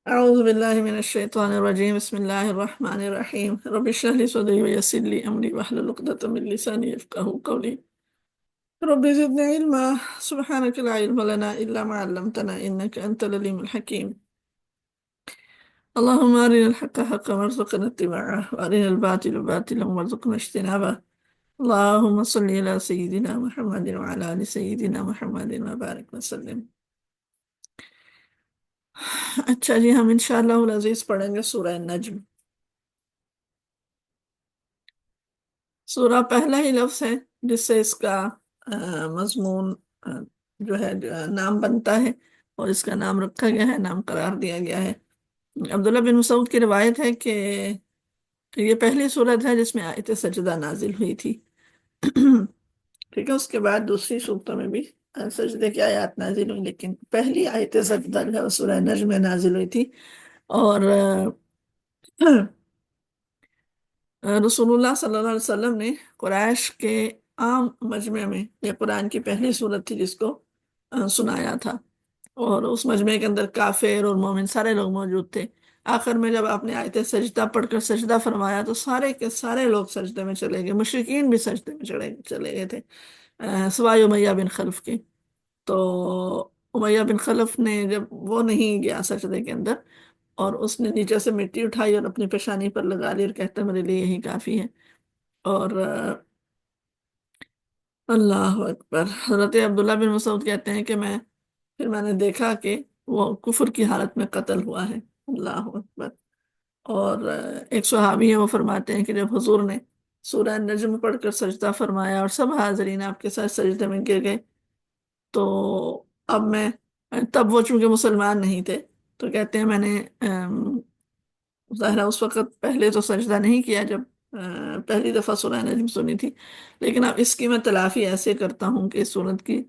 أعوذ بالله من الشيطان الرجيم بسم الله الرحمن الرحيم رب اشرح لي صدري ويسر لي أمري واحلل عقدة من لساني يفقهوا قولي رب زدني علما سبحانك لا علم لنا إلا ما علمتنا إنك أنت العليم الحكيم اللهم أرنا الحق حقا وارزقنا اتباعه وأرنا الباطل باطلا وارزقنا اجتنابه اللهم صل على سيدنا محمد وعلى آل سيدنا محمد وبارك وسلم. اچھا جی، ہم انشاءاللہ العزیز پڑھیں گے سورہ نجم. سورہ پہلا ہی لفظ ہے جس سے اس کا مضمون جو ہے نام بنتا ہے اور اس کا نام رکھا گیا ہے، نام قرار دیا گیا ہے. عبداللہ بن مسعود کی روایت ہے کہ یہ پہلی سورت ہے جس میں آیت سجدہ نازل ہوئی تھی. ٹھیک ہے، اس کے بعد دوسری صورتوں میں بھی سجدے کی آیات نازل ہوئی، لیکن پہلی آیت سجدہ جو ہے وہ سورہ نجم میں نازل ہوئی تھی. اور رسول اللہ صلی اللہ علیہ وسلم نے قریش کے عام مجمع میں یہ قرآن کی پہلی صورت تھی جس کو سنایا تھا، اور اس مجمع کے اندر کافر اور مومن سارے لوگ موجود تھے. آخر میں جب آپ نے آیت سجدہ پڑھ کر سجدہ فرمایا تو سارے کے سارے لوگ سجدے میں چلے گئے، مشرکین بھی سجدے میں چلے گئے تھے سوائے امیہ بن خلف کے. تو امیہ بن خلف نے جب وہ نہیں گیا سجدے کے اندر، اور اس نے نیچے سے مٹی اٹھائی اور اپنی پیشانی پر لگا لی اور کہتا میرے لیے یہی کافی ہے. اور اللہ اکبر، حضرت عبداللہ بن مسعود کہتے ہیں کہ پھر میں نے دیکھا کہ وہ کفر کی حالت میں قتل ہوا ہے. اللہ اکبر. اور ایک صحابی ہیں، وہ فرماتے ہیں کہ جب حضور نے سورہ نجم پڑھ کر سجدہ فرمایا اور سب حاضرین آپ کے ساتھ سجدے میں گر گئے، تو اب تب وہ چونکہ مسلمان نہیں تھے تو کہتے ہیں میں نے ظاہرہ اس وقت پہلے تو سجدہ نہیں کیا جب پہلی دفعہ سورہ نجم سنی تھی، لیکن اب اس کی میں تلافی ایسے کرتا ہوں کہ اس سورت کی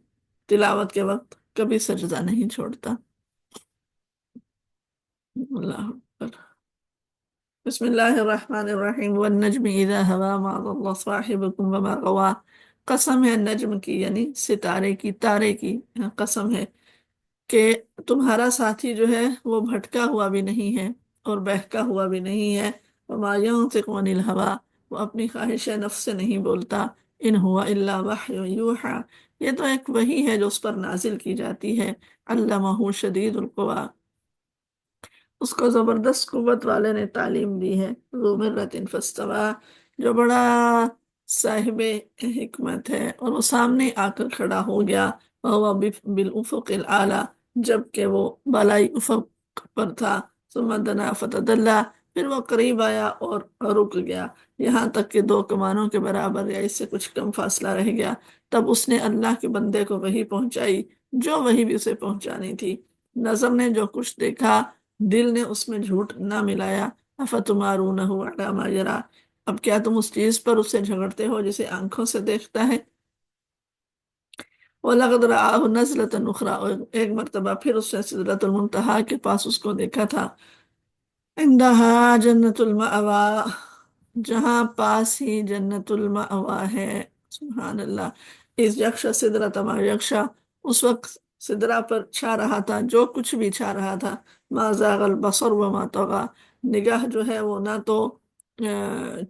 تلاوت کے وقت کبھی سجدہ نہیں چھوڑتا. اللہ اکبر. بسم اللہ الرحمن الرحیم والنجم اذا ہوا ما ضل صاحبکم وما غوا. قسم ہے نجم کی، یعنی ستارے کی، تارے کی قسم ہے کہ تمہارا ساتھی جو ہے وہ بھٹکا ہوا بھی نہیں ہے اور بہکا ہوا بھی نہیں ہے. وما ينطق عن الهوى، وہ اپنی خواہش نفس سے نہیں بولتا. ان ہوا الا وحی یوحی، یہ تو ایک وحی ہے جو اس پر نازل کی جاتی ہے. علمہ شدید القوی، اس کو زبردست قوت والے نے تعلیم دی ہے. ذو مرۃ فاستوی، جو بڑا صاحب حکمت ہے اور وہ سامنے آ کر کھڑا ہو گیا. وهو بالافق الاعلی، جبکہ وہ بالائی افق پر تھا. ثم دنا فتدلی، پھر وہ قریب آیا اور رک گیا یہاں تک کہ دو کمانوں کے برابر یا اس سے کچھ کم فاصلہ رہ گیا. تب اس نے اللہ کے بندے کو وحی پہنچائی جو وحی بھی اسے پہنچانی تھی. نظر نے جو کچھ دیکھا، دل نے اس میں جھوٹ نہ ملایا. افتمارونہ علی ما یری، اب کیا تم اس چیز پر اس سے جھگڑتے ہو جسے آنکھوں سے دیکھتا ہے. وَلَقَدْ رَآهُ نَزْلَةً أُخْرَىٰ، ایک مرتبہ پھر اس نے سدرۃ المنتہا کے پاس اس کو دیکھا تھا. عندها جنت المأوى، جہاں پاس ہی جنت المأوى ہے. سبحان اللہ. اس یکشا سدرۃ ما یکشا، اس وقت سدرا پر چھا رہا تھا جو کچھ بھی چھا رہا تھا. ما زاغ البصر وما طغى، نگاہ جو ہے وہ نہ تو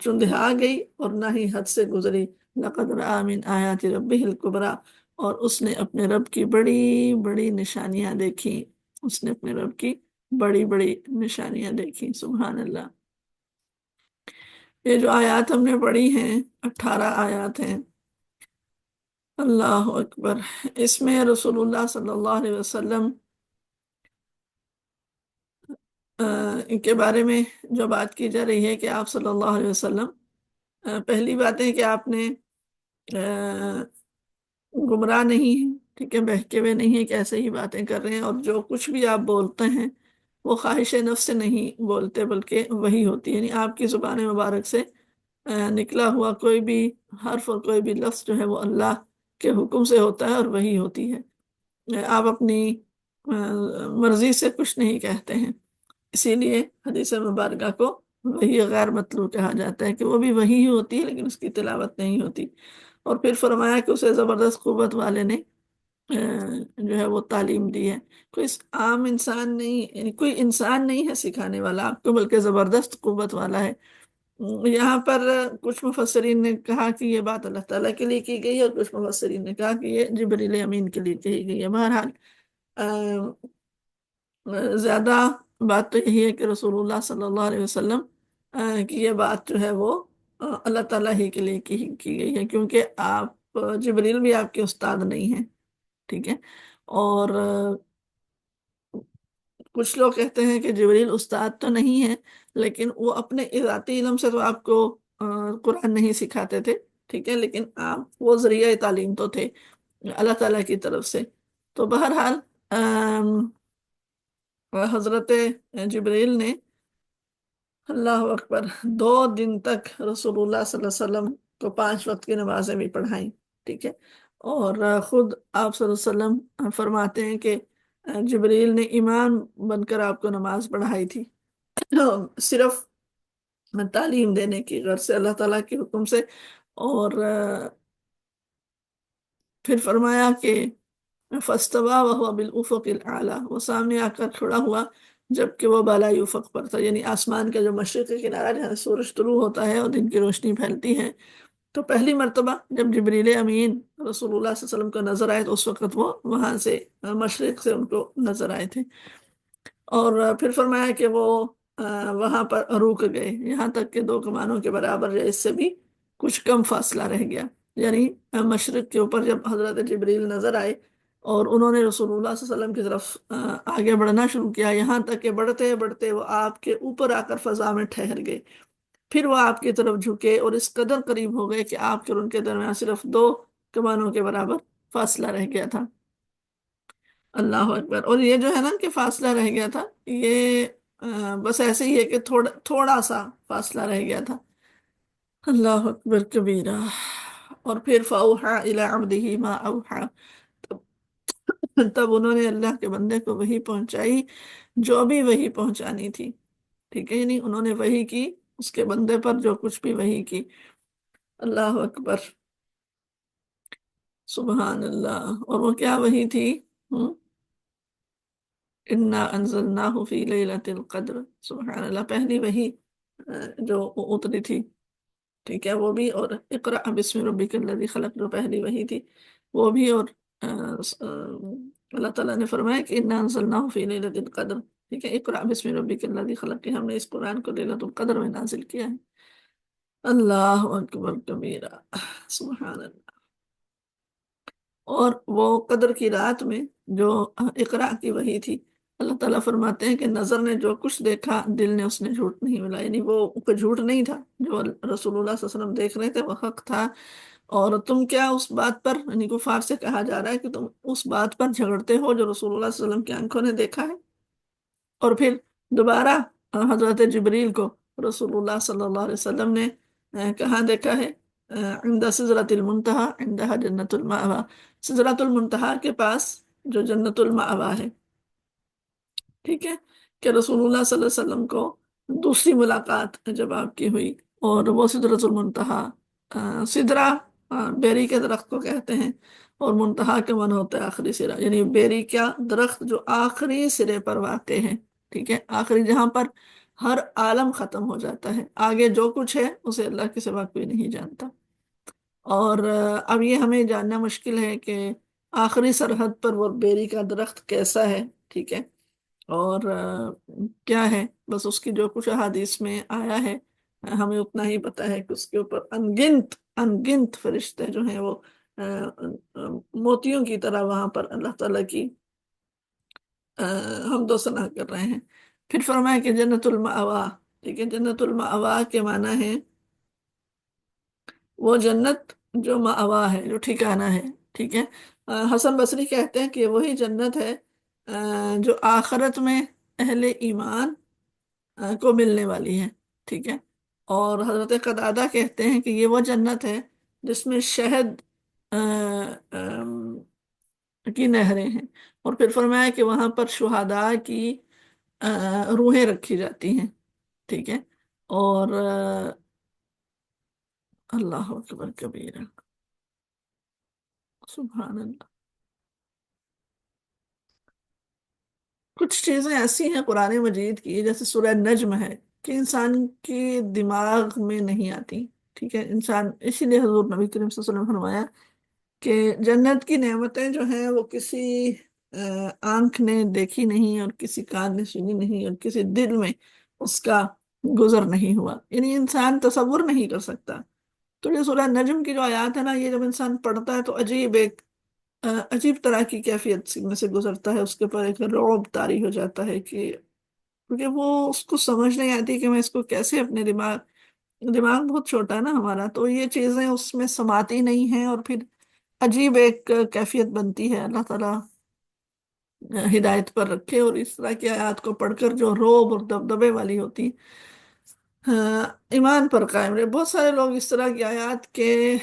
چندھا گئی اور نہ ہی حد سے گزری. لقد رأى من آیات ربه الکبریٰ، اور اس نے اپنے رب کی بڑی بڑی نشانیاں دیکھی. اس نے اپنے رب کی بڑی بڑی نشانیاں دیکھی. سبحان اللہ. یہ جو آیات ہم نے پڑھی ہیں 18 آیات ہیں. اللہ اکبر. اس میں رسول اللہ صلی اللہ علیہ وسلم کے بارے میں جو بات کی جا رہی ہے کہ آپ صلی اللہ علیہ وسلم پہلی بات ہے کہ آپ نے گمراہ نہیں ہیں، ٹھیک ہے، بہکے ہوئے نہیں ہیں کہ ایسے ہی باتیں کر رہے ہیں. اور جو کچھ بھی آپ بولتے ہیں وہ خواہش نفس سے نہیں بولتے بلکہ وہی ہوتی ہے، یعنی آپ کی زبان مبارک سے نکلا ہوا کوئی بھی حرف اور کوئی بھی لفظ جو ہے وہ اللہ کے حکم سے ہوتا ہے اور وہی ہوتی ہے. آپ اپنی مرضی سے کچھ نہیں کہتے ہیں. اسی لیے حدیث مبارکہ کو وہی غیر مطلوع کہا جاتا ہے کہ وہ بھی وہی ہی ہوتی ہے لیکن اس کی تلاوت نہیں ہوتی. اور پھر فرمایا کہ اسے زبردست قوت والے نے جو ہے وہ تعلیم دی ہے۔ کوئی عام انسان نہیں، یعنی کوئی انسان نہیں ہے سکھانے والا آپ کو، بلکہ زبردست قوت والا ہے۔ یہاں پر کچھ مفسرین نے کہا کہ یہ بات اللہ تعالیٰ کے لیے کی گئی ہے، اور کچھ مفسرین نے کہا کہ یہ جبریل امین کے لیے کہی گئی ہے۔ بہرحال زیادہ بات تو یہی ہے کہ رسول اللہ صلی اللہ علیہ وسلم کی یہ بات جو ہے وہ اللہ تعالیٰ ہی کے لیے کی گئی ہے، کیونکہ آپ جبریل بھی آپ کے استاد نہیں ہیں، ٹھیک ہے۔ اور کچھ لوگ کہتے ہیں کہ جبریل استاد تو نہیں ہے، لیکن وہ اپنے ذاتی علم سے تو آپ کو قرآن نہیں سکھاتے تھے، ٹھیک ہے، لیکن آپ وہ ذریعہ تعلیم تو تھے اللہ تعالیٰ کی طرف سے۔ تو بہرحال حضرت جبریل نے، اللہ اکبر، 2 دن تک رسول اللہ صلی اللہ علیہ وسلم کو 5 وقت کی نمازیں بھی پڑھائیں، ٹھیک ہے۔ اور خود آپ صلی اللہ علیہ وسلم فرماتے ہیں کہ جبریل نے امام بن کر آپ کو نماز پڑھائی تھی، صرف تعلیم دینے کی غرض سے، اللہ تعالیٰ کے حکم سے۔ اور پھر فرمایا کہ فاستوى وهو بالافق الاعلى، وہ سامنے آ کر کھڑا ہوا جبکہ وہ بالائی افق پر تھا، یعنی آسمان کا جو مشرقی کنارہ جہاں سورج طلوع ہوتا ہے اور دن کی روشنی پھیلتی ہے۔ تو پہلی مرتبہ جب جبریل امین رسول اللہ صلی اللہ علیہ وسلم کو نظر آئے تو اس وقت وہ وہاں سے مشرق سے ان کو نظر آئے تھے۔ اور پھر فرمایا کہ وہ وہاں پر رک گئے، یہاں تک کہ 2 کمانوں کے برابر یا اس سے بھی کچھ کم فاصلہ رہ گیا، یعنی مشرق کے اوپر جب حضرت جبریل نظر آئے اور انہوں نے رسول اللہ صلی اللہ علیہ وسلم کی طرف آگے بڑھنا شروع کیا، یہاں تک کہ بڑھتے بڑھتے وہ آپ کے اوپر آ کر فضا میں ٹھہر گئے۔ پھر وہ آپ کی طرف جھکے اور اس قدر قریب ہو گئے کہ آپ کے اور ان کے درمیان صرف 2 کمانوں کے برابر فاصلہ رہ گیا تھا۔ اللہ اکبر۔ اور یہ جو ہے نا کہ فاصلہ رہ گیا تھا، یہ بس ایسے ہی ہے کہ تھوڑا تھوڑا سا فاصلہ رہ گیا تھا۔ اللہ اکبر کبیرہ۔ اور پھر فَأَوْحَى إِلَىٰ عَبْدِهِ مَا أَوْحَىٰ، تب انہوں نے اللہ کے بندے کو وحی پہنچائی جو بھی وحی پہنچانی تھی، ٹھیک ہے، یعنی انہوں نے وحی کی اس کے بندے پر جو کچھ بھی وحی کی۔ اللہ اکبر، سبحان اللہ۔ اور وہ کیا وحی تھی؟ انا انزلناہ فی لیلۃ القدر، سبحان اللہ، پہلی وحی جو اتری تھی، ٹھیک ہے، وہ بھی۔ اور اقرأ بسم ربک الذی خلق، جو پہلی وحی تھی وہ بھی۔ اور اللہ تعالیٰ نے فرمایا کہ انا انزلناہ فی لیلۃ القدر، ٹھیک ہے، اقرأ بسم ربک الذی خلق، کہ ہم نے اس قرآن کو لیلۃ القدر میں نازل کیا ہے۔ اللہ اکبر کبیرہ، سبحان اللہ۔ اور وہ قدر کی رات میں جو اقرا کی وحی تھی، اللہ تعالیٰ فرماتے ہیں کہ نظر نے جو کچھ دیکھا دل نے اس نے جھوٹ نہیں ملا، یعنی وہ کوئی جھوٹ نہیں تھا، جو رسول اللہ صلی اللہ علیہ وسلم دیکھ رہے تھے وہ حق تھا۔ اور تم کیا اس بات پر، یعنی کفار سے کہا جا رہا ہے کہ تم اس بات پر جھگڑتے ہو جو رسول اللہ صلی اللہ علیہ وسلم کی آنکھوں نے دیکھا ہے۔ اور پھر دوبارہ حضرت جبریل کو رسول اللہ صلی اللہ علیہ وسلم نے کہاں دیکھا ہے؟ عند سدرۃ المنتہا، عندها جنت المأویٰ، سدرۃ المنتہا کے پاس جو جنت المأویٰ ہے، ٹھیک ہے، کہ رسول اللہ صلی اللہ علیہ وسلم کو دوسری ملاقات جب آپ کی ہوئی، اور وہ سدرۃ المنتہا، سدرہ بیری کے درخت کو کہتے ہیں، اور منتہا کا من ہوتا ہے آخری سرا، یعنی بیری کا درخت جو آخری سرے پر واقع ہے، ٹھیک ہے، آخری، جہاں پر ہر عالم ختم ہو جاتا ہے، آگے جو کچھ ہے اسے اللہ کے سوا کوئی نہیں جانتا۔ اور اب یہ ہمیں جاننا مشکل ہے کہ آخری سرحد پر وہ بیری کا درخت کیسا ہے، ٹھیک ہے، اور کیا ہے، بس اس کی جو کچھ احادیث میں آیا ہے ہمیں اتنا ہی پتا ہے کہ اس کے اوپر انگنت انگنت فرشتے جو ہیں وہ موتیوں کی طرح وہاں پر اللہ تعالیٰ کی حمد و ثنا کر رہے ہیں۔ پھر فرمایا کہ جنت المأویٰ، ٹھیک ہے، جنت المأویٰ کے معنی ہے وہ جنت جو مأویٰ ہے، جو ٹھکانہ ہے، ٹھیک ہے۔ حسن بصری کہتے ہیں کہ وہی جنت ہے جو آخرت میں اہل ایمان کو ملنے والی ہے، ٹھیک ہے۔ اور حضرت قتادہ کہتے ہیں کہ یہ وہ جنت ہے جس میں شہد کی نہریں ہیں، اور پھر فرمایا کہ وہاں پر شہداء کی روحیں رکھی جاتی ہیں، ٹھیک ہے۔ اور اللہ اکبر کبیرہ، سبحان اللہ۔ کچھ چیزیں ایسی ہیں قرآن مجید کی، جیسے سورہ نجم ہے، کہ انسان کے دماغ میں نہیں آتی، ٹھیک ہے؟ انسان، اسی لیے حضور نبی کریم صلی اللہ علیہ وسلم نے فرمایا کہ جنت کی نعمتیں جو ہیں وہ کسی آنکھ نے دیکھی نہیں، اور کسی کان نے سنی نہیں، اور کسی دل میں اس کا گزر نہیں ہوا، یعنی انسان تصور نہیں کر سکتا۔ تو یہ سورہ نجم کی جو آیات ہے نا، یہ جب انسان پڑھتا ہے تو عجیب طرح کی کیفیت میں سے گزرتا ہے، اس کے اوپر ایک رعب طاری ہو جاتا ہے، کہ کیونکہ وہ اس کو سمجھ نہیں آتی کہ میں اس کو کیسے اپنے دماغ بہت چھوٹا ہے نا ہمارا، تو یہ چیزیں اس میں سماتی نہیں ہیں، اور پھر عجیب ایک کیفیت بنتی ہے۔ اللہ تعالیٰ ہدایت پر رکھے، اور اس طرح کی آیات کو پڑھ کر جو روب اور دبدبے والی ہوتی، ہاں، ایمان پر قائم رہے۔ بہت سارے لوگ اس طرح کی آیات کے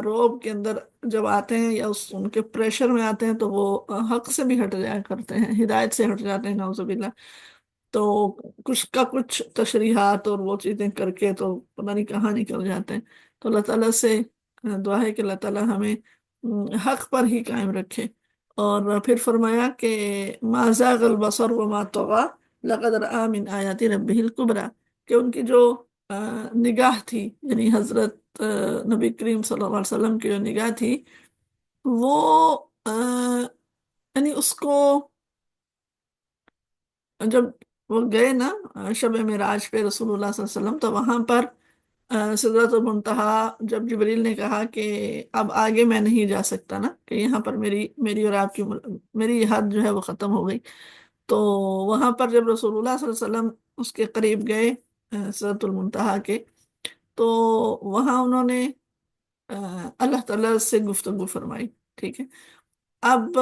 روب کے اندر جب آتے ہیں، یا ان کے پریشر میں آتے ہیں، تو وہ حق سے بھی ہٹ جایا کرتے ہیں، ہدایت سے ہٹ جاتے ہیں، نعوذ باللہ۔ تو کچھ کا کچھ تشریحات اور وہ چیزیں کر کے تو پتہ نہیں کہاں نکل جاتے ہیں۔ تو اللہ تعالیٰ سے دعا ہے کہ اللہ تعالیٰ ہمیں حق پر ہی قائم رکھے۔ اور پھر فرمایا کہ ما زاغ البصر وما طغى لقد رأى من آیات ربه الکبریٰ، کہ ان کی جو نگاہ تھی، یعنی حضرت نبی کریم صلی اللہ علیہ وسلم کی جو نگاہ تھی، وہ یعنی اس کو، جب وہ گئے نا شب معراج پہ رسول اللہ صلی اللہ علیہ وسلم، تو وہاں پر سدرۃ المنتہا، جب جبریل نے کہا کہ اب آگے میں نہیں جا سکتا نا، کہ یہاں پر میری اور آپ کی میری حد جو ہے وہ ختم ہو گئی، تو وہاں پر جب رسول اللہ صلی اللہ علیہ وسلم اس کے قریب گئے سدرۃ المنتہا کے، تو وہاں انہوں نے اللہ تعالیٰ سے گفتگو فرمائی، ٹھیک ہے؟ اب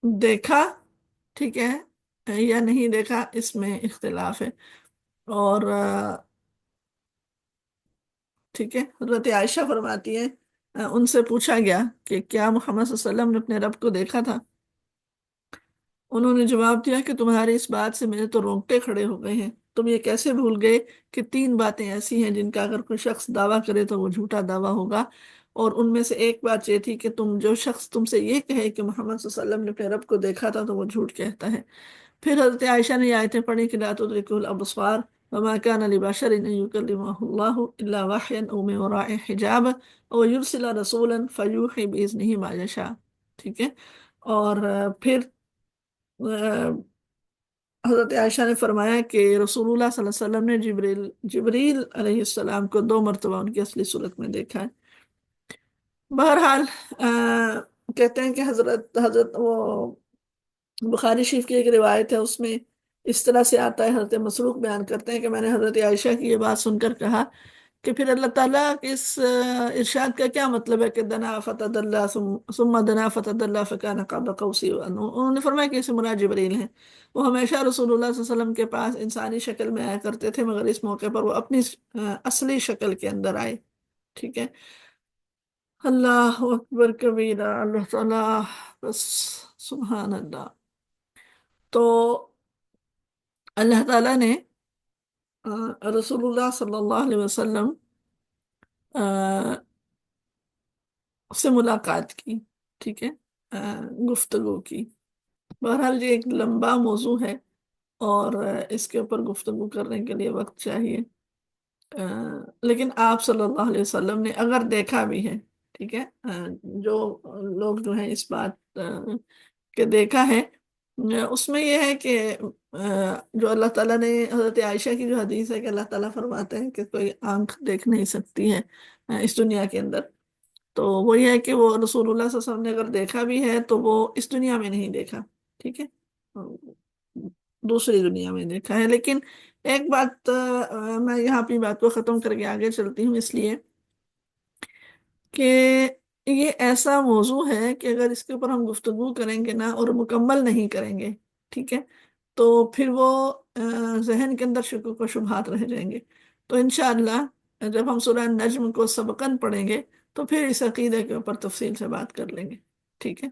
دیکھا، ٹھیک ہے، یا نہیں دیکھا، اس میں اختلاف ہے۔ اور ٹھیک ہے، حضرت عائشہ فرماتی ہیں ان سے پوچھا گیا کہ کیا محمد صلی اللہ علیہ وسلم نے اپنے رب کو دیکھا تھا؟ انہوں نے جواب دیا کہ تمہاری اس بات سے میرے تو رونگٹے کھڑے ہو گئے ہیں، تم یہ کیسے بھول گئے کہ تین باتیں ایسی ہیں جن کا اگر کوئی شخص دعویٰ کرے تو وہ جھوٹا دعویٰ ہوگا، اور ان میں سے ایک بات یہ تھی کہ جو شخص تم سے یہ کہے کہ محمد صلی اللہ علیہ وسلم نے اپنے رب کو دیکھا تھا تو وہ جھوٹ کہتا ہے۔ پھر حضرت عائشہ نے یہ آیتیں پڑھی کہ لا تدرکہ الابصار وما كان لبشر ان يكلمه الله الا وحيا او من وراء حجاب او يرسل رسولا فيوحي باذنه ما يشاء، ٹھیک ہے؟ اور پھر حضرت عائشہ نے فرمایا کہ رسول اللہ صلی اللہ علیہ وسلم نے جبریل علیہ السلام کو 2 مرتبہ ان کی اصلی صورت میں دیکھا ہے۔ بہرحال کہتے ہیں کہ حضرت وہ بخاری شریف کی ایک روایت ہے، اس میں اس طرح سے آتا ہے، حضرت مسروق بیان کرتے ہیں کہ میں نے حضرت عائشہ کی یہ بات سن کر کہا کہ پھر اللہ تعالیٰ کے اس ارشاد کا کیا مطلب ہے کہ دنا فتدلی ثم دنا فتدلی فکان قاب قوسین۔ انہوں نے فرمایا کہ اسے مراد جبریل ہیں، وہ ہمیشہ رسول اللہ صلی اللہ علیہ وسلم کے پاس انسانی شکل میں آیا کرتے تھے، مگر اس موقع پر وہ اپنی اصلی شکل کے اندر آئے، ٹھیک ہے؟ اللہ اکبر کبیرہ، اللہ تعالیٰ، بس سبحان اللہ۔ تو اللہ تعالیٰ نے رسول اللہ صلی اللہ علیہ وسلم سے ملاقات کی، ٹھیک ہے؟ گفتگو کی۔ بہرحال یہ ایک لمبا موضوع ہے، اور اس کے اوپر گفتگو کرنے کے لیے وقت چاہیے، لیکن آپ صلی اللہ علیہ وسلم نے اگر دیکھا بھی ہے، ٹھیک ہے، جو لوگ جو ہیں اس بات کہ دیکھا ہے، اس میں یہ ہے کہ جو اللہ تعالیٰ نے، حضرت عائشہ کی جو حدیث ہے کہ اللہ تعالیٰ فرماتے ہیں کہ کوئی آنکھ دیکھ نہیں سکتی ہے اس دنیا کے اندر، تو وہ یہ ہے کہ وہ رسول اللہ صلی اللہ علیہ وسلم نے اگر دیکھا بھی ہے تو وہ اس دنیا میں نہیں دیکھا، ٹھیک ہے، دوسری دنیا میں دیکھا ہے۔ لیکن ایک بات، میں یہاں اپنی بات کو ختم کر کے آگے چلتی ہوں، اس لیے کہ یہ ایسا موضوع ہے کہ اگر اس کے اوپر ہم گفتگو کریں گے نا اور مکمل نہیں کریں گے، ٹھیک ہے، تو پھر وہ ذہن کے اندر شکوک و شبہات رہ جائیں گے۔ تو انشاءاللہ جب ہم سورہ نجم کو سبقاً پڑھیں گے تو پھر اس عقیدے کے اوپر تفصیل سے بات کر لیں گے، ٹھیک ہے؟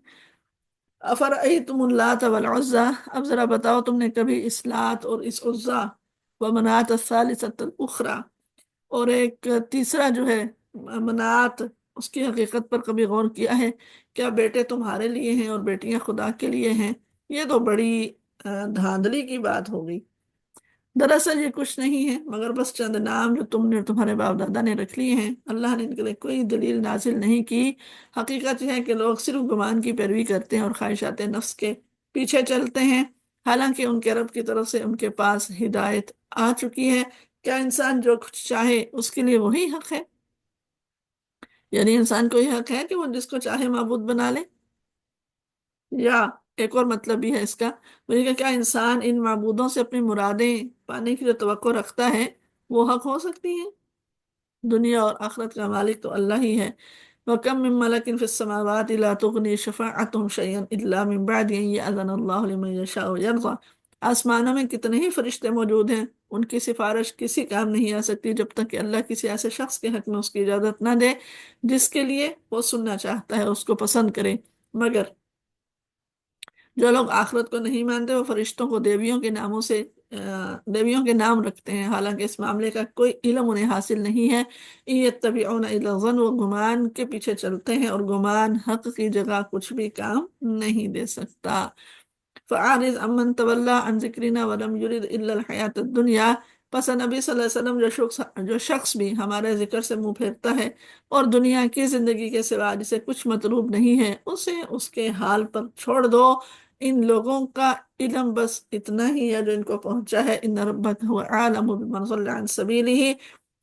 افرأیتم اللات والعزی، اب ذرا بتاؤ تم نے کبھی اس لات اور اس عزیٰ ومناة الثالثة الأخرى، اور ایک تیسرا جو ہے منات، اس کی حقیقت پر کبھی غور کیا ہے؟ کیا بیٹے تمہارے لیے ہیں اور بیٹیاں خدا کے لیے ہیں؟ یہ تو بڑی دھاندلی کی بات ہو گئی۔ دراصل یہ کچھ نہیں ہے مگر بس چند نام جو تم نے تمہارے باپ دادا نے رکھ لیے ہیں، اللہ نے ان کے لیے کوئی دلیل نازل نہیں کی۔ حقیقت یہ ہے کہ لوگ صرف گمان کی پیروی کرتے ہیں اور خواہشات نفس کے پیچھے چلتے ہیں، حالانکہ ان کے رب کی طرف سے ان کے پاس ہدایت آ چکی ہے۔ کیا انسان جو کچھ چاہے اس کے لیے وہی حق ہے؟ یعنی انسان کو یہ حق ہے کہ وہ جس کو چاہے معبود بنا لے؟ یا ایک اور مطلب بھی ہے اس کا، وہ یہ کہ کیا انسان ان معبودوں سے اپنی مرادیں پانے کی جو توقع رکھتا ہے وہ حق ہو سکتی ہیں؟ دنیا اور آخرت کا مالک تو اللہ ہی ہے۔ وَكَم مِّن مَلَكٍ فِي السَّمَاوَاتِ لَا تُغْنِي شَفَاعَتُهُمْ شَيْئًا إِلَّا مِن بَعْدِ أَن يَأْذَنَ اللَّهُ لِمَن يَشَاءُ وَيَرْضَىٰ۔ آسمانوں میں کتنے ہی فرشتے موجود ہیں، ان کی سفارش کسی کام نہیں آ سکتی جب تک کہ اللہ کسی ایسے شخص کے حق میں اس کی اجازت نہ دے جس کے لیے وہ سننا چاہتا ہے، اس کو پسند کرے۔ مگر جو لوگ آخرت کو نہیں مانتے وہ فرشتوں کو دیویوں کے ناموں سے دیویوں کے نام رکھتے ہیں، حالانکہ اس معاملے کا کوئی علم انہیں حاصل نہیں ہے۔ ان یتبعون الا الظن، وہ گمان کے پیچھے چلتے ہیں اور گمان حق کی جگہ کچھ بھی کام نہیں دے سکتا۔ فَأَعْرِضْ عَمَّنْ تَوَلَّىٰ عَنْ ذِكْرِنَا وَلَمْ يُرِدْ إِلَّا الْحَيَاةَ الدُّنْيَا۔ پس نبی صلی اللہ علیہ وسلم جو شخص بھی ہمارے ذکر سے منہ پھیرتا ہے اور دنیا کی زندگی کے سوا جسے کچھ مطلوب نہیں ہے، اسے اس کے حال پر چھوڑ دو۔ ان لوگوں کا علم بس اتنا ہی ہے جو ان کو پہنچا ہے، ان ربک هو عالم بمن ضل عن سبیلہ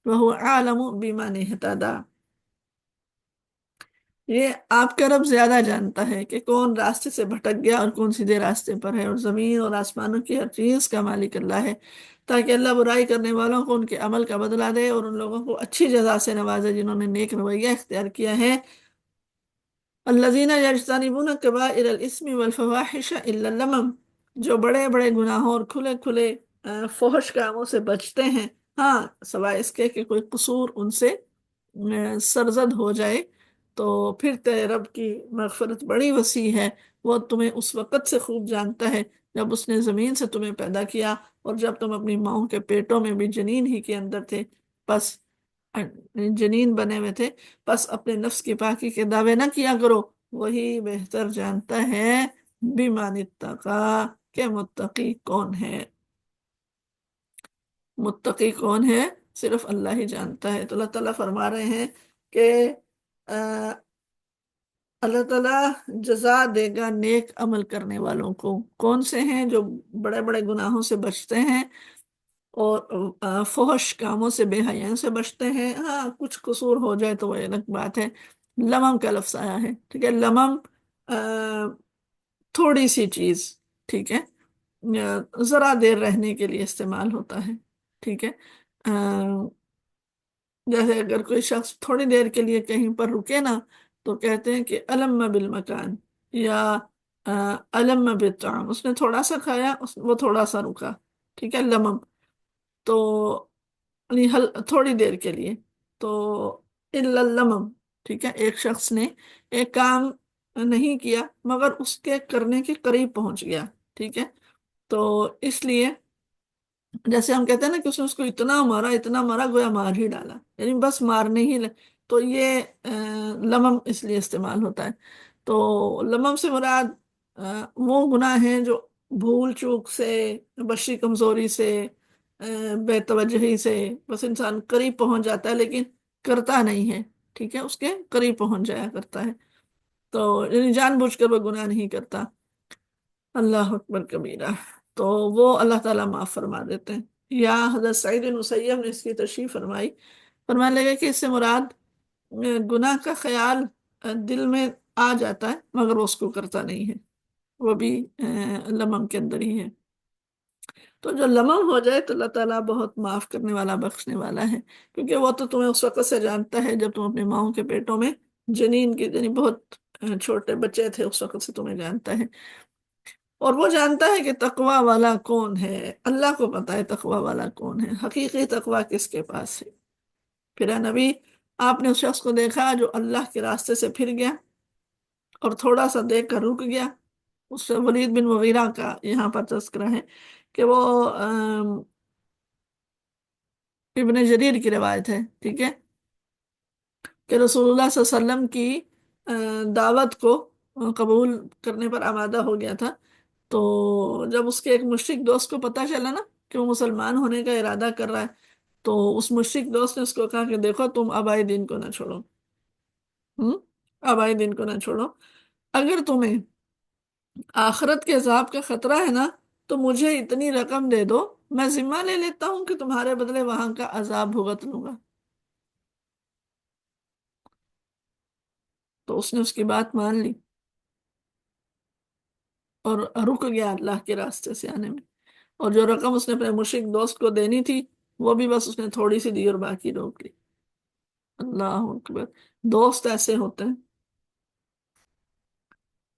وهو عالم بمن اہتدی۔ یہ آپ کا رب زیادہ جانتا ہے کہ کون راستے سے بھٹک گیا اور کون سیدھے راستے پر ہے، اور زمین اور آسمانوں کی ہر چیز کا مالک اللہ ہے، تاکہ اللہ برائی کرنے والوں کو ان کے عمل کا بدلہ دے اور ان لوگوں کو اچھی جزا سے نوازے جنہوں نے نیک رویہ اختیار کیا ہے۔ الذین یجتنبون کبائر الاسم والفواحش الا اللمم، جو بڑے بڑے گناہوں اور کھلے کھلے فحش کاموں سے بچتے ہیں، ہاں سوائے اس کے کہ کوئی قصور ان سے سرزد ہو جائے، تو پھر تیرے رب کی مغفرت بڑی وسیع ہے۔ وہ تمہیں اس وقت سے خوب جانتا ہے جب اس نے زمین سے تمہیں پیدا کیا اور جب تم اپنی ماؤں کے پیٹوں میں بھی جنین ہی کے اندر تھے، پس جنین بنے ہوئے تھے، پس اپنے نفس کی پاکی کے دعوے نہ کیا کرو، وہی بہتر جانتا ہے بیمان اتقا، کہ متقی کون ہے۔ متقی کون ہے صرف اللہ ہی جانتا ہے۔ تو اللہ تعالیٰ فرما رہے ہیں کہ اللہ تعالیٰ جزا دے گا نیک عمل کرنے والوں کو۔ کون سے ہیں؟ جو بڑے بڑے گناہوں سے بچتے ہیں اور فحش کاموں سے، بے حیاں سے بچتے ہیں۔ ہاں کچھ قصور ہو جائے تو وہ الگ بات ہے۔ لمم کا لفظ آیا ہے، ٹھیک ہے، لمم تھوڑی سی چیز، ٹھیک ہے، ذرا دیر رہنے کے لیے استعمال ہوتا ہے، ٹھیک ہے۔ جیسے اگر کوئی شخص تھوڑی دیر کے لیے کہیں پر رکے نا تو کہتے ہیں کہ علم بالمکان، یا علم بالطعام، اس نے تھوڑا سا کھایا، وہ تھوڑا سا رکا، ٹھیک ہے، لمم تو یعنی تھوڑی دیر کے لیے، تو الا اللمم، ٹھیک ہے، ایک شخص نے ایک کام نہیں کیا مگر اس کے کرنے کے قریب پہنچ گیا، ٹھیک ہے، تو اس لیے جیسے ہم کہتے ہیں نا کہ اس نے اس کو اتنا مارا گویا مار ہی ڈالا، یعنی بس مارنے ہی تو یہ لمم اس لیے استعمال ہوتا ہے۔ تو لمم سے مراد وہ گناہ ہیں جو بھول چوک سے، بشری کمزوری سے، بے توجہی سے بس انسان قریب پہنچ جاتا ہے لیکن کرتا نہیں ہے، ٹھیک ہے، اس کے قریب پہنچ جایا کرتا ہے، تو یعنی جان بوجھ کر وہ گناہ نہیں کرتا۔ اللہ اکبر کبیرہ، تو وہ اللہ تعالیٰ معاف فرما دیتے ہیں۔ یا حضرت سعید بن مسیب نے اس کی تشریح فرمائی، فرمانے لگے کہ اس سے مراد گناہ کا خیال دل میں آ جاتا ہے مگر وہ اس کو کرتا نہیں ہے، وہ بھی لمم کے اندر ہی ہے۔ تو جو لمم ہو جائے تو اللہ تعالیٰ بہت معاف کرنے والا، بخشنے والا ہے، کیونکہ وہ تو تمہیں اس وقت سے جانتا ہے جب تم اپنی ماؤں کے پیٹوں میں جنین کی، یعنی بہت چھوٹے بچے تھے، اس وقت سے تمہیں جانتا ہے، اور وہ جانتا ہے کہ تقوی والا کون ہے۔ اللہ کو پتا ہے تقوی والا کون ہے، حقیقی تقوی کس کے پاس ہے۔ پھر اے نبی، آپ نے اس شخص کو دیکھا جو اللہ کے راستے سے پھر گیا اور تھوڑا سا دیکھ کر رک گیا۔ اس سے ولید بن مغیرہ کا یہاں پر تذکرہ ہے کہ وہ ابن جریر کی روایت ہے، ٹھیک ہے، کہ رسول اللہ صلی اللہ علیہ وسلم کی دعوت کو قبول کرنے پر آمادہ ہو گیا تھا، تو جب اس کے ایک مشرک دوست کو پتا چلا نا کہ وہ مسلمان ہونے کا ارادہ کر رہا ہے، تو اس مشرک دوست نے اس کو کہا کہ دیکھو تم آبائی دین کو نہ چھوڑو، ہوں، آبائی دین کو نہ چھوڑو، اگر تمہیں آخرت کے عذاب کا خطرہ ہے نا تو مجھے اتنی رقم دے دو، میں ذمہ لے لیتا ہوں کہ تمہارے بدلے وہاں کا عذاب بھگت لوں گا۔ تو اس نے اس کی بات مان لی اور رک گیا اللہ کے راستے سے آنے میں، اور جو رقم اس نے اپنے مشرک دوست کو دینی تھی وہ بھی بس اس نے تھوڑی سی دی اور باقی روک لی۔ اللہ اکبر! دوست ایسے ہوتے ہیں،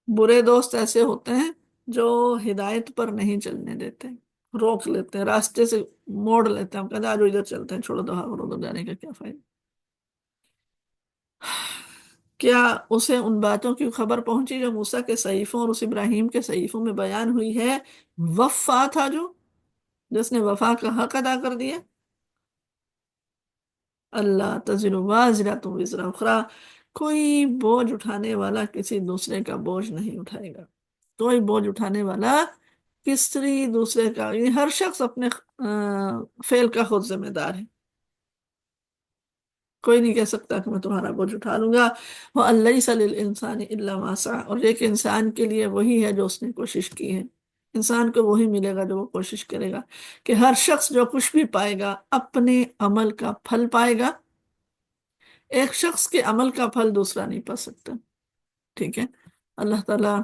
برے دوست ایسے ہوتے ہیں جو ہدایت پر نہیں چلنے دیتے، روک لیتے ہیں، راستے سے موڑ لیتے ہیں، ہم کہتے ہیں آج ادھر چلتے ہیں، چھوڑو دو اور ادھر جانے کا کیا فائدہ۔ کیا اسے ان باتوں کی خبر پہنچی جو موسیٰ کے صحیفوں اور اس ابراہیم کے صحیفوں میں بیان ہوئی ہے؟ وفا تھا جو، جس نے وفا کا حق ادا کر دیا۔ اللہ تزر وازرۃ وزر اخری، کوئی بوجھ اٹھانے والا کسی دوسرے کا بوجھ نہیں اٹھائے گا، کوئی بوجھ اٹھانے والا کسی دوسرے کا، یعنی ہر شخص اپنے فعل کا خود ذمہ دار ہے، کوئی نہیں کہہ سکتا کہ میں تمہارا بوجھ اٹھا لوں گا۔ وَأَن لَّيْسَ لِلْإِنسَانِ إِلَّا مَا سَعَىٰ، اور یہ کہ انسان کے لیے وہی ہے جو اس نے کوشش کی ہے، انسان کو وہی ملے گا جو وہ کوشش کرے گا، کہ ہر شخص جو کچھ بھی پائے گا اپنے عمل کا پھل پائے گا، ایک شخص کے عمل کا پھل دوسرا نہیں پا سکتا، ٹھیک ہے؟ اللہ تعالیٰ،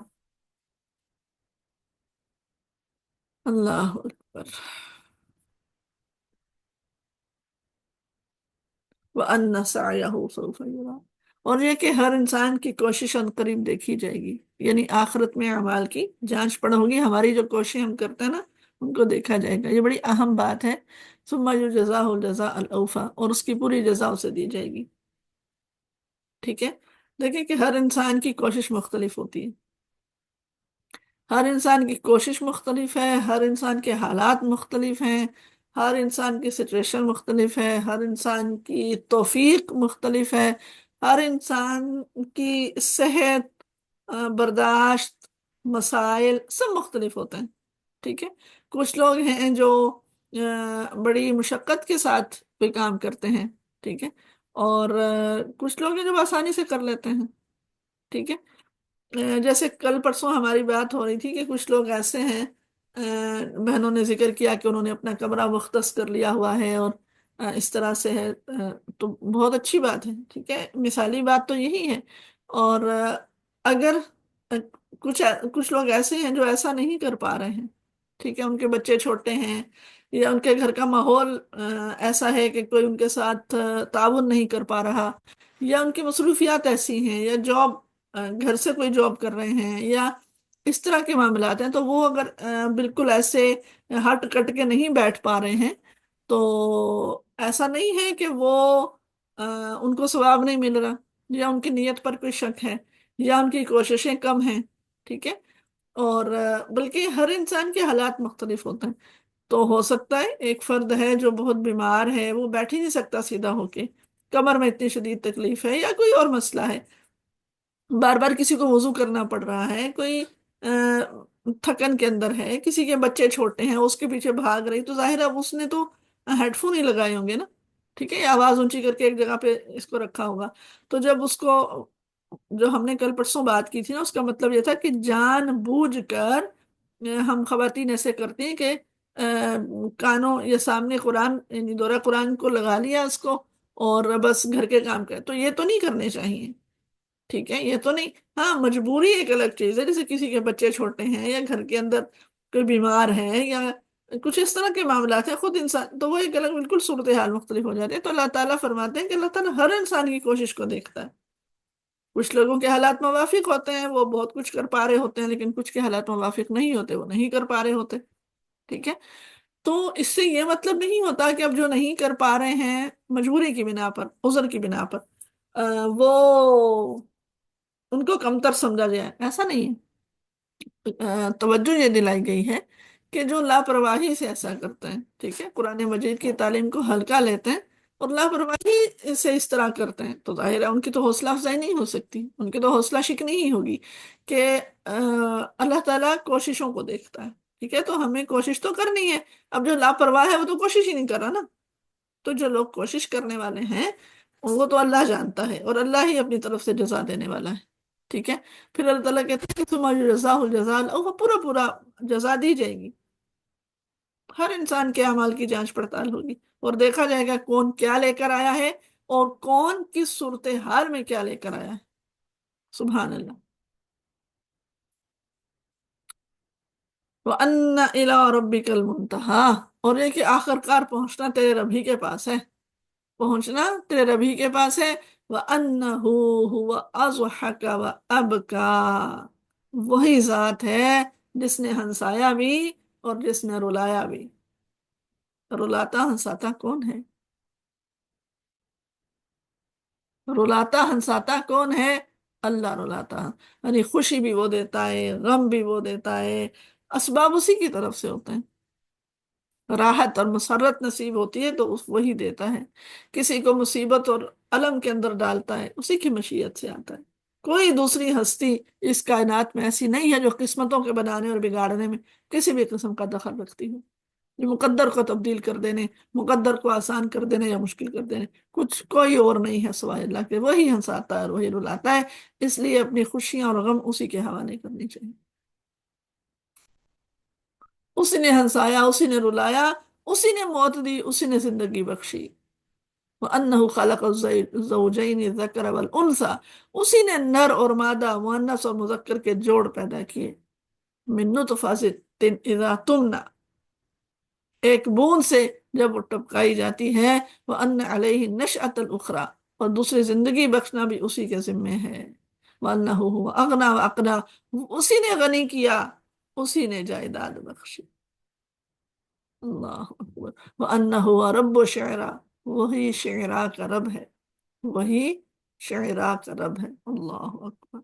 اللہ اکبر! وَأَنَّ سَعْيَهُ سَوْفَ يُرَىٰ، اور یہ کہ ہر انسان کی کوشش ان قریب دیکھی جائے گی، یعنی آخرت میں اعمال کی جانچ پڑ ہوگی، ہماری جو کوششیں ہم کرتے ہیں نا ان کو دیکھا جائے گا، یہ بڑی اہم بات ہے۔ ثُمَّ يُجْزَاهُ الْجَزَاءَ الْأَوْفَىٰ، اور اس کی پوری جزا اسے دی جائے گی، ٹھیک ہے؟ دیکھیں کہ ہر انسان کی کوشش مختلف ہوتی ہے، ہر انسان کی کوشش مختلف ہے، ہر انسان کے حالات مختلف ہیں، ہر انسان کی سچویشن مختلف ہے، ہر انسان کی توفیق مختلف ہے، ہر انسان کی صحت، برداشت، مسائل سب مختلف ہوتے ہیں، ٹھیک ہے؟ کچھ لوگ ہیں جو بڑی مشقت کے ساتھ کوئی کام کرتے ہیں، ٹھیک ہے، اور کچھ لوگ ہیں جو آسانی سے کر لیتے ہیں، ٹھیک ہے؟ جیسے کل پرسوں ہماری بات ہو رہی تھی کہ کچھ لوگ ایسے ہیں، بہنوں نے ذکر کیا کہ انہوں نے اپنا کمرہ مختص کر لیا ہوا ہے، اور اس طرح سے ہے، تو بہت اچھی بات ہے، ٹھیک ہے، مثالی بات تو یہی ہے۔ اور اگر آ، کچھ کچھ لوگ ایسے ہیں جو ایسا نہیں کر پا رہے ہیں، ٹھیک ہے، ان کے بچے چھوٹے ہیں، یا ان کے گھر کا ماحول ایسا ہے کہ کوئی ان کے ساتھ تعاون نہیں کر پا رہا، یا ان کی مصروفیات ایسی ہیں، یا جاب، گھر سے کوئی جاب کر رہے ہیں، یا اس طرح کے معاملات ہیں، تو وہ اگر بالکل ایسے ہٹ کٹ کے نہیں بیٹھ پا رہے ہیں، تو ایسا نہیں ہے کہ وہ ان کو ثواب نہیں مل رہا، یا ان کی نیت پر کوئی شک ہے، یا ان کی کوششیں کم ہیں، ٹھیک ہے، اور بلکہ ہر انسان کے حالات مختلف ہوتے ہیں، تو ہو سکتا ہے ایک فرد ہے جو بہت بیمار ہے، وہ بیٹھ ہی نہیں سکتا سیدھا ہو کے، کمر میں اتنی شدید تکلیف ہے، یا کوئی اور مسئلہ ہے، بار بار کسی کو وضو کرنا پڑ رہا ہے، کوئی تھکن کے اندر ہے، کسی کے بچے چھوٹے ہیں اس کے پیچھے بھاگ رہی، تو ظاہر ہے اس نے تو ہیڈ فون ہی لگائے ہوں گے نا، ٹھیک ہے، یا آواز اونچی کر کے ایک جگہ پہ اس کو رکھا ہوگا، تو جب اس کو، جو ہم نے کل پرسوں بات کی تھی نا، اس کا مطلب یہ تھا کہ جان بوجھ کر ہم خواتین ایسے کرتے ہیں کہ کانوں یا سامنے قرآن، یعنی دورہ قرآن کو لگا لیا اس کو، اور بس گھر کے کام کرے، تو یہ تو نہیں کرنے چاہیے، ٹھیک ہے، یہ تو نہیں۔ ہاں، مجبوری ایک الگ چیز ہے، جیسے کسی کے بچے چھوٹے ہیں، یا گھر کے اندر کوئی بیمار ہے، یا کچھ اس طرح کے معاملات ہیں، خود انسان تو وہ ایک الگ بالکل صورتحال مختلف ہو جاتے ہیں، تو اللہ تعالیٰ فرماتے ہیں کہ اللہ تعالیٰ ہر انسان کی کوشش کو دیکھتا ہے، کچھ لوگوں کے حالات موافق ہوتے ہیں، وہ بہت کچھ کر پا رہے ہوتے ہیں، لیکن کچھ کے حالات موافق نہیں ہوتے، وہ نہیں کر پا رہے ہوتے، ٹھیک ہے، تو اس سے یہ مطلب نہیں ہوتا کہ اب جو نہیں کر پا رہے ہیں مجبوری کی بنا پر، عذر کی بنا پر، وہ ان کو کمتر سمجھا جائے، ایسا نہیں ہے، توجہ یہ دلائی گئی ہے کہ جو لاپرواہی سے ایسا کرتے ہیں، ٹھیک ہے، قرآن مجید کی تعلیم کو ہلکا لیتے ہیں، اور لاپرواہی سے اس طرح کرتے ہیں تو ظاہر ہے ان کی تو حوصلہ افزائی نہیں ہو سکتی، ان کی تو حوصلہ شکنی ہی ہوگی کہ اللہ تعالیٰ کوششوں کو دیکھتا ہے، ٹھیک ہے، تو ہمیں کوشش تو کرنی ہے۔ اب جو لاپرواہ ہے وہ تو کوشش ہی نہیں کر رہا نا، تو جو لوگ کوشش کرنے والے ہیں وہ تو اللہ جانتا ہے، اور اللہ ہی اپنی طرف سے جزا دینے والا ہے، ٹھیک ہے۔ پھر اللہ تعالیٰ کہتے ہیں کہ تمہاری جزا الجزا، وہ پورا پورا جزا دی جائے گی، ہر انسان کے اعمال کی جانچ پڑتال ہوگی، اور دیکھا جائے گا کون کیا لے کر آیا ہے اور کون کس صورتحال میں کیا لے کر آیا ہے۔ سبحان اللہ۔ وَأَنَّ إِلَىٰ رَبِّكَ الْمُنتَهَىٰ، اور یہ کہ آخر کار پہنچنا تیرے رب ہی کے پاس ہے، پہنچنا تیرے رب ہی کے پاس ہے۔ وَأَنَّهُ هُوَ أَضْحَكَ وَأَبْكَىٰ، وہی ذات ہے جس نے ہنسایا بھی اور جس نے رلایا بھی۔ رلاتا ہنساتا کون ہے؟ رلاتا ہنساتا کون ہے؟ اللہ رلاتا، یعنی خوشی بھی وہ دیتا ہے، غم بھی وہ دیتا ہے، اسباب اسی کی طرف سے ہوتے ہیں۔ راحت اور مسرت نصیب ہوتی ہے تو وہی دیتا ہے، کسی کو مصیبت اور الم کے اندر ڈالتا ہے اسی کی مشیت سے آتا ہے۔ کوئی دوسری ہستی اس کائنات میں ایسی نہیں ہے جو قسمتوں کے بنانے اور بگاڑنے میں کسی بھی قسم کا دخل رکھتی ہو، یہ مقدر کو تبدیل کر دینے، مقدر کو آسان کر دینے یا مشکل کر دینے، کچھ کوئی اور نہیں ہے سوائے اللہ کے، وہی ہنساتا ہے اور وہی رلاتا ہے، اس لیے اپنی خوشیاں اور غم اسی کے حوالے کرنی چاہیے۔ اسی نے ہنسایا، اسی نے رلایا، اسی نے موت دی، اسی نے زندگی بخشی۔ وَأَنَّهُ خَلَقَ الزَّوْجَيْنِ الذَّكَرَ وَالْأُنثَىٰ، اسی نے نر اور مادہ، مؤنث اور مذکر کے جوڑ پیدا کیے۔ من نطفة اذا تمنى، ایک بوند سے جب وہ ٹپکائی جاتی ہے۔ وَأَنَّ عَلَيْهِ النَّشْأَةَ الْأُخْرَىٰ، اور دوسری زندگی بخشنا بھی اسی کے ذمے ہے۔ وَأَنَّهُ هُوَ أَغْنَىٰ وَأَقْنَىٰ، اسی نے غنی کیا، اسی نے جائیداد بخشی۔ اللہ اکبر۔ وَأَنَّهُ هُوَ رَبُّ الشِّعْرَىٰ، وہی شعراء کا رب ہے، وہی شعراء کا رب ہے۔ اللہ اکبر۔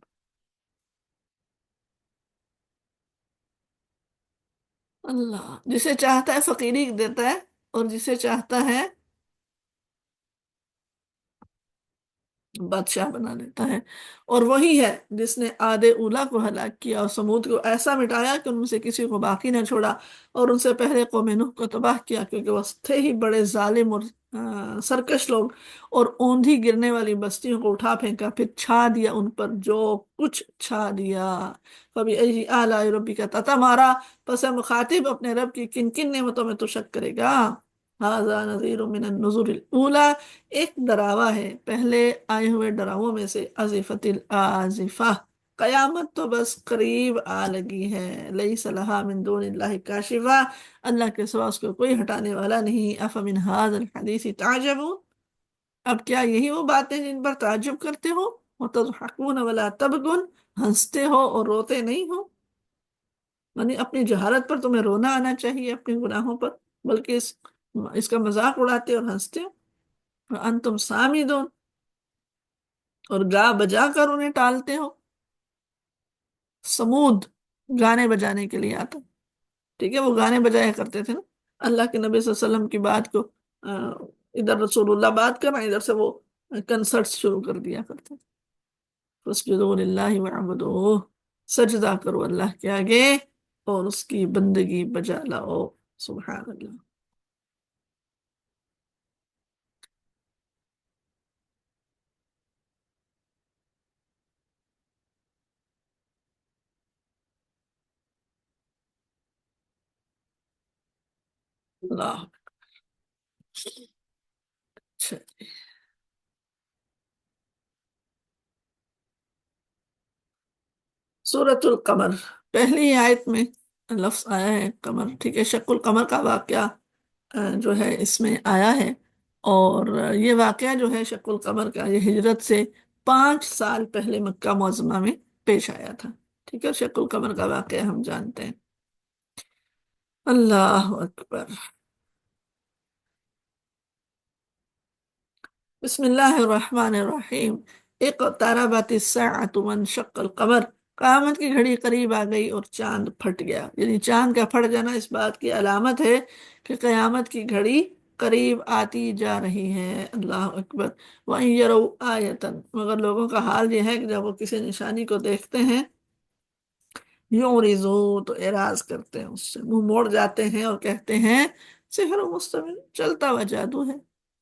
اللہ جسے چاہتا ہے فقیری دیتا ہے، اور جسے چاہتا ہے بادشاہ بنا لیتا ہے۔ اور وہی ہے جس نے عاد اولا کو ہلاک کیا اور سمود کو ایسا مٹایا کہ ان سے کسی کو باقی نہ چھوڑا، اور ان سے پہلے قوم نوح کو تباہ کیا کیونکہ وہ تھے ہی بڑے ظالم اور سرکش لوگ، اور اوندھی گرنے والی بستیوں کو اٹھا پھینکا، پھر چھا دیا ان پر جو کچھ چھا دیا۔ فَبِأَيِّ آلَاءِ رَبِّكَ تَتَمَارَىٰ، پس مخاطب اپنے رب کی کن کن نعمتوں میں تو شک کرے گا۔ هَذَا نَذِيرٌ مِّنَ النُّذُرِ الْأُولَىٰ، ایک ڈراوا ہے پہلے آئے ہوئے ڈراووں میں سے۔ ازفت الازفہ، قیامت تو بس قریب آ لگی ہے۔ لیس لہا من دون اللہ کاشفہ، اللہ کے سوا اس کو کوئی ہٹانے والا نہیں۔ افمن ھذا الحدیث تعجبون، اب کیا یہی وہ باتیں جن پر تعجب کرتے ہو؟ وتضحکون ولا تبکون، ہنستے ہو اور روتے نہیں ہو، یعنی اپنی جہالت پر تمہیں رونا آنا چاہیے، اپنے گناہوں پر، بلکہ اس کا مذاق اڑاتے اور ہنستے ہو۔ انتم سامدون، اور گا بجا کر انہیں ٹالتے ہو۔ سمود گانے بجانے کے لیے آتا، ٹھیک ہے، وہ گانے بجایا کرتے تھے نا، اللہ کے نبی صلی اللہ علیہ وسلم کی بات کو ادھر رسول اللہ بات کر رہے ہیں، ادھر سے وہ کنسرٹس شروع کر دیا کرتے تھے۔ فَاسْجُدُوا لِلَّهِ وَاعْبُدُوهُ، سجدہ کرو اللہ کے آگے اور اس کی بندگی بجا لاؤ۔ سبحان اللہ۔ اللہ اچھا۔ سورۃ القمر، پہلی آیت میں لفظ آیا ہے قمر، ٹھیک ہے، شق القمر کا واقعہ جو ہے اس میں آیا ہے، اور یہ واقعہ جو ہے شق القمر کا، یہ ہجرت سے 5 سال پہلے مکہ معظمہ میں پیش آیا تھا، ٹھیک ہے، شق القمر کا واقعہ ہم جانتے ہیں۔ اللہ اکبر۔ بسم اللہ الرحمن الرحیم۔ اقتربت الساعۃ وانشق القمر، قیامت کی گھڑی قریب آ گئی اور چاند پھٹ گیا، یعنی چاند کا پھٹ جانا اس بات کی علامت ہے کہ قیامت کی گھڑی قریب آتی جا رہی ہے۔ اللہ اکبر۔ وَإِن يَرَوْا آیَةً، مگر لوگوں کا حال یہ ہے کہ جب وہ کسی نشانی کو دیکھتے ہیں، یعرضو، تو اعراض کرتے ہیں، اس سے منہ موڑ جاتے ہیں اور کہتے ہیں سحر مستمر، چلتا ہوا جادو ہے،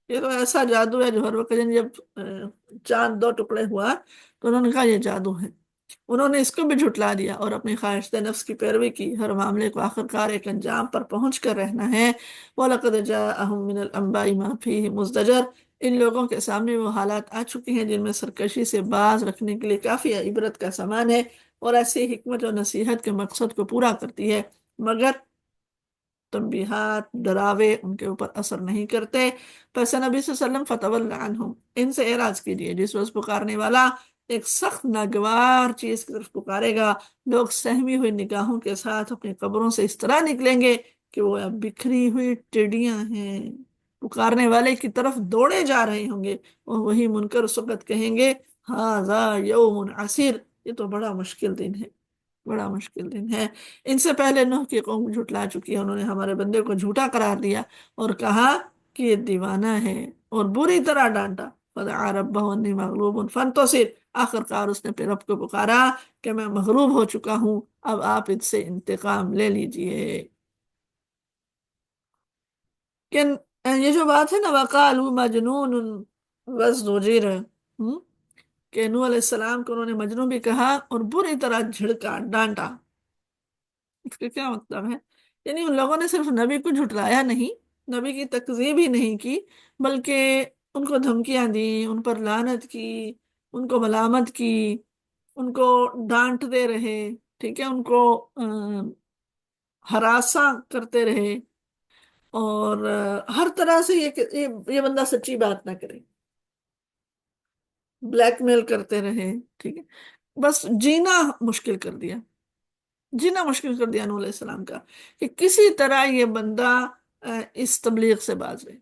یہ تو ایسا جادو ہے جو ہر وقت، یعنی جب چاند دو ٹکڑے ہوا تو انہوں نے کہا یہ جادو ہے۔ انہوں نے اس کو بھی جھٹلا دیا اور اپنی خواہش نفس کی پیروی کی۔ ہر معاملے کو آخر کار ایک انجام پر پہنچ کر رہنا ہے۔ وَلَقَدْ جَاءَهُم مِّنَ الْأَنبَاءِ مَا فِيهِ مُزْدَجَرٌ، ان لوگوں کے سامنے وہ حالات آ چکی ہیں جن میں سرکشی سے باز رکھنے کے لیے کافی عبرت کا سامان ہے، اور ایسی حکمت و نصیحت کے مقصد کو پورا کرتی ہے، مگر تنبیہات، ڈراوے ان کے اوپر اثر نہیں کرتے۔ پس نبی صلی اللہ علیہ وسلم فتول عنہم، ان سے اعراض کیجئے۔ جس وقت پکارنے والا ایک سخت ناگوار چیز کی طرف پکارے گا، لوگ سہمی ہوئی نگاہوں کے ساتھ اپنی قبروں سے اس طرح نکلیں گے کہ وہ اب بکھری ہوئی ٹڈیاں ہیں، پکارنے والے کی طرف دوڑے جا رہے ہوں گے، اور وہی منکر اس وقت کہیں گے ہاذا یوم عسیر، یہ تو بڑا مشکل دن ہے، بڑا مشکل دن ہے۔ ان سے پہلے نوح کی قوم جھٹلا چکی ہے، انہوں نے ہمارے بندے کو جھوٹا قرار دیا اور کہا کہ یہ دیوانہ ہے، اور بری طرح ڈانٹا۔ فدعا ربہ انی مغلوب فانتصر، آخر کار اس نے پھر رب کو پکارا کہ میں مغلوب ہو چکا ہوں، اب آپ اس سے انتقام لے لیجئے۔ کہ یہ جو بات ہے نا، وقالوا مجنون وازدجر، کہ نوح علیہ السلام کو انہوں نے مجنون بھی کہا اور بری طرح جھڑکا، ڈانٹا۔ اس کا کیا مطلب ہے؟ یعنی ان لوگوں نے صرف نبی کو جھٹلایا نہیں، نبی کی تکذیب ہی نہیں کی، بلکہ ان کو دھمکیاں دی، ان پر لعنت کی، ان کو ملامت کی، ان کو ڈانٹتے رہے، ٹھیک ہے، ان کو ہراساں کرتے رہے، اور ہر طرح سے یہ بندہ سچی بات نہ کرے، بلیک میل کرتے رہے، ٹھیک ہے، بس جینا مشکل کر دیا، جینا مشکل کر دیا نوح علیہ السلام کا، کہ کسی طرح یہ بندہ اس تبلیغ سے باز رہے،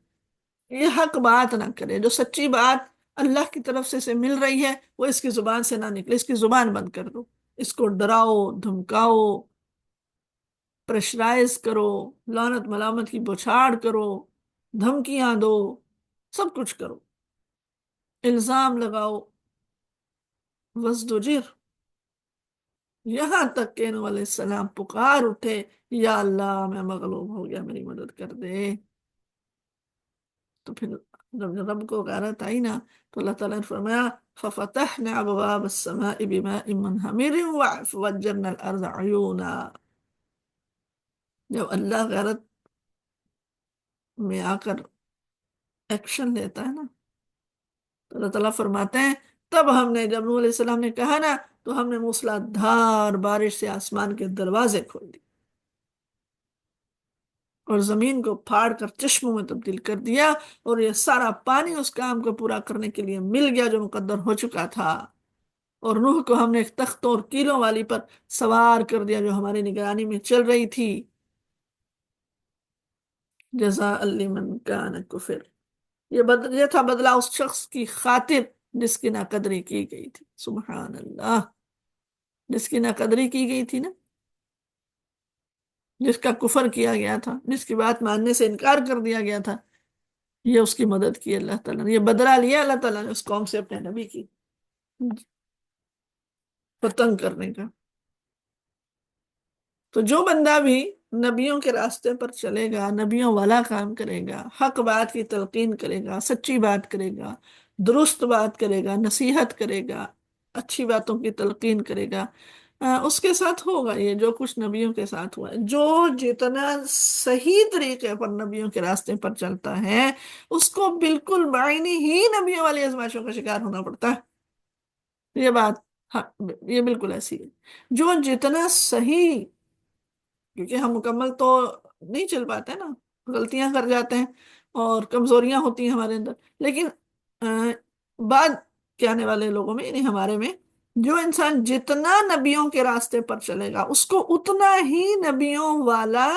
یہ حق بات نہ کرے، جو سچی بات اللہ کی طرف سے اسے مل رہی ہے وہ اس کی زبان سے نہ نکلے، اس کی زبان بند کر دو، اس کو ڈراؤ، دھمکاؤ، پریشرائز کرو، لعنت ملامت کی بوچھاڑ کرو، دھمکیاں دو، سب کچھ کرو، الزام لگاؤ، وزدجر، یہاں تک کہ نوح علیہ السلام پکار اٹھے یا اللہ میں مغلوب ہو گیا، میری مدد کر دے۔ تو پھر جب رب کو غیرت آئی نا، تو اللہ تعالیٰ نے فرمایا فَفَتَحْنَا أَبْوَابَ السَّمَاءِ بِمَاءٍ مُنْهَمِرٍ وَفَجَّرْنَا الْأَرْضَ عُيُونًا۔ جب اللہ غیرت میں آ کر ایکشن لیتا ہے نا، تو اللہ تعالیٰ فرماتے ہیں تب ہم نے، جب نوح علیہ السلام نے کہا نا، تو ہم نے موسلا دھار بارش سے آسمان کے دروازے کھول دی اور زمین کو پھاڑ کر چشموں میں تبدیل کر دیا، اور یہ سارا پانی اس کام کو پورا کرنے کے لیے مل گیا جو مقدر ہو چکا تھا، اور نوح کو ہم نے ایک تختوں اور کیلوں والی پر سوار کر دیا جو ہماری نگرانی میں چل رہی تھی، جزاء لمن کان کفر، یہ تھا بدلہ اس شخص کی خاطر جس کی ناقدری کی گئی تھی، سبحان اللہ، جس کی ناقدری کی گئی تھی نا، جس کا کفر کیا گیا تھا، جس کی بات ماننے سے انکار کر دیا گیا تھا، یہ اس کی مدد کی اللہ تعالیٰ نے، یہ بدلہ لیا اللہ تعالیٰ نے اس قوم سے اپنے نبی کی پتنگ کرنے کا۔ تو جو بندہ بھی نبیوں کے راستے پر چلے گا، نبیوں والا کام کرے گا، حق بات کی تلقین کرے گا، سچی بات کرے گا، درست بات کرے گا، نصیحت کرے گا، اچھی باتوں کی تلقین کرے گا، اس کے ساتھ ہوگا یہ جو کچھ نبیوں کے ساتھ ہوا ہے۔ جو جتنا صحیح طریقے پر نبیوں کے راستے پر چلتا ہے، اس کو بالکل بعینی ہی نبیوں والی آزمائشوں کا شکار ہونا پڑتا ہے، یہ بات، ہاں، یہ بالکل ایسی ہے۔ جو جتنا صحیح، کیونکہ ہم مکمل تو نہیں چل پاتے نا، غلطیاں کر جاتے ہیں اور کمزوریاں ہوتی ہیں ہمارے اندر، لیکن بعد کے آنے والے لوگوں میں، یعنی ہمارے میں، جو انسان جتنا نبیوں کے راستے پر چلے گا اس کو اتنا ہی نبیوں والا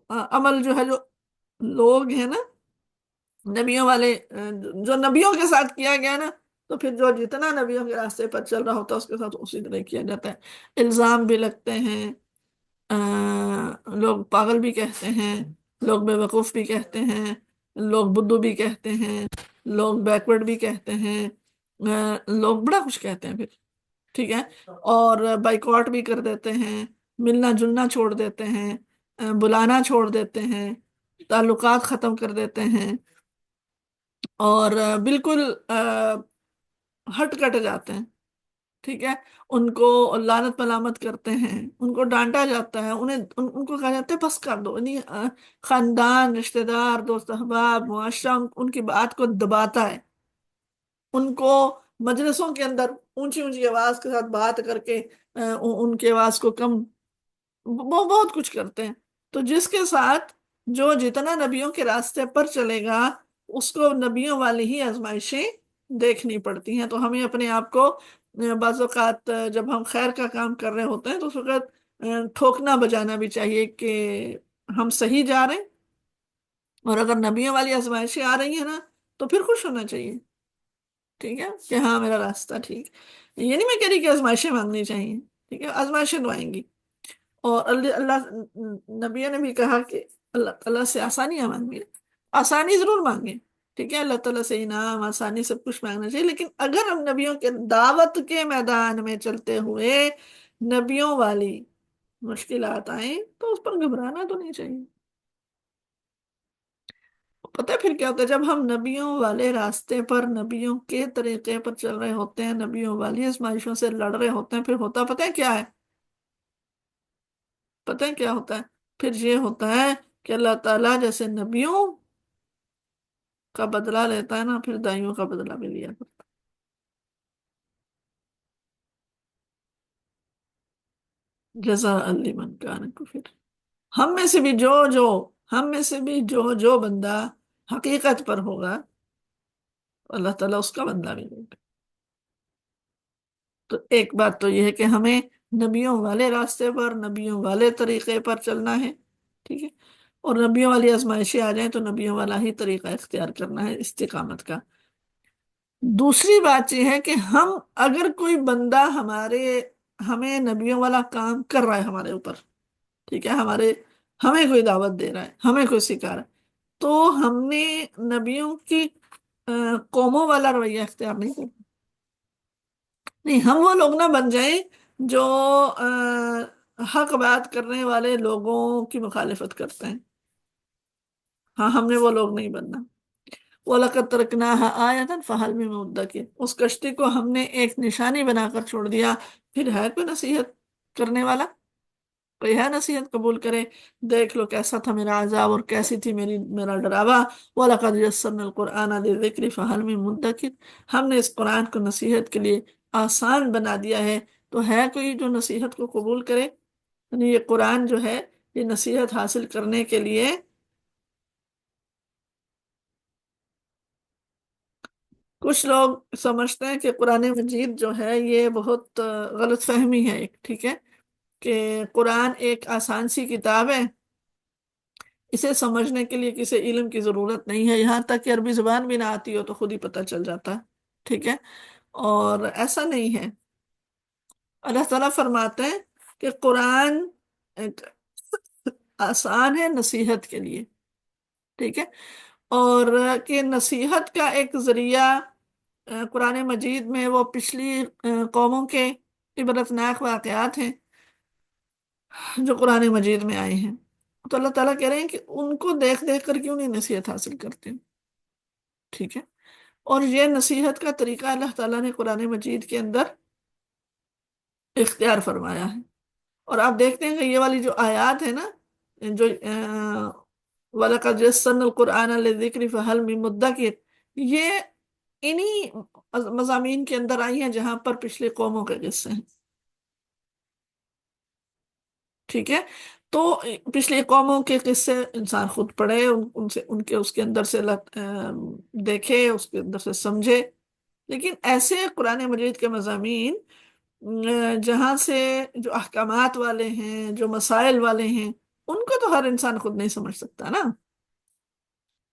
عمل جو ہے، جو لوگ ہیں نا نبیوں والے، جو نبیوں کے ساتھ کیا گیا نا، تو پھر جو جتنا نبیوں کے راستے پر چل رہا ہوتا ہے اس کے ساتھ اسی طرح کیا جاتا ہے، الزام بھی لگتے ہیں، لوگ پاگل بھی کہتے ہیں، لوگ بیوقوف بھی کہتے ہیں، لوگ بدھو بھی کہتے ہیں، لوگ بیکورڈ بھی کہتے ہیں، لوگ بڑا کچھ کہتے ہیں پھر، ٹھیک ہے، اور بائیکاٹ بھی کر دیتے ہیں، ملنا جلنا چھوڑ دیتے ہیں، بلانا چھوڑ دیتے ہیں، تعلقات ختم کر دیتے ہیں، اور بالکل ہٹ کٹ جاتے ہیں، ٹھیک ہے، ان کو لعنت ملامت کرتے ہیں، ان کو ڈانٹا جاتا ہے، ان کو کہا جاتا ہے بس کر دو، یعنی خاندان، رشتہ دار، دوست احباب، معاشرہ ان کی بات کو دباتا ہے، ان کو مجلسوں کے اندر اونچی اونچی آواز کے ساتھ بات کر کے ان کی آواز کو کم، وہ بہت کچھ کرتے ہیں۔ تو جس کے ساتھ جو جتنا نبیوں کے راستے پر چلے گا، اس کو نبیوں والی ہی آزمائشیں دیکھنی پڑتی ہیں۔ تو ہمیں اپنے آپ کو بعض اوقات جب ہم خیر کا کام کر رہے ہوتے ہیں تو اس وقت ٹھوکنا بجانا بھی چاہیے کہ ہم صحیح جا رہے ہیں، اور اگر نبیوں والی آزمائشیں آ رہی ہیں نا تو پھر خوش ہونا چاہیے، ٹھیک ہے، کہ ہاں میرا راستہ ٹھیک ہے۔ یہ نہیں میں کہہ رہی کہ آزمائشیں مانگنی چاہیے، ٹھیک ہے، آزمائشیں تو آئیں گی، اور اللہ نبی نے بھی کہا کہ اللہ سے آسانیاں مانگیں، آسانی ضرور مانگیں، ٹھیک ہے، اللہ تعالیٰ سے انعام، آسانی، سب کچھ مانگنا چاہیے، لیکن اگر ہم نبیوں کے دعوت کے میدان میں چلتے ہوئے نبیوں والی مشکلات آئیں تو اس پر گھبرانا تو نہیں چاہیے۔ پتہ ہے پھر کیا ہوتا ہے؟ جب ہم نبیوں والے راستے پر، نبیوں کے طریقے پر چل رہے ہوتے ہیں، نبیوں والی آزمائشوں سے لڑ رہے ہوتے ہیں، پھر ہوتا پتہ ہے کیا ہے؟ پتہ ہے کیا ہوتا ہے؟ پھر یہ ہوتا ہے کہ اللہ تعالیٰ جیسے نبیوں کا بدلہ لیتا ہے نا، پھر دائیوں کا بدلہ بھی لیا کرتا ہے، جزاء لمن کان کفر۔ ہم میں سے بھی ہم میں سے بھی جو بندہ حقیقت پر ہوگا، اللہ تعالیٰ اس کا بدلہ بھی لے گا۔ تو ایک بات تو یہ ہے کہ ہمیں نبیوں والے راستے پر، نبیوں والے طریقے پر چلنا ہے، ٹھیک ہے، اور نبیوں والی آزمائشیں آ جائیں تو نبیوں والا ہی طریقہ اختیار کرنا ہے استقامت کا۔ دوسری بات یہ ہے کہ اگر کوئی بندہ ہمیں نبیوں والا کام کر رہا ہے ہمارے اوپر، ٹھیک ہے، ہمیں کوئی دعوت دے رہا ہے، ہمیں کوئی سکھا رہا ہے، تو ہم نے نبیوں کی قوموں والا رویہ اختیار نہیں کرنا، نہیں، ہم وہ لوگ نہ بن جائیں جو حق بات کرنے والے لوگوں کی مخالفت کرتے ہیں، ہاں، ہم نے وہ لوگ نہیں بننا۔ وَلَقَدْ تَرَكْنَاهَا آیَةً فَهَلْ مِن مُدَّکِرٍ، اس کشتی کو ہم نے ایک نشانی بنا کر چھوڑ دیا، پھر ہے کوئی نصیحت کرنے والا؟ کوئی ہے نصیحت قبول کرے؟ دیکھ لو کیسا تھا میرا عذاب اور کیسی تھی میرا ڈراوا۔ وَلَقَدْ يَسَّرْنَا الْقُرْآنَ لِلذِّكْرِ فَهَلْ مِن مُدَّکِرٍ، ہم نے اس قرآن کو نصیحت کے لیے آسان بنا دیا ہے، تو ہے کوئی جو نصیحت کو قبول کرے؟ یعنی یہ قرآن جو ہے یہ نصیحت حاصل کرنے کے لیے، کچھ لوگ سمجھتے ہیں کہ قرآن مجید جو ہے یہ بہت غلط فہمی ہے ایک، ٹھیک ہے، کہ قرآن ایک آسان سی کتاب ہے، اسے سمجھنے کے لیے کسی علم کی ضرورت نہیں ہے، یہاں تک کہ عربی زبان بھی نہ آتی ہو تو خود ہی پتہ چل جاتا ہے، ٹھیک ہے، اور ایسا نہیں ہے۔ اللہ تعالیٰ فرماتے ہیں کہ قرآن ایک آسان ہے نصیحت کے لیے، ٹھیک ہے، اور کہ نصیحت کا ایک ذریعہ قرآن مجید میں وہ پچھلی قوموں کے عبرتناک واقعات ہیں جو قرآن مجید میں آئے ہیں، تو اللہ تعالیٰ کہہ رہے ہیں کہ ان کو دیکھ دیکھ کر کیوں نہیں نصیحت حاصل کرتے، ٹھیک ہے، اور یہ نصیحت کا طریقہ اللہ تعالیٰ نے قرآن مجید کے اندر اختیار فرمایا ہے، اور آپ دیکھتے ہیں کہ یہ والی جو آیات ہے نا، جو وَلَقَدْ يَسَّرْنَا الْقُرْآنَ لِلذِّكْرِ فَهَلْ مِن مُدَّکِرٍ، یہ انہی مضامین کے اندر آئی ہیں جہاں پر پچھلی قوموں کے قصے ہیں، ٹھیک ہے، تو پچھلی قوموں کے قصے انسان خود پڑھے، ان سے اس کے اندر سے دیکھے، اس کے اندر سے سمجھے، لیکن ایسے قرآن مجید کے مضامین جہاں سے جو احکامات والے ہیں، جو مسائل والے ہیں، ان کو تو ہر انسان خود نہیں سمجھ سکتا نا۔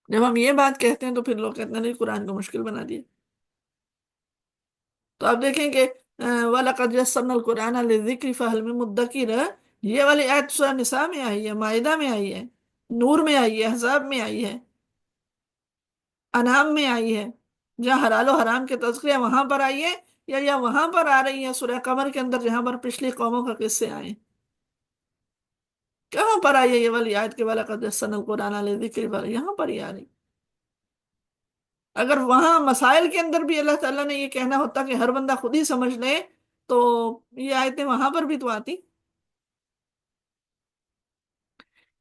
جب ہم یہ بات کہتے ہیں تو پھر لوگ کہتے ہیں نہیں قرآن کو مشکل بنا دیا۔ تو آپ دیکھیں کہ وَلَقَدْ يَسَّرْنَا الْقُرْآنَ لِلذِّكْرِ فَهَلْ مِن مُدَّکِرٍ، یہ والی آیت سورہ نساء میں آئی ہے، مائدہ میں آئی ہے، نور میں آئی ہے، احزاب میں آئی ہے، انعام میں آئی ہے۔ جہاں حلال و حرام کے تذکرے وہاں پر آئی ہے، یا وہاں پر آ رہی ہے سورہ قمر کے اندر جہاں پر پچھلی قوموں کا قصے آئے ہیں؟ کہاں پر آئی ہے یہ والی آیت کے وَلَقَدْ يَسَّرْنَا الْقُرْآنَ لِلذِّكْرِ پر؟ یہاں پر ہی آ رہی۔ اگر وہاں مسائل کے اندر بھی اللہ تعالیٰ نے یہ کہنا ہوتا کہ ہر بندہ خود ہی سمجھ لے، تو یہ آیتیں وہاں پر بھی تو آتی۔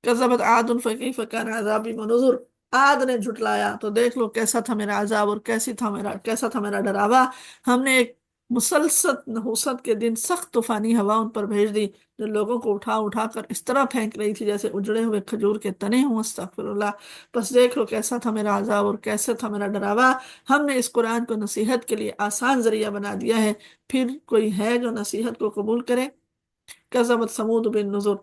کذبت عاد فکیف کان عذابی ونذر، عاد نے جھٹلایا تو دیکھ لو کیسا تھا میرا عذاب اور کیسا تھا میرا ڈراوا۔ ہم نے ایک مسلسل نحوست کے دن سخت طوفانی ہوا ان پر بھیج دی، جو لوگوں کو اٹھا اٹھا کر اس طرح پھینک رہی تھی جیسے اجڑے ہوئے کھجور کے تنے ہوں، استغفر اللہ۔ بس دیکھ لو کیسا تھا میرا عذاب اور کیسا تھا میرا ڈراوا۔ ہم نے اس قرآن کو نصیحت کے لیے آسان ذریعہ بنا دیا ہے، پھر کوئی ہے جو نصیحت کو قبول کرے؟ کذبت سمود بن نذر،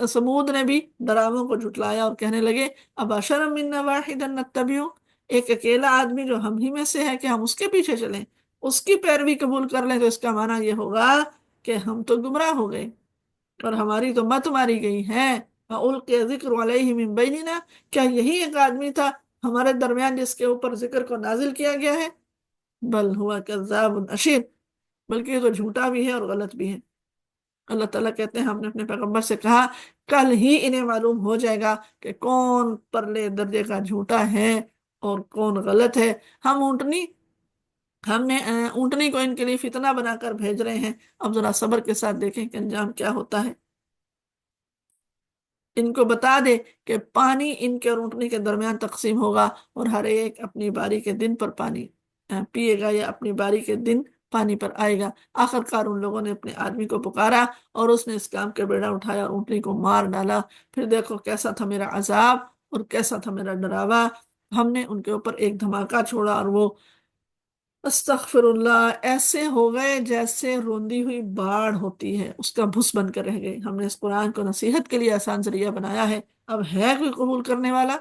سمود نے بھی ڈراووں کو جھٹلایا اور کہنے لگے ابشرا منا واحدا نتبعہ، ایک اکیلا آدمی جو ہم ہی میں سے ہے کہ ہم اس کے پیچھے چلیں، اس کی پیروی قبول کر لیں، تو اس کا معنی یہ ہوگا کہ ہم تو گمراہ ہو گئے اور ہماری تو مت ماری گئی ہے۔ القی ذکر علیہ من بیننا، کیا یہی ایک آدمی تھا ہمارے درمیان جس کے اوپر ذکر کو نازل کیا گیا ہے؟ بل ہوا کذاب اشیر، بلکہ یہ تو جھوٹا بھی ہے اور غلط بھی ہے۔ اللہ تعالیٰ کہتے ہیں ہم نے اپنے پیغمبر سے کہا کل ہی انہیں معلوم ہو جائے گا کہ کون پرلے درجے کا جھوٹا ہے اور کون غلط ہے۔ ہم نے اونٹنی کو ان کے لیے فتنہ بنا کر بھیج رہے ہیں، اب ذرا صبر کے ساتھ دیکھیں کہ انجام کیا ہوتا ہے۔ ان کو بتا دے کہ پانی ان کے اور اونٹنی کے درمیان تقسیم ہوگا، اور ہر ایک اپنی باری کے دن پر پانی پیے گا، یا اپنی باری کے دن پانی پر آئے گا۔ آخر کار ان لوگوں نے اپنے آدمی کو پکارا اور اس نے اس کام کا بیڑا اٹھایا اور اونٹنی کو مار ڈالا۔ پھر دیکھو کیسا تھا میرا عذاب اور کیسا تھا میرا ڈراوا۔ ہم نے ان کے اوپر ایک دھماکہ چھوڑا اور وہ استغفر اللہ ایسے ہو گئے جیسے روندی ہوئی باڑ ہوتی ہے، اس کا بھس بن کر رہ گئے۔ ہم نے اس قرآن کو نصیحت کے لیے آسان ذریعہ بنایا ہے، اب ہے کوئی قبول کرنے والا؟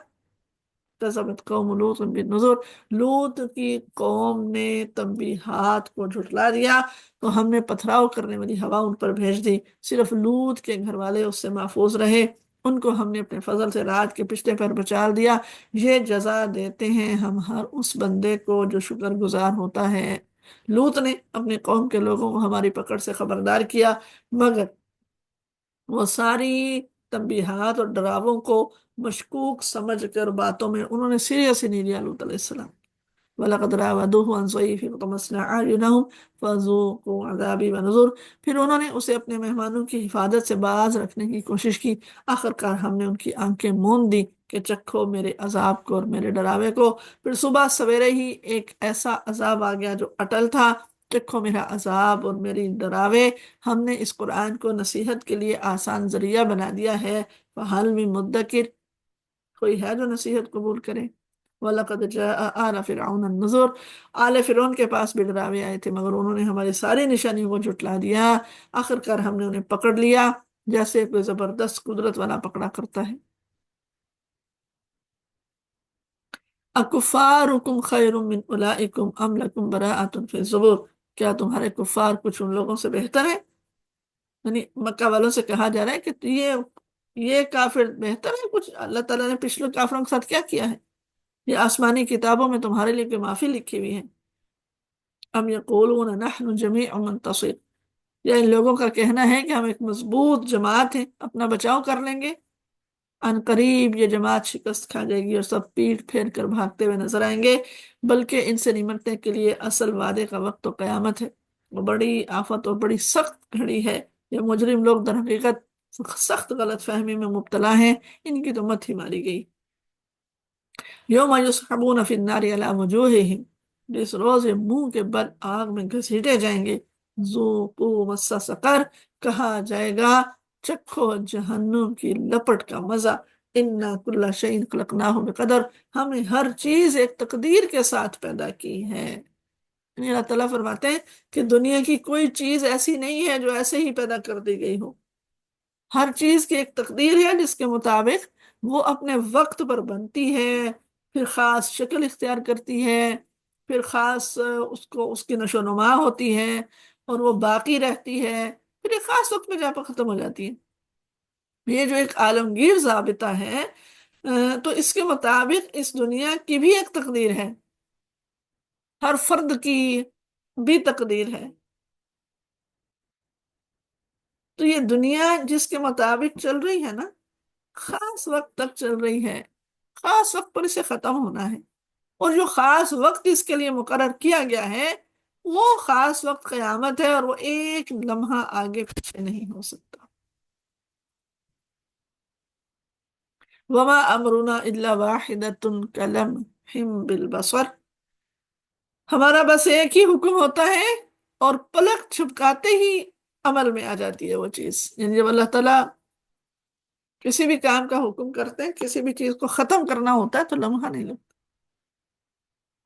کذبت قوم لوط بالنذر، لوط کی قوم نے تنبیہات کو جھٹلا دیا تو ہم نے پتھراؤ کرنے والی ہوا ان پر بھیج دی۔ صرف لوط کے گھر والے اس سے محفوظ رہے، ان کو ہم نے اپنے فضل سے رات کے پچھلے پر بچال دیا۔ یہ جزا دیتے ہیں ہم ہر اس بندے کو جو شکر گزار ہوتا ہے۔ لوط نے اپنے قوم کے لوگوں کو ہماری پکڑ سے خبردار کیا، مگر وہ ساری تنبیہات اور ڈراووں کو مشکوک سمجھ کر باتوں میں انہوں نے سیریس ہی نہیں لیا لوط علیہ السلام۔ وَلَقَدْ رَاوَدُوهُ عَنْ ضَيْفِهِ فَطَمَسْنَا أَعْيُنَهُمْ فَذُوقُوا عَذَابِي وَنُذُرِ، پھر انہوں نے اسے اپنے مہمانوں کی حفاظت سے باز رکھنے کی کوشش کی، آخر کار ہم نے ان کی آنکھیں موند دی کہ چکھو میرے عذاب کو اور میرے ڈراوے کو۔ پھر صبح سویرے ہی ایک ایسا عذاب آ گیا جو اٹل تھا، چکھو میرا عذاب اور میری ڈراوے۔ ہم نے اس قرآن کو نصیحت کے لیے آسان ذریعہ بنا دیا ہے، فَهَلْ مِن مُدَّکِرٍ، کوئی ہے جو نصیحت قبول کرے؟ وَلَقَدْ جَاءَ آلَ فِرْعَوْنَ النُّذُرُ، آل فرعون کے پاس بھی ڈراوے آئے تھے مگر انہوں نے ہماری ساری نشانیوں کو جھٹلا دیا۔ آخر کار ہم نے انہیں پکڑ لیا جیسے کوئی زبردست قدرت والا پکڑا کرتا ہے۔ اکفارکم خیر من اولئکم ام لکم براءۃ فی الزبر، کیا تمہارے کفار کچھ ان لوگوں سے بہتر ہیں؟ یعنی مکہ والوں سے کہا جا رہا ہے کہ یہ کافر بہتر ہے کچھ؟ اللہ تعالیٰ نے پچھلے کافروں کے ساتھ کیا کیا ہے؟ یہ آسمانی کتابوں میں تمہارے لیے کوئی معافی لکھی ہوئی ہے؟ ام یقولون نحن جمیع منتصر، یا ان لوگوں کا کہنا ہے کہ ہم ایک مضبوط جماعت ہیں، اپنا بچاؤ کر لیں گے، ان قریب یہ جماعت شکست کھا جائے گی اور سب پیٹ پھیر کر بھاگتے ہوئے نظر آئیں گے۔ بلکہ ان سے نمٹنے کے لیے اصل وعدے کا وقت تو قیامت ہے، وہ بڑی آفت اور بڑی سخت گھڑی ہے۔ یہ مجرم لوگ در حقیقت سخت غلط فہمی میں مبتلا ہیں، ان کی تو مت ہی ماری گئی۔ یوم یسحبون فی النار علی وجوہہم، جس روز یہ منہ کے بل آگ میں گھسیٹے جائیں گے، ذوقوا مس سقر، کہا جائے گا چکھو جہنم کی لپٹ کا مزہ، انا کل شیء خلقناہ بقدر، ہم نے ہر چیز ایک تقدیر کے ساتھ پیدا کی ہے۔ یعنی اللہ تعالیٰ فرماتے ہیں کہ دنیا کی کوئی چیز ایسی نہیں ہے جو ایسے ہی پیدا کر دی گئی ہو، ہر چیز کی ایک تقدیر ہے جس کے مطابق وہ اپنے وقت پر بنتی ہے، پھر خاص شکل اختیار کرتی ہے، پھر خاص اس کی نشو و نما ہوتی ہے اور وہ باقی رہتی ہے، پھر ایک خاص وقت میں جا پر ختم ہو جاتی ہے۔ یہ جو ایک عالمگیر ضابطہ ہے، تو اس کے مطابق اس دنیا کی بھی ایک تقدیر ہے، ہر فرد کی بھی تقدیر ہے۔ تو یہ دنیا جس کے مطابق چل رہی ہے نا، خاص وقت تک چل رہی ہے، خاص وقت پر اسے ختم ہونا ہے، اور جو خاص وقت اس کے لیے مقرر کیا گیا ہے وہ خاص وقت قیامت ہے، اور وہ ایک لمحہ آگے پیچھے نہیں ہو سکتا۔ وما امرنا الا واحدۃ کلمح بالبصر، ہمارا بس ایک ہی حکم ہوتا ہے، اور پلک چھپکاتے ہی عمل میں آ جاتی ہے وہ چیز۔ یعنی جب اللہ تعالیٰ کسی بھی کام کا حکم کرتے ہیں، کسی بھی چیز کو ختم کرنا ہوتا ہے، تو لمحہ نہیں لگتا۔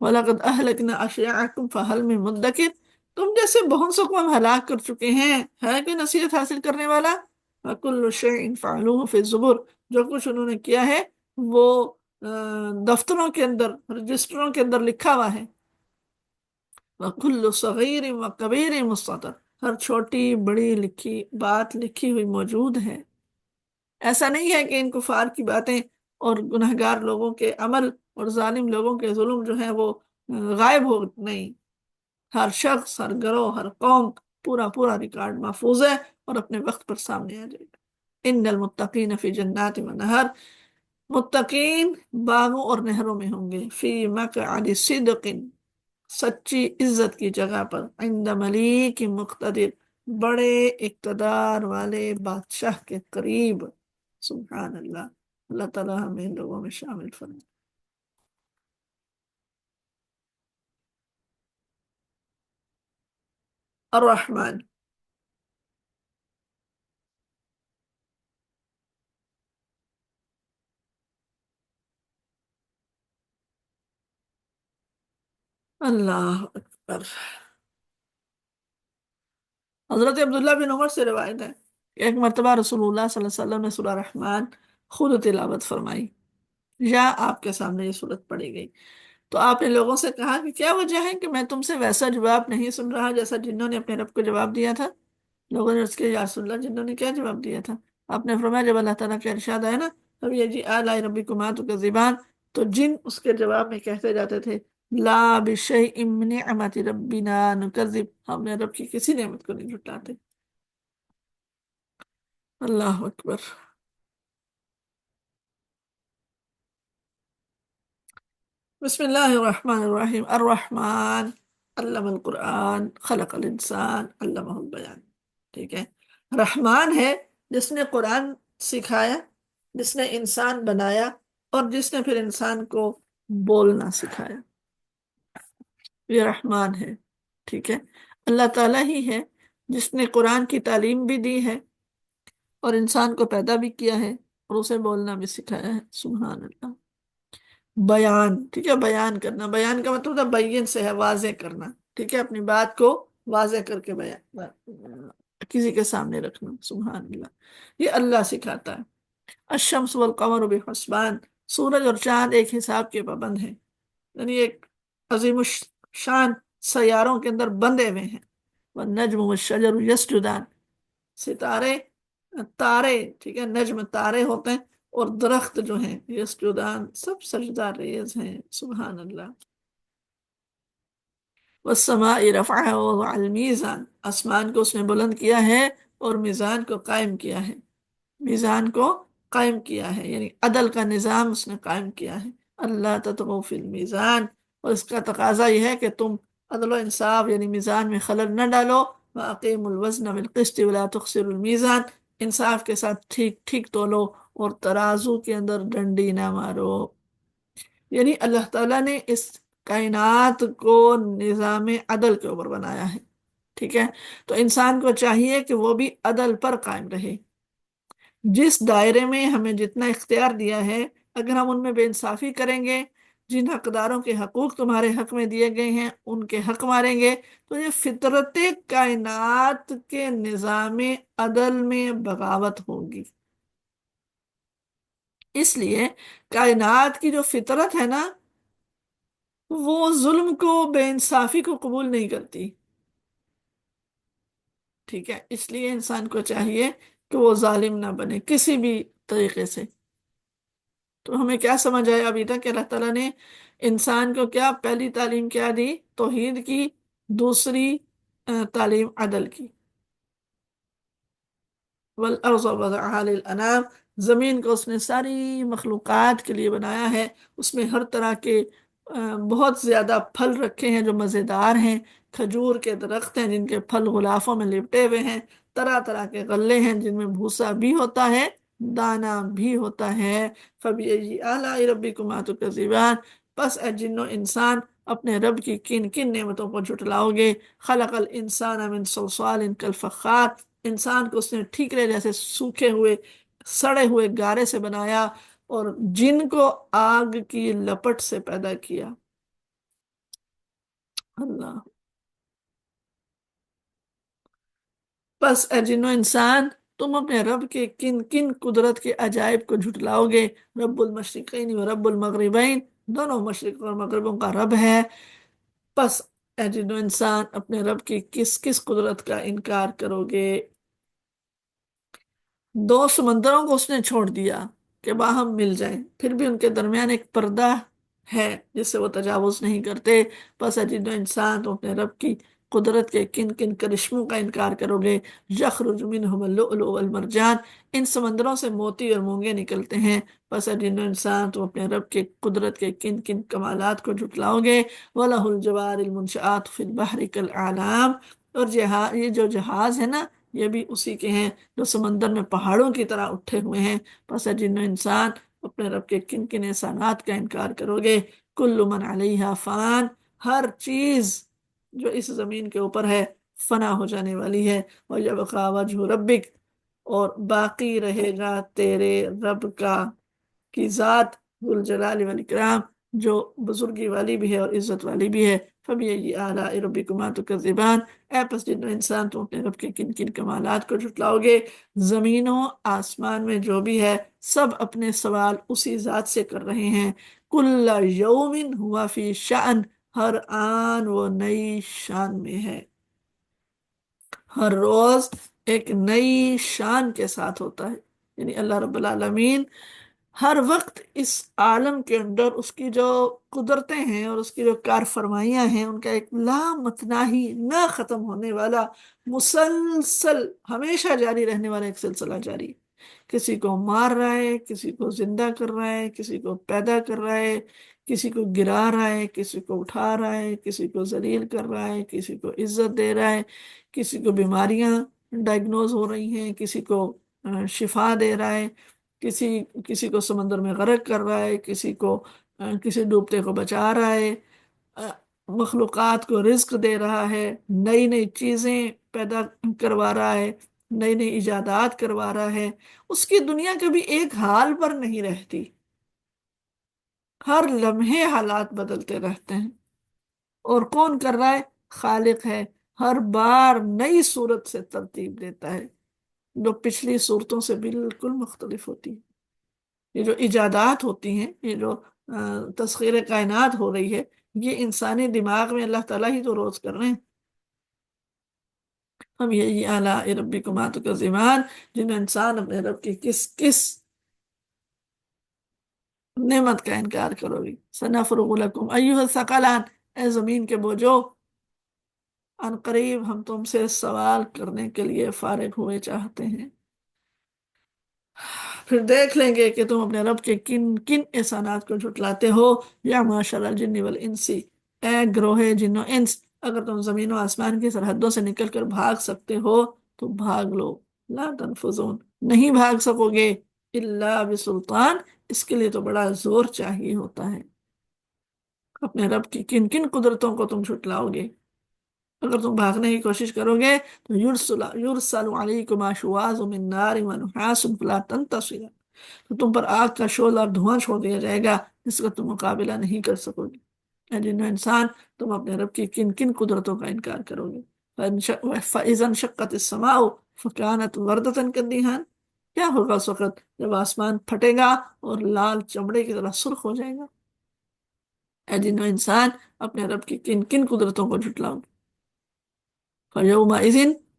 وَلَقَدْ أَهْلَكْنَا أَشْيَاعَكُمْ فَهَلْ مِن مُدَّكِرٍ، تم جیسے بہت سو کو ہم ہلاک کر چکے ہیں، ہے کوئی نصیحت حاصل کرنے والا؟ وَكُلُّ شَيْءٍ فَعَلُوهُ فِي الزُّبُرِ، جو کچھ انہوں نے کیا ہے وہ دفتروں کے اندر، رجسٹروں کے اندر لکھا ہوا ہے۔ وَكُلُّ صَغِيرٍ وَكَبِيرٍ مُسْتَطَرٌ، ہر چھوٹی بڑی لکھی بات لکھی ہوئی موجود ہے۔ ایسا نہیں ہے کہ ان کفار کی باتیں اور گنہگار لوگوں کے عمل اور ظالم لوگوں کے ظلم جو ہے وہ غائب ہو، نہیں، ہر شخص، ہر گروہ، ہر قوم، پورا پورا ریکارڈ محفوظ ہے اور اپنے وقت پر سامنے آ جائے گا۔ ان المتقین فی جنات و نہر، متقین باغوں اور نہروں میں ہوں گے، فی مقعد صدق، سچی عزت کی جگہ پر، عند ملیک مقتدر، بڑے اقتدار والے بادشاہ کے قریب۔ سبحان اللہ، اللہ تعالیٰ ہمیں ان لوگوں میں شامل فرمائے۔ الرحمن، اللہ اکبر۔ حضرت عبداللہ بن عمر سے روایت ہے کہ ایک مرتبہ رسول اللہ صلی اللہ علیہ وسلم نے سورہ رحمان خود تلاوت فرمائی، یا آپ کے سامنے یہ صورت پڑھی گئی، تو آپ نے لوگوں سے کہا کہ کیا وجہ ہے کہ میں تم سے ویسا جواب نہیں سن رہا جیسا جنہوں نے اپنے رب کو جواب دیا تھا؟ لوگوں نے اس کے، یا رسول اللہ جنہوں نے کیا جواب دیا تھا؟ آپ نے فرمایا جب اللہ تعالیٰ کا ارشاد آیا نا، اب یہ جی آلائے ربکما تکذبان، تو جن اس کے جواب میں کہتے جاتے تھے لا بشیء من نعمت ربنا نکذب، ہم نے رب کی کسی نعمت کو نہیں جھٹلاتے۔ اللہ اکبر۔ بسم اللہ الرحمن الرحیم۔ الرحمن علم القرآن خلق الانسان علمہ البیان، ٹھیک ہے؟ رحمان ہے جس نے قرآن سکھایا، جس نے انسان بنایا، اور جس نے پھر انسان کو بولنا سکھایا، یہ رحمان ہے، ٹھیک ہے؟ اللہ تعالیٰ ہی ہے جس نے قرآن کی تعلیم بھی دی ہے، اور انسان کو پیدا بھی کیا ہے، اور اسے بولنا بھی سکھایا ہے۔ سبحان اللہ۔ بیان، ٹھیک ہے؟ بیان کرنا، بیان کا مطلب بین سے ہے، واضح کرنا، ٹھیک ہے؟ اپنی بات کو واضح کر کے بیان کسی کے سامنے رکھنا۔ سبحان اللہ، یہ اللہ سکھاتا ہے۔ الشمس والقمر بحسبان، سورج اور چاند ایک حساب کے پابند ہیں، یعنی ایک عظیم الشان سیاروں کے اندر بندھے ہوئے ہیں۔ والنجم والشجر یسجدان، ستارے، تارے، ٹھیک ہے؟ نجم تارے ہوتے ہیں، اور درخت جو ہیں یسجدان، سب سجدہ ریز ہیں۔ سبحان اللہ۔ والسماء رفعها ووضع الميزان، آسمان کو اس نے بلند کیا ہے اور میزان کو قائم کیا ہے، میزان کو قائم کیا ہے، یعنی عدل کا نظام اس نے قائم کیا ہے۔ اللہ تطغوا فی المیزان، اور اس کا تقاضا یہ ہے کہ تم عدل و انصاف یعنی میزان میں خلل نہ ڈالو۔ وَأَقِيمُوا الْوَزْنَ بِالْقِسْطِ وَلَا تُخْسِرُوا الْمِيزَانَ، انصاف کے ساتھ ٹھیک ٹھیک تولو، اور ترازو کے اندر ڈنڈی نہ مارو۔ یعنی اللہ تعالیٰ نے اس کائنات کو نظام عدل کے اوپر بنایا ہے، ٹھیک ہے؟ تو انسان کو چاہیے کہ وہ بھی عدل پر قائم رہے۔ جس دائرے میں ہمیں جتنا اختیار دیا ہے، اگر ہم ان میں بے انصافی کریں گے، جن حقداروں کے حقوق تمہارے حق میں دیے گئے ہیں ان کے حق ماریں گے، تو یہ فطرت کائنات کے نظام عدل میں بغاوت ہوگی۔ اس لیے کائنات کی جو فطرت ہے نا، وہ ظلم کو، بے انصافی کو قبول نہیں کرتی، ٹھیک ہے؟ اس لیے انسان کو چاہیے کہ وہ ظالم نہ بنے کسی بھی طریقے سے۔ تو ہمیں کیا سمجھ آیا ابھی تک کہ اللہ تعالیٰ نے انسان کو کیا پہلی تعلیم کیا دی؟ توحید کی۔ دوسری تعلیم عدل کی۔ والارض وضعها للانام، زمین کو اس نے ساری مخلوقات کے لیے بنایا ہے، اس میں ہر طرح کے بہت زیادہ پھل رکھے ہیں جو مزیدار ہیں، کھجور کے درخت ہیں جن کے پھل غلافوں میں لپٹے ہوئے ہیں، طرح طرح کے غلے ہیں جن میں بھوسا بھی ہوتا ہے، دانا بھی ہوتا ہے۔ فَبِأَيِّ آلَاءِ رَبِّكُمَا تُكَذِّبَانِ، پس اے جنو انسان اپنے رب کی کن کن نعمتوں کو جھٹلاؤ گے؟ خلق الانسان من صلصال کالفخار، انسان کو اس نے ٹھیکرے جیسے سوکھے ہوئے سڑے ہوئے گارے سے بنایا، اور جن کو آگ کی لپٹ سے پیدا کیا۔ اللہ، پس اے جنو انسان تم اپنے رب کے کن کن قدرت کے عجائب کو جھٹلاؤ گے؟ رب المشرقین و رب المغربین، دونوں مشرق اور مغربوں کا رب ہے۔ پس اے جنو انسان اپنے رب کی کس کس قدرت کا انکار کرو گے؟ دو سمندروں کو اس نے چھوڑ دیا کہ باہم مل جائیں، پھر بھی ان کے درمیان ایک پردہ ہے جس سے وہ تجاوز نہیں کرتے۔ پس اجن انسان تو اپنے رب کی قدرت کے کن کن کرشموں کا انکار کرو گے؟ یخرج منہم اللؤلؤ والمرجان، ان سمندروں سے موتی اور مونگے نکلتے ہیں۔ پس اجن انسان تو اپنے رب کے قدرت کے کن کن کمالات کو جھٹلاؤ گے؟ وَلَهُ الْجَوَارِ الْمُنشآتُ فِي الْبَحْرِ كَالْأَعْلَامِ، اور یہ جو جہاز ہے نا، یہ بھی اسی کے ہیں جو سمندر میں پہاڑوں کی طرح اٹھے ہوئے ہیں۔ پس اے جن و انسان اپنے رب کے کن کن احسانات کا انکار کرو گے؟ کل من علیہا فان، ہر چیز جو اس زمین کے اوپر ہے فنا ہو جانے والی ہے۔ وَيَبْقَى وَجْهُ رَبِّكَ، اور باقی رہے گا تیرے رب کی ذات، ذو الجلال والاکرام، جو بزرگی والی بھی ہے اور عزت والی بھی ہے۔ فَبِأَيِّ آلَاءِ رَبِّكُمَا تُكَذِّبَانِ، اے پس جن انسان تم اپنے رب کے کن کن کمالات کو جھٹلاؤ گے؟ زمینوں آسمان میں جو بھی ہے سب اپنے سوال اسی ذات سے کر رہے ہیں۔ کل یوم ہوا فی شأن، ہر آن وہ نئی شان میں ہے، ہر روز ایک نئی شان کے ساتھ ہوتا ہے۔ یعنی اللہ رب العالمین ہر وقت اس عالم کے اندر اس کی جو قدرتیں ہیں اور اس کی جو کار فرمائیاں ہیں ان کا ایک لامتناہی نہ ختم ہونے والا مسلسل ہمیشہ جاری رہنے والا ایک سلسلہ جاری ہے۔ کسی کو مار رہا ہے، کسی کو زندہ کر رہا ہے، کسی کو پیدا کر رہا ہے، کسی کو گرا رہا ہے، کسی کو اٹھا رہا ہے، کسی کو ذلیل کر رہا ہے، کسی کو عزت دے رہا ہے، کسی کو بیماریاں ڈائگنوز ہو رہی ہیں، کسی کو شفا دے رہا ہے، کسی کو سمندر میں غرق کر رہا ہے، کسی ڈوبتے کو بچا رہا ہے، آ، مخلوقات کو رزق دے رہا ہے، نئی نئی چیزیں پیدا کروا رہا ہے، نئی نئی ایجادات کروا رہا ہے۔ اس کی دنیا کبھی ایک حال پر نہیں رہتی، ہر لمحے حالات بدلتے رہتے ہیں۔ اور کون کر رہا ہے؟ خالق ہے، ہر بار نئی صورت سے ترتیب دیتا ہے جو پچھلی صورتوں سے بالکل مختلف ہوتی ہے۔ یہ جو ایجادات ہوتی ہیں، یہ جو تسخیر کائنات ہو رہی ہے، یہ انسانی دماغ میں اللہ تعالیٰ ہی تو روز کر رہے ہیں۔ ہم یہی آلاء ربکما تکذبان، جن انسان اپنے رب کی کس کس نعمت کا انکار کرو گی؟ سنفرغ لکم ایھا الثقلان، اے زمین کے بوجھو، ان قریب ہم تم سے سوال کرنے کے لیے فارغ ہوئے چاہتے ہیں، پھر دیکھ لیں گے کہ تم اپنے رب کے کن کن احسانات کو جھٹلاتے ہو۔ یا معاشر الجن والانس، اے گروہ جن و انس، اگر تم زمین و آسمان کی سرحدوں سے نکل کر بھاگ سکتے ہو تو بھاگ لو، لا تنفذون، نہیں بھاگ سکو گے، الا بسلطان، اس کے لیے تو بڑا زور چاہیے ہوتا ہے۔ اپنے رب کی کن کن قدرتوں کو تم جھٹلاؤ گے؟ اگر تم بھاگنے کی کوشش کرو گے تو یرسل علیکم شواظ من نار ونحاس فلا تنتصران، تو تم پر آگ کا شعلہ اور دھواں چھوڑ دیا جائے گا جس کا تم مقابلہ نہیں کر سکو گے۔ اے جن و انسان تم اپنے رب کی کن کن قدرتوں کا انکار کرو گے؟ فَإِذَا انشقت السماء فكانت وردة كالدهان، کیا ہوگا اس وقت جب آسمان پھٹے گا اور لال چمڑے کی طرح سرخ ہو جائے گا؟ اے جن و انسان اپنے رب کی کن کن قدرتوں کو جھٹلاؤ گے؟ فَيَوْمَئِذٍ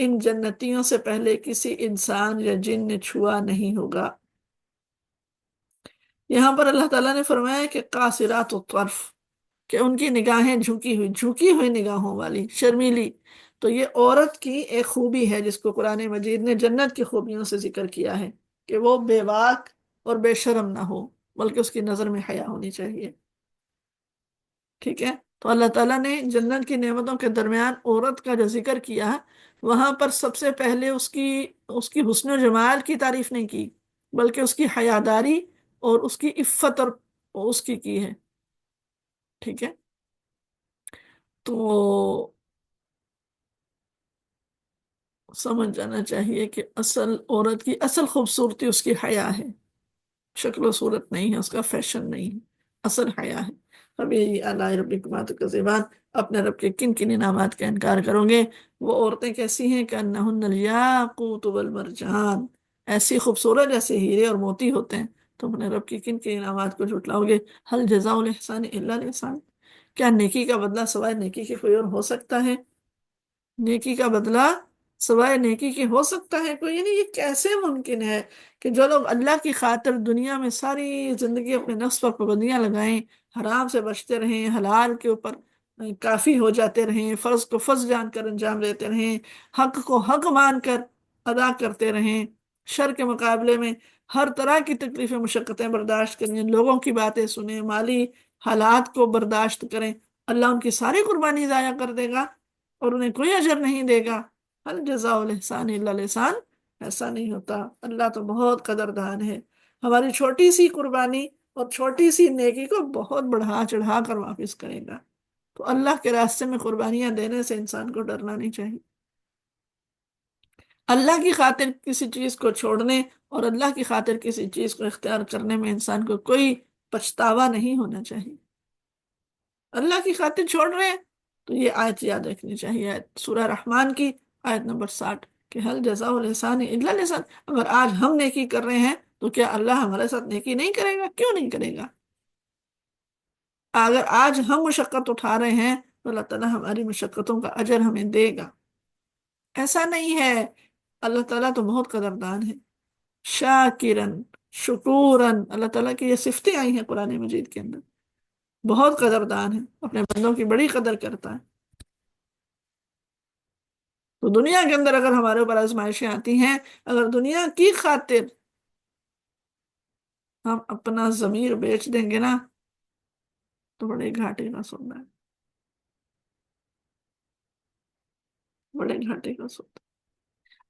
ان جنتیوں سے پہلے کسی انسان یا جن نے چھوا نہیں ہوگا۔ یہاں پر اللہ تعالیٰ نے فرمایا کہ قاصرات الطرف، کہ ان کی نگاہیں جھکی ہوئی نگاہوں والی، شرمیلی۔ تو یہ عورت کی ایک خوبی ہے جس کو قرآن مجید نے جنت کی خوبیوں سے ذکر کیا ہے، کہ وہ بے باک اور بے شرم نہ ہو، بلکہ اس کی نظر میں حیا ہونی چاہیے۔ ٹھیک ہے، تو اللہ تعالیٰ نے جنت کی نعمتوں کے درمیان عورت کا جو ذکر کیا ہے، وہاں پر سب سے پہلے اس کی حسن و جمال کی تعریف نہیں کی، بلکہ اس کی حیاداری اور اس کی عفت اور اس کی ہے۔ ٹھیک ہے، تو سمجھ جانا چاہیے کہ اصل عورت کی اصل خوبصورتی اس کی حیا ہے، شکل و صورت نہیں ہے، اس کا فیشن نہیں ہے، اصل حیا ہے۔ ابھی اللہ ربکما تکذبان، اپنے رب کے کن کن انعامات کا انکار کرو گے؟ وہ عورتیں کیسی ہیں کہ انہن الیاقوت والمرجان، ایسی خوبصورت جیسے ہیرے اور موتی ہوتے ہیں۔ تم اپنے رب کی کن کن انعامات کو جھٹلاؤ گے؟ هل جزاء الاحسان الا الاحسان، کیا نیکی کا بدلہ سوائے نیکی کے کوئی اور ہو سکتا ہے؟ نیکی کا بدلہ سوائے نیکی کے ہو سکتا ہے کوئی؟ یعنی یہ کیسے ممکن ہے کہ جو لوگ اللہ کی خاطر دنیا میں ساری زندگی اپنے نفس پر پابندیاں لگائیں، حرام سے بچتے رہیں، حلال کے اوپر کافی ہو جاتے رہیں، فرض کو فرض جان کر انجام دیتے رہیں، حق کو حق مان کر ادا کرتے رہیں، شر کے مقابلے میں ہر طرح کی تکلیفیں مشقتیں برداشت کریں، لوگوں کی باتیں سنیں، مالی حالات کو برداشت کریں، اللہ ان کی ساری قربانی ضائع کر دے گا اور انہیں کوئی اجر نہیں دے گا؟ هل جزاء الاحسان الا الاحسان، ایسا نہیں ہوتا۔ اللہ تو بہت قدردان ہے، ہماری چھوٹی سی قربانی اور چھوٹی سی نیکی کو بہت بڑھا چڑھا کر واپس کرے گا۔ تو اللہ کے راستے میں قربانیاں دینے سے انسان کو ڈرنا نہیں چاہیے۔ اللہ کی خاطر کسی چیز کو چھوڑنے اور اللہ کی خاطر کسی چیز کو اختیار کرنے میں انسان کو کوئی پچھتاوا نہیں ہونا چاہیے۔ اللہ کی خاطر چھوڑ رہے ہیں تو یہ آیت یاد رکھنی چاہیے، آیت سورہ رحمان کی آیت نمبر 60، کہ حل جزاء الاحسان الا الاحسان۔ اگر آج ہم نیکی کر رہے ہیں تو کیا اللہ ہمارے ساتھ نیکی نہیں کرے گا؟ کیوں نہیں کرے گا؟ اگر آج ہم مشقت اٹھا رہے ہیں تو اللہ تعالیٰ ہماری مشقتوں کا اجر ہمیں دے گا۔ ایسا نہیں ہے، اللہ تعالیٰ تو بہت قدردان ہے، شاکرن شکورن، اللہ تعالیٰ کی یہ صفتیں آئی ہیں قرآن مجید کے اندر، بہت قدردان ہے، اپنے بندوں کی بڑی قدر کرتا ہے۔ تو دنیا کے اندر اگر ہمارے اوپر آزمائشیں آتی ہیں، اگر دنیا کی خاطر ہم اپنا ضمیر بیچ دیں گے نا تو بڑے گھاٹے کا سودا ہے، بڑے گھاٹے کا سودا۔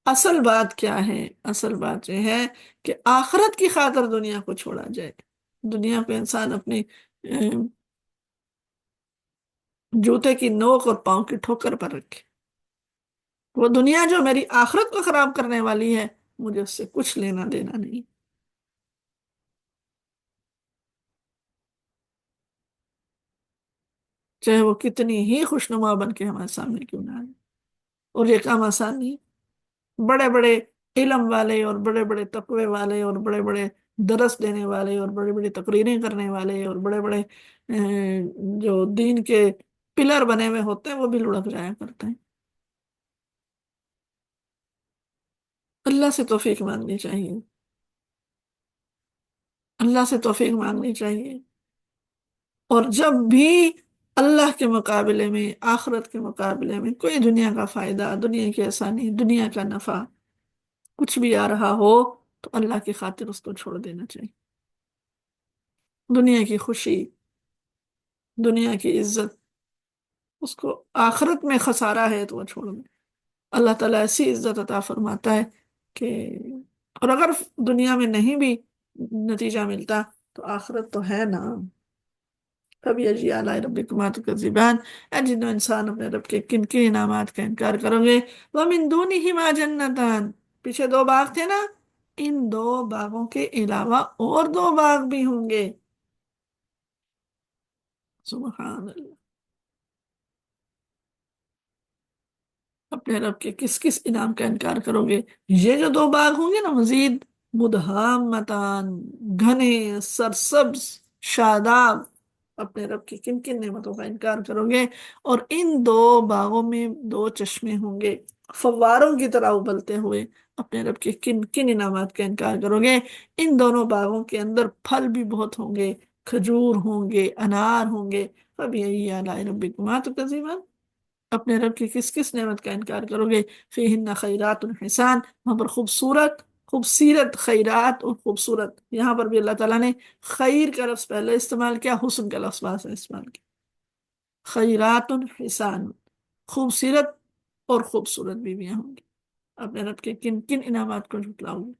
اصل بات کیا ہے؟ اصل بات یہ ہے کہ آخرت کی خاطر دنیا کو چھوڑا جائے، دنیا پہ انسان اپنی جوتے کی نوک اور پاؤں کی ٹھوکر پر رکھے۔ وہ دنیا جو میری آخرت کو خراب کرنے والی ہے، مجھے اس سے کچھ لینا دینا نہیں، چاہے وہ کتنی ہی خوشنما بن کے ہمارے سامنے کیوں نہ آئے۔ اور یہ کام آسان نہیں، بڑے بڑے علم والے اور بڑے بڑے تقوی والے اور بڑے بڑے درس دینے والے اور بڑی بڑی تقریریں کرنے والے اور بڑے بڑے جو دین کے پلر بنے ہوئے ہوتے ہیں وہ بھی لڑک جایا کرتے ہیں۔ اللہ سے توفیق مانگنی چاہیے، اللہ سے توفیق مانگنی چاہیے۔ اور جب بھی اللہ کے مقابلے میں، آخرت کے مقابلے میں کوئی دنیا کا فائدہ، دنیا کی آسانی، دنیا کا نفع کچھ بھی آ رہا ہو تو اللہ کی خاطر اس کو چھوڑ دینا چاہیے۔ دنیا کی خوشی، دنیا کی عزت، اس کو آخرت میں خسارہ ہے تو وہ چھوڑ دیں۔ اللہ تعالیٰ ایسی عزت عطا فرماتا ہے کہ، اور اگر دنیا میں نہیں بھی نتیجہ ملتا تو آخرت تو ہے نا۔ کبھی اجی آلاء ربکما تکذبان، اے جنو انسان اپنے رب کے کن کن انعامات کا انکار کرو گے؟ وَمِن دُونِهِمَا جَنَّتَانِ، پیچھے دو باغ تھے نا، ان دو باغوں کے علاوہ اور دو باغ بھی ہوں گے۔ سبحان اللہ، اپنے رب کے کس کس انعام کا انکار کرو گے؟ یہ جو دو باغ ہوں گے نا، مزید مدہامتان، گھنے سرسبز شاداب، اپنے رب کی کن کن نعمتوں کا انکار کرو گے؟ اور ان دو باغوں میں دو چشمے ہوں گے، فواروں کی طرح ابلتے ہوئے اپنے رب کے کن کن انعامات کا انکار کرو گے؟ ان دونوں باغوں کے اندر پھل بھی بہت ہوں گے، کھجور ہوں گے، انار ہوں گے، فبأي آلاء ربكما تكذبان، اپنے رب کی کس کس نعمت کا انکار کرو گے؟ فیہن خیرات حسان، وہاں پر خوبصورت، خوبصورت خیرات اور خوبصورت، یہاں پر بھی اللہ تعالیٰ نے خیر کا لفظ پہلے استعمال کیا، حسن کا لفظ بعد میں استعمال کیا، خیرات حسان، خوبصورت اور خوبصورت بیویاں ہوں گی۔ اپنے رب کے کن کن انعامات کو جھٹلاؤ گے؟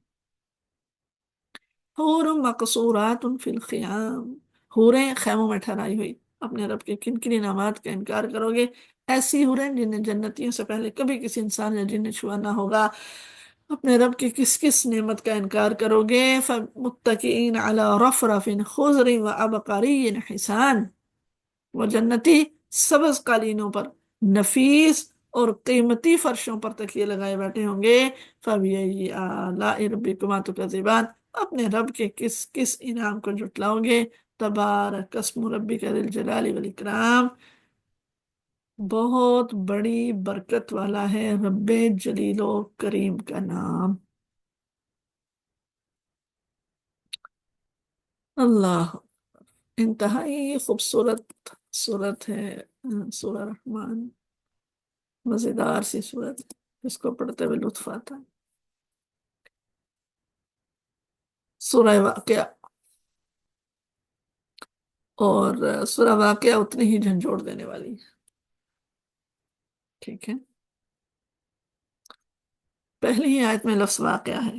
حور مقصورات فی الخیام، حوریں خیموں میں ٹھہرائی ہوئی، اپنے رب کے کن کن انعامات کا انکار کرو گے؟ ایسی حوریں جنہیں جنتیوں سے پہلے کبھی کسی انسان یا جن نے چھوا نہ ہوگا، اپنے رب کی کس کس نعمت کا انکار کرو گے؟ فمتکئین علی رفرف خضر وعبقری حسان، وہ جنتی سبز قالینوں پر، نفیس اور قیمتی فرشوں پر تکیے لگائے بیٹھے ہوں گے۔ فَبِأَيِّ آلَاءِ رَبِّكُمَا تُكَذِّبَانِ، اپنے رب کے کس کس انعام کو جھٹلاؤ گے؟ تبارک اسم ربک ذی الجلال والاکرام، بہت بڑی برکت والا ہے رب جلیل و کریم کا نام۔ اللہ، انتہائی خوبصورت صورت ہے سورہ رحمان، مزیدار سی صورت، اس کو پڑھتے ہوئے لطف آتا ہے۔ سورہ واقعہ، اور سورہ واقعہ اتنی ہی جھنجھوڑ دینے والی ہے، ٹھیک ہے؟ پہلی ہی آیت میں لفظ واقعہ ہے۔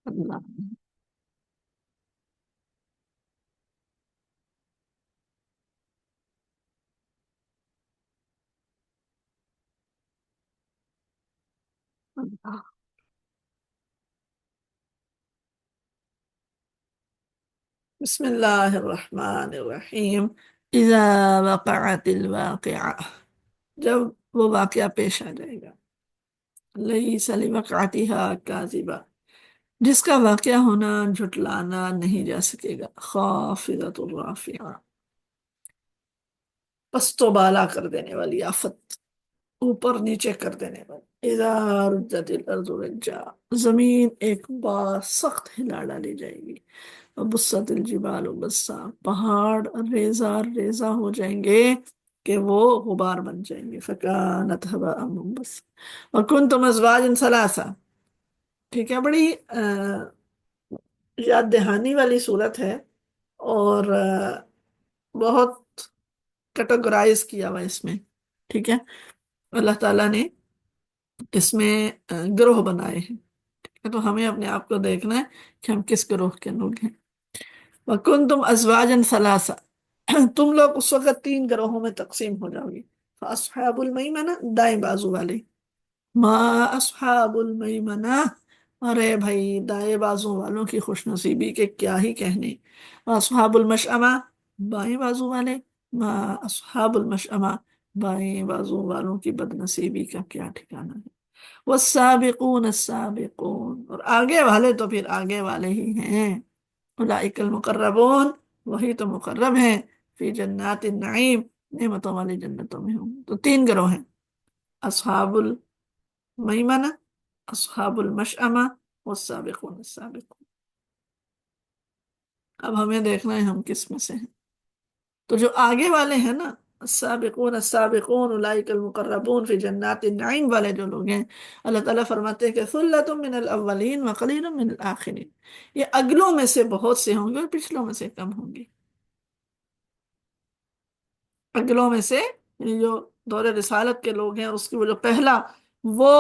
اللہ، اللہ، بسم اللہ الرحمن الرحیم، اذا وقعت الواقعہ، جب وہ واقعہ پیش آ جائے گا، لیس لوقعتها کاذبہ، جس کا واقعہ ہونا جھٹلانا نہیں جا سکے گا، خافضۃ الرافعہ، پست و بالا کر دینے والی آفت، اوپر نیچے کر دینے والی، اذا رجت الارض رجا، زمین ایک بار سخت ہلا ڈالی جائے گی، وبست الجبال بسا، پہاڑ ریزہ ریزہ ہو جائیں گے کہ وہ غبار بن جائیں گے، فکانت هباء منبثا وکنتم ازواجا ثلاثا، ٹھیک ہے؟ بڑی یاد دہانی والی صورت ہے، اور بہت کیٹیگرائز کیا ہوا اس میں، ٹھیک ہے؟ اللہ تعالیٰ نے اس میں گروہ بنائے ہیں، ٹھیک ہے؟ تو ہمیں اپنے آپ کو دیکھنا ہے کہ ہم کس گروہ کے لوگ ہیں۔ وَكُنْتُمْ أَزْوَاجًا ثَلَاثًا، تم لوگ اس وقت تین گروہوں میں تقسیم ہو جاؤ گی، فَأَصْحَابُ الْمَيْمَنَةِ، دائیں بازو والے، ما اصحاب المیمنہ، ارے بھائی دائیں بازو والوں کی خوش نصیبی کے کیا ہی کہنے، اصحاب المشأمہ، بائیں بازو والے، ما اصحاب المشأمہ، بائیں بازو والوں کی بد نصیبی کا کیا ٹھکانہ ہے، والسابقون السابقون، اور آگے والے تو پھر آگے والے ہی ہیں، اولئک المقربون، وہی تو مقرب ہیں، فی جنات النعیم، نعمتوں والی جنتوں میں ہوں۔ تو تین گروہ ہیں، اصحاب المیمنہ، اصحاب المشأمہ، والسابقون السابقون۔ اب ہمیں دیکھنا ہے ہم کس میں سے ہیں۔ تو جو آگے والے ہیں نا، السابقون السابقون اولئک المقربون فی جنات النعیم والے جو لوگ ہیں، اللہ تعالیٰ فرماتے ہیں کہ ثلۃ من الاولین وقلیل من الآخرین، یہ اگلوں میں سے بہت سے ہوں گے اور پچھلوں میں سے کم ہوں گے۔ اگلوں میں سے یعنی جو دور رسالت کے لوگ ہیں، اس کی وہ جو پہلا، وہ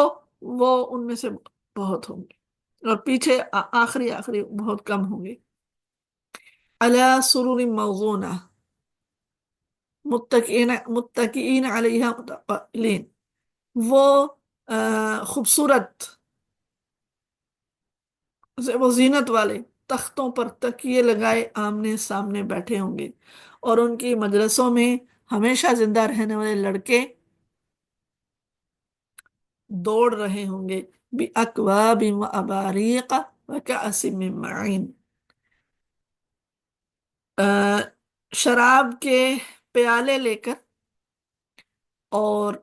وہ ان میں سے بہت ہوں گے، اور پیچھے آخری آخری بہت کم ہوں گے۔ علی سرور موضونہ، متکئین علیہا متقابلین، وہ خوبصورت، وہ زینت والے تختوں پر تکیے لگائے آمنے سامنے بیٹھے ہوں گے، اور ان کی مجلسوں میں ہمیشہ زندہ رہنے والے لڑکے دوڑ رہے ہوں گے، بِأَكْوَابٍ وَأَبَارِيقَ وَكَأْسٍ مِّن مَّعِينٍ، شراب کے پیالے لے کر اور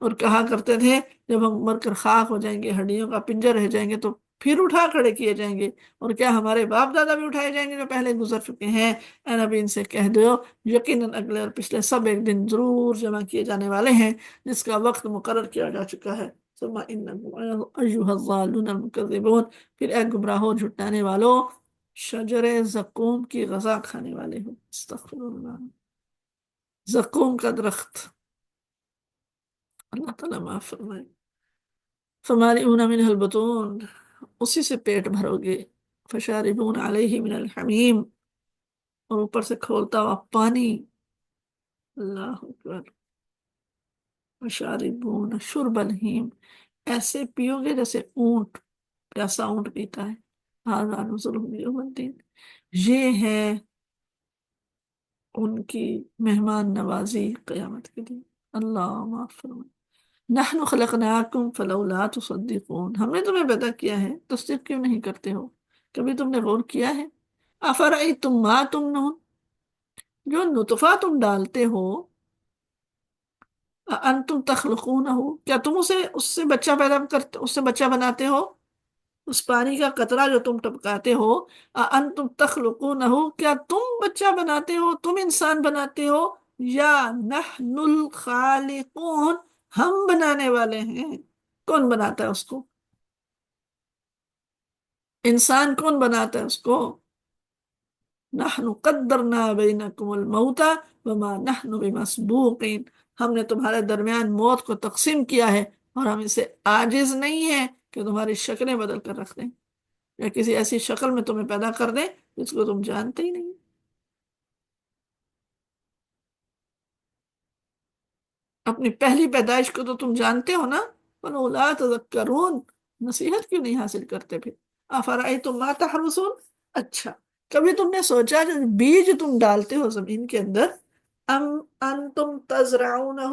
اور کہا کرتے تھے جب ہم مر کر خاک ہو جائیں گے، ہڈیوں کا پنجر رہ جائیں گے، تو پھر اٹھا کھڑے کیے جائیں گے، اور کیا ہمارے باپ دادا بھی اٹھائے جائیں گے جو پہلے گزر چکے ہیں؟ اے نبی ان سے کہہ دو یقیناً اگلے اور پچھلے سب ایک دن ضرور جمع کیے جانے والے ہیں جس کا وقت مقرر کیا جا چکا ہے۔ ثم انکم ایھا الضالون المکذبون، پھر اے گمراہوں جھٹلانے والوں، شجر زقوم کی غذا کھانے والے ہو۔ استغفر اللہ۔ زقوم کا درخت، اللہ تعالیٰ معاف فرمائے۔ فمالئون منہ البطون، اسی سے پیٹ بھرو گے۔ فشاربون علیہ من الحمیم، اور اوپر سے کھولتا ہوا پانی۔ اللہ اکبر۔ فشاربون شرب الہیم، ایسے پیو گے جیسے اونٹ، پیاسا اونٹ پیتا ہے۔ ھذا نزلهم یوم الدین، یہ ہے ان کی مہمان نوازی قیامت کے دن۔ اللہ معاف فرمائے۔ نحن خلقناکم فلولا تصدقون، ہم نے تمہیں پیدا کیا ہے، تصدیق کیوں نہیں کرتے ہو؟ کبھی تم نے غور کیا ہے؟ افرأیتم ما تمنون، جو نطفہ تم ڈالتے ہو، انتم تخلقونہ، کیا تم اس سے بچہ پیدا کرتے، اس سے بچہ بناتے ہو؟ اس پانی کا قطرہ جو تم ٹپکاتے ہو، انتم تخلقونہ، کیا تم بچہ بناتے ہو، تم انسان بناتے ہو؟ یا نحن الخالقون، ہم بنانے والے ہیں۔ کون بناتا ہے اس کو؟ انسان کون بناتا ہے اس کو؟ نحن قدرنا بینکم الموت وما نحن بمسبوقین، ہم نے تمہارے درمیان موت کو تقسیم کیا ہے، اور ہم اسے عاجز نہیں ہیں کہ تمہاری شکلیں بدل کر رکھ دیں، یا کسی ایسی شکل میں تمہیں پیدا کر دیں جس کو تم جانتے ہی نہیں۔ اپنی پہلی پیدائش کو تو تم جانتے ہو نا، فلولا تذکرون، نصیحت کیوں نہیں حاصل کرتے پھر؟ افرأیتم ما تحرثون، اچھا کبھی تم نے سوچا جو بیج تم ڈالتے ہو زمین کے اندر، ام انتم تزرعونہ،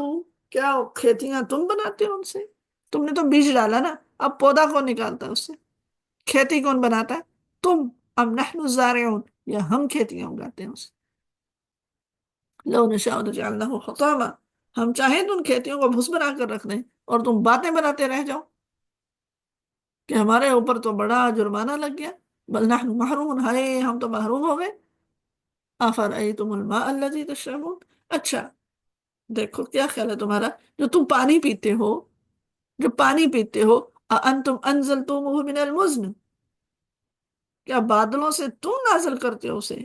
کیا کھیتیاں تم بناتے ہو ان سے؟ تم نے تو بیج ڈالا نا، اب پودا کون نکالتا ہے اس سے؟ کھیتی کون بناتا ہے؟ تم۔ ام نحن الزارعون، یا ہم کھیتیاں اگاتے ہیں اسے؟ لو نشاء لجعلناہ حطاما، ہم چاہیں تو ان کھیتیوں کو بھس بنا کر رکھ دیں، اور تم باتیں بناتے رہ جاؤ کہ ہمارے اوپر تو بڑا جرمانہ لگ گیا، بل نحن محرومون، ہائے ہم تو محروم ہو گئے۔ افرأیتم الماء الذی تشربون، اچھا دیکھو کیا خیال ہے تمہارا، جو تم پانی پیتے ہو، جو پانی پیتے ہو، اانتم انزلتموہ من المزن، کیا بادلوں سے تم نازل کرتے ہو اسے؟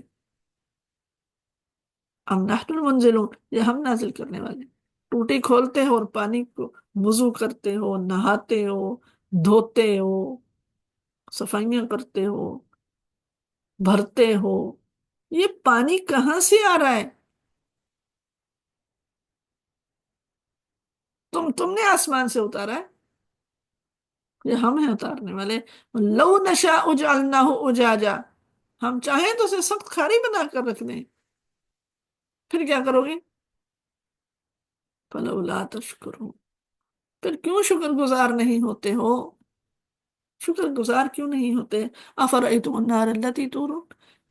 ام نحن المنزلون، یہ ہم نازل کرنے والے؟ ٹوٹی کھولتے ہو اور پانی کو وضو کرتے ہو، نہاتے ہو، دھوتے ہو، صفائیاں کرتے ہو، بھرتے ہو، یہ پانی کہاں سے آ رہا ہے؟ تم نے آسمان سے اتارا ہے؟ یہ ہم ہیں اتارنے والے۔ لو نشاء جعلناہ اجاجا، ہم چاہیں تو اسے سخت کھاری بنا کر رکھ دیں، پھر کیا کرو گے؟ فلولا تشکرون، پھر کیوں شکر گزار نہیں ہوتے ہو؟ شکر گزار کیوں نہیں ہوتے؟ افرأیتم النار التی تورون،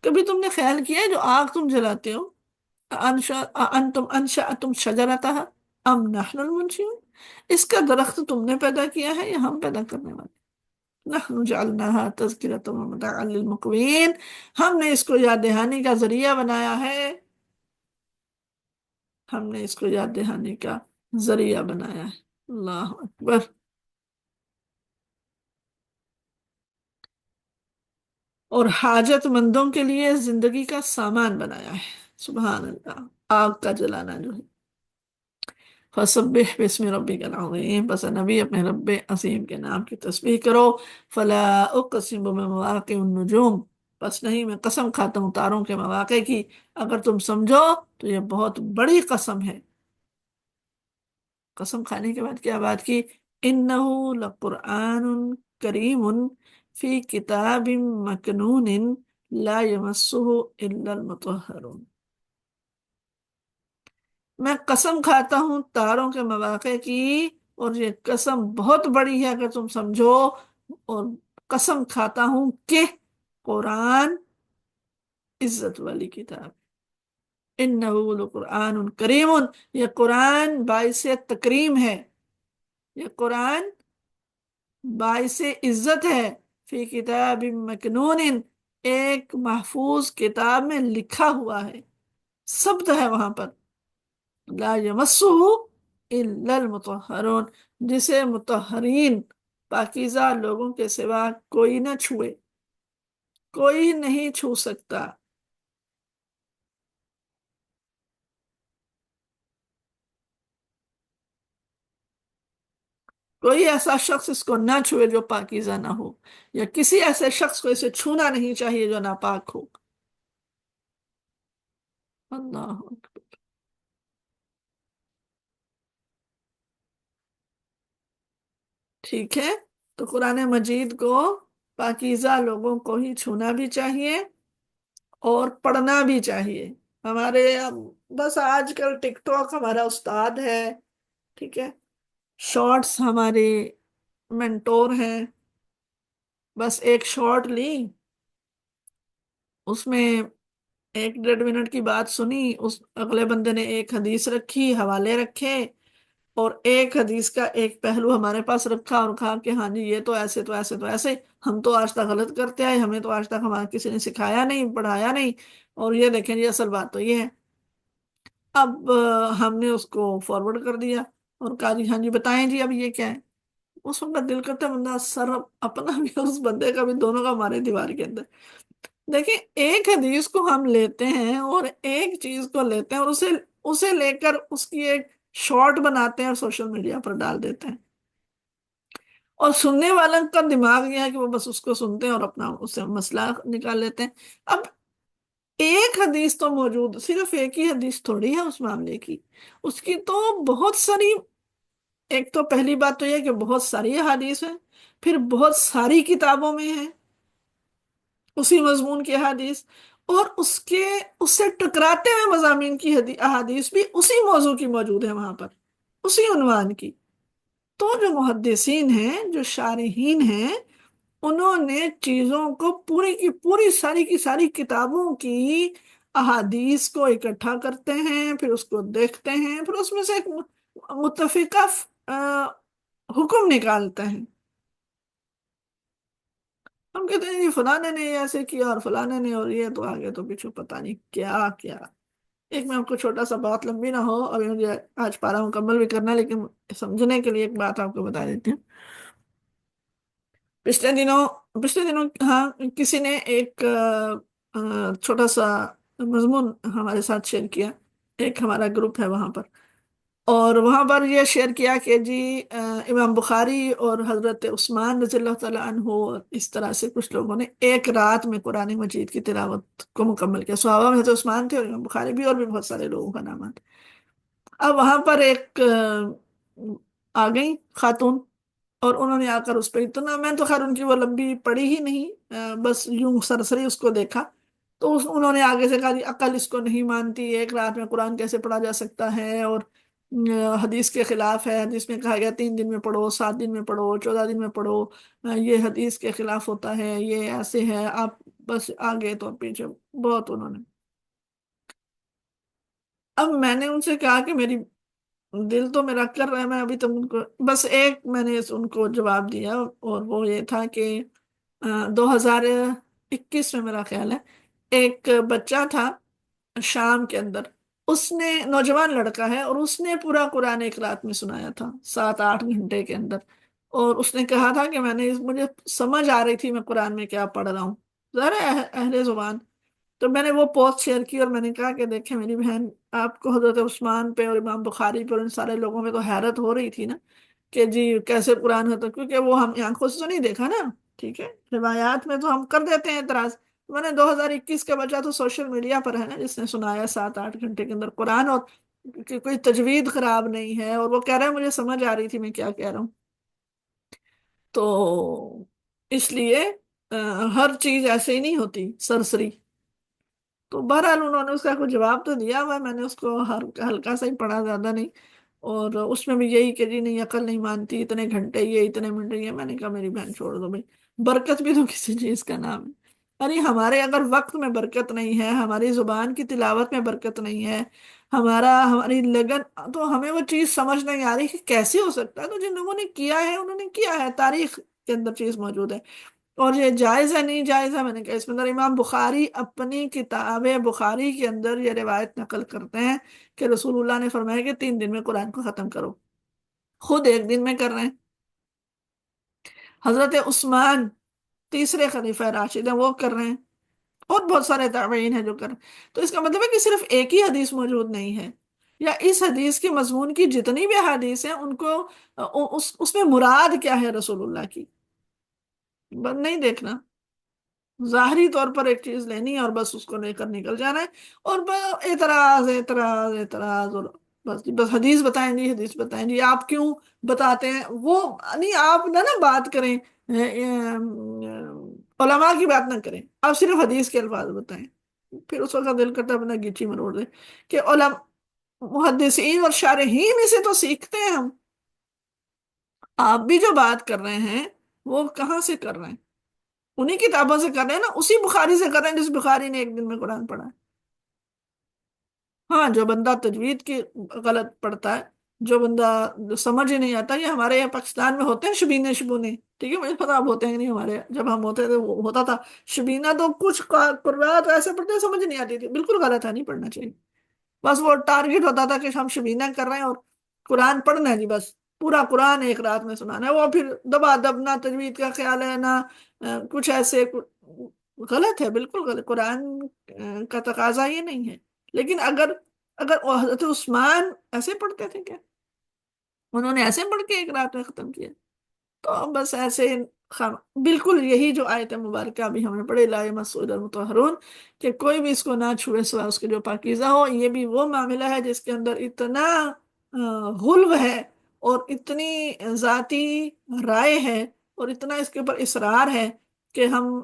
کبھی تم نے خیال کیا ہے جو آگ تم جلاتے ہو، انتم انشأتم شجرتها ام نحن المنشئون، اس کا درخت تم نے پیدا کیا ہے یا ہم پیدا کرنے والے؟ نحن جعلناها تذکرۃ ومتاعا للمقوین، ہم نے اس کو یاد دہانی کا ذریعہ بنایا ہے، ہم نے اس کو یاد دہانی کا ذریعہ بنایا ہے۔ اللہ اکبر۔ اور حاجت مندوں کے لیے زندگی کا سامان بنایا ہے، سبحان اللہ، آگ کا جلانا جو ہے۔ فسبح باسم ربک العظیم، بس نبی اپنے رب عظیم کے نام کی تسبیح کرو۔ فلا اقسم بمواقع النجوم، بس نہیں میں قسم کھاتا ہوں تاروں کے مواقع کی، اگر تم سمجھو تو یہ بہت بڑی قسم ہے۔ قسم کھانے کے بعد کیا بات کی؟ انہ لقرآن کریم فی کتاب مکنون لا یمسہ الا المطہرون، میں قسم کھاتا ہوں تاروں کے مواقع کی، اور یہ قسم بہت بڑی ہے اگر تم سمجھو، اور قسم کھاتا ہوں کہ قرآن عزت والی کتاب، انہ لقرآن کریم، یہ قرآن باعث تکریم ہے، یہ قرآن باعث عزت ہے، فی کتاب مکنون، ایک محفوظ کتاب میں لکھا ہوا ہے، ثبت ہے وہاں پر، لا یمسہ الا المطہرون، جسے مطہرین پاکیزہ لوگوں کے سوا کوئی نہ چھوئے، کوئی نہیں چھو سکتا۔ کوئی ایسا شخص اس کو نہ چھوئے جو پاکیزہ نہ ہو، یا کسی ایسے شخص کو اسے چھونا نہیں چاہیے جو ناپاک ہو۔ اللہ اکبر۔ ٹھیک ہے، تو قرآن مجید کو پاکیزہ لوگوں کو ہی چھونا بھی چاہیے اور پڑھنا بھی چاہیے۔ ہمارے بس آج کل ٹک ٹاک ہمارا استاد ہے، ٹھیک ہے، شارٹس ہمارے منٹور ہیں، بس ایک شارٹ لی، اس میں 1 ڈیڑھ منٹ کی بات سنی، اس اگلے بندے نے ایک حدیث رکھی، حوالے رکھے، اور ایک حدیث کا ایک پہلو ہمارے پاس رکھا اور کہا کہ ہاں جی یہ تو ایسے تو ایسے تو ایسے، ہم تو آج تک غلط کرتے آئے، ہمیں تو آج تک ہمارا کسی نے سکھایا نہیں، پڑھایا نہیں، اور یہ دیکھیں جی اصل بات تو یہ ہے۔ اب ہم نے اس کو فارورڈ کر دیا اور کہا جی ہاں جی بتائیں جی اب یہ کیا ہے۔ اس وقت دل کرتا ہے بندہ سر اپنا بھی اور اس بندے کا بھی، دونوں کا ہمارے دیوار کے اندر۔ دیکھیں ایک حدیث کو ہم لیتے ہیں اور ایک چیز کو لیتے ہیں اور اسے لے کر اس کی ایک شارٹ بناتے ہیں اور سوشل میڈیا پر ڈال دیتے ہیں، اور سننے والوں کا دماغ یہ ہے کہ وہ بس اس کو سنتے ہیں اور اپنا اس سے مسئلہ نکال لیتے ہیں۔ اب ایک حدیث تو موجود، صرف ایک ہی حدیث تھوڑی ہے اس معاملے کی، اس کی تو بہت ساری، ایک تو پہلی بات تو یہ کہ بہت ساری حدیث ہیں، پھر بہت ساری کتابوں میں ہیں اسی مضمون کی احادیث، اور اس سے ٹکراتے ہوئے مضامین کی احادیث بھی اسی موضوع کی موجود ہے وہاں پر، اسی عنوان کی۔ تو جو محدثین ہیں، جو شارحین ہیں، انہوں نے چیزوں کو پوری کی پوری، ساری کی ساری کتابوں کی احادیث کو اکٹھا کرتے ہیں، پھر اس کو دیکھتے ہیں، پھر اس میں سے ایک متفقہ حکم نکالتے ہیں۔ ہم کہتے ہیں یہ فلانے نے ایسے کیا اور فلانے نے، اور یہ تو آگے تو پیچھے پتہ نہیں کیا کیا۔ ایک میں آپ کو چھوٹا سا، بات لمبی نہ ہو، ابھی مجھے آج پارا مکمل بھی کرنا ہے، لیکن سمجھنے کے لیے ایک بات آپ کو بتا دیتی ہوں۔ پچھلے دنوں ہاں کسی نے ایک چھوٹا سا مضمون ہمارے ساتھ شیئر کیا، ایک ہمارا گروپ ہے وہاں پر، اور وہاں پر یہ شیئر کیا کہ جی امام بخاری اور حضرت عثمان رضی اللہ تعالیٰ عنہ، اس طرح سے کچھ لوگوں نے ایک رات میں قرآن مجید کی تلاوت کو مکمل کیا۔ صحابہ میں حضرت عثمان تھے اور امام بخاری بھی، اور بھی بہت سارے لوگوں کا نام آتا۔ اب وہاں پر ایک آ گئی خاتون، اور انہوں نے آ کر اس پہ اتنا، میں تو خیر ان کی وہ لمبی پڑھی ہی نہیں، بس یوں سرسری اس کو دیکھا، تو انہوں نے آگے سے کہا جی عقل اس کو نہیں مانتی، ایک رات میں قرآن کیسے پڑھا جا سکتا ہے، اور حدیث کے خلاف ہے، حدیث میں کہا گیا 3 دن میں پڑھو، 7 دن میں پڑھو، 14 دن میں پڑھو، یہ حدیث کے خلاف ہوتا ہے، یہ ایسے ہے، آپ بس آگے تو پیچھے بہت انہوں نے۔ اب میں نے ان سے کہا کہ میری دل تو میرا کر رہا ہے، میں ابھی تک ان کو بس ایک میں نے ان کو جواب دیا، اور وہ یہ تھا کہ 2021 میں میرا خیال ہے ایک بچہ تھا شام کے اندر، اس نے، نوجوان لڑکا ہے، اور اس نے پورا قرآن ایک رات میں سنایا تھا 7 8 گھنٹے کے اندر، اور اس نے کہا تھا کہ مجھے سمجھ آ رہی تھی میں قرآن میں کیا پڑھ رہا ہوں، ذرا اہل زبان۔ تو میں نے وہ پوسٹ شیئر کی اور میں نے کہا کہ دیکھیں میری بہن، آپ کو حضرت عثمان پہ اور امام بخاری پہ اور ان سارے لوگوں میں تو حیرت ہو رہی تھی نا کہ جی کیسے قرآن ہوتا، کیونکہ وہ ہم آنکھوں سے تو نہیں دیکھا نا، ٹھیک ہے، روایات میں تو ہم کر دیتے ہیں اعتراض۔ میں نے 2021 کا بچہ تو سوشل میڈیا پر ہے نا، جس نے سنایا 7 8 گھنٹے کے اندر قرآن، اور کہ کوئی تجوید خراب نہیں ہے، اور وہ کہہ رہا ہے مجھے سمجھ آ رہی تھی میں کیا کہہ رہا ہوں۔ تو اس لیے ہر چیز ایسے ہی نہیں ہوتی سرسری۔ تو بہرحال انہوں نے اس کا کوئی جواب تو دیا ہوا ہے، میں نے اس کو ہلکا سا ہی پڑھا، زیادہ نہیں، اور اس میں بھی یہی کہ جی نہیں عقل نہیں مانتی، اتنے گھنٹے یہ، اتنے منٹ یہ۔ میں نے کہا میری بہن چھوڑ دو بھائی، برکت بھی تو کسی چیز کا نام ہے۔ ارے ہمارے اگر وقت میں برکت نہیں ہے، ہماری زبان کی تلاوت میں برکت نہیں ہے، ہماری لگن، تو ہمیں وہ چیز سمجھ نہیں آ رہی کہ کیسے ہو سکتا ہے، تو جن لوگوں نے کیا ہے انہوں نے کیا ہے، تاریخ کے اندر چیز موجود ہے۔ اور یہ جائز ہے نہیں جائز ہے، میں نے کہا اس میں اندر امام بخاری اپنی کتاب بخاری کے اندر یہ روایت نقل کرتے ہیں کہ رسول اللہ نے فرمایا کہ 3 دن میں قرآن کو ختم کرو، خود 1 دن میں کر رہے ہیں۔ حضرت عثمان تیسرے خلیفہ راشد ہیں، وہ کر رہے ہیں، اور بہت سارے تابعین ہیں جو کر رہے ہیں۔ تو اس کا مطلب ہے کہ صرف ایک ہی حدیث موجود نہیں ہے، یا اس حدیث کے مضمون کی جتنی بھی حدیث ہیں ان کو اس میں مراد کیا ہے رسول اللہ کی، بس نہیں دیکھنا، ظاہری طور پر ایک چیز لینی ہے اور بس اس کو لے کر نکل جانا ہے، اور بس اعتراض اعتراض اعتراض، اور بس حدیث بتائیں جی، حدیث بتائیں جی، آپ کیوں بتاتے ہیں وہ، نہیں آپ نہ بات کریں، علماء کی بات نہ کریں، آپ صرف حدیث کے الفاظ بتائیں، پھر اس وقت دل کرتا ہے اپنا گیچی مروڑ دیں کہ علماء محدثین اور شارحین میں سے تو سیکھتے ہیں ہم، آپ بھی جو بات کر رہے ہیں وہ کہاں سے کر رہے ہیں؟ انہی کتابوں سے کر رہے ہیں نا، اسی بخاری سے کر رہے ہیں جس بخاری نے 1 دن میں قرآن پڑھا ہے۔ ہاں، جو بندہ تجوید کی غلط پڑھتا ہے، جو بندہ سمجھ ہی نہیں آتا، یہ ہمارے یہاں پاکستان میں ہوتے ہیں شبینے شبونے، ٹھیک ہے، مجھے پتا اب ہوتے ہیں کہ نہیں، ہمارے جب ہم ہوتے تھے وہ ہوتا تھا شبینہ، تو کچھ قرآن ایسے پڑھتے ہیں سمجھ نہیں آتی تھی، بالکل غلط ہے، نہیں پڑھنا چاہیے، بس وہ ٹارگٹ ہوتا تھا کہ ہم شبینہ کر رہے ہیں اور قرآن پڑھنا ہے جی، بس پورا قرآن ایک رات میں سنانا ہے، وہ پھر دبا دب، نہ تجوید کا خیال ہے، نہ کچھ ایسے، غلط ہے، بالکل غلط، قرآن کا تقاضا یہ نہیں ہے۔ لیکن اگر اگر حضرت عثمان ایسے پڑھتے تھے کیا؟ انہوں نے ایسے پڑھ کے ایک رات میں ختم کیا؟ تو بس ایسے خام بالکل یہی جو آیت مبارکہ ابھی ہم نے پڑھے، لا یمسہ المطہرون، کہ کوئی بھی اس کو نہ چھوئے سوا اس کے جو پاکیزہ ہو، یہ بھی وہ معاملہ ہے جس کے اندر اتنا غلو ہے، اور اتنی ذاتی رائے ہے، اور اتنا اس کے اوپر اصرار ہے کہ ہم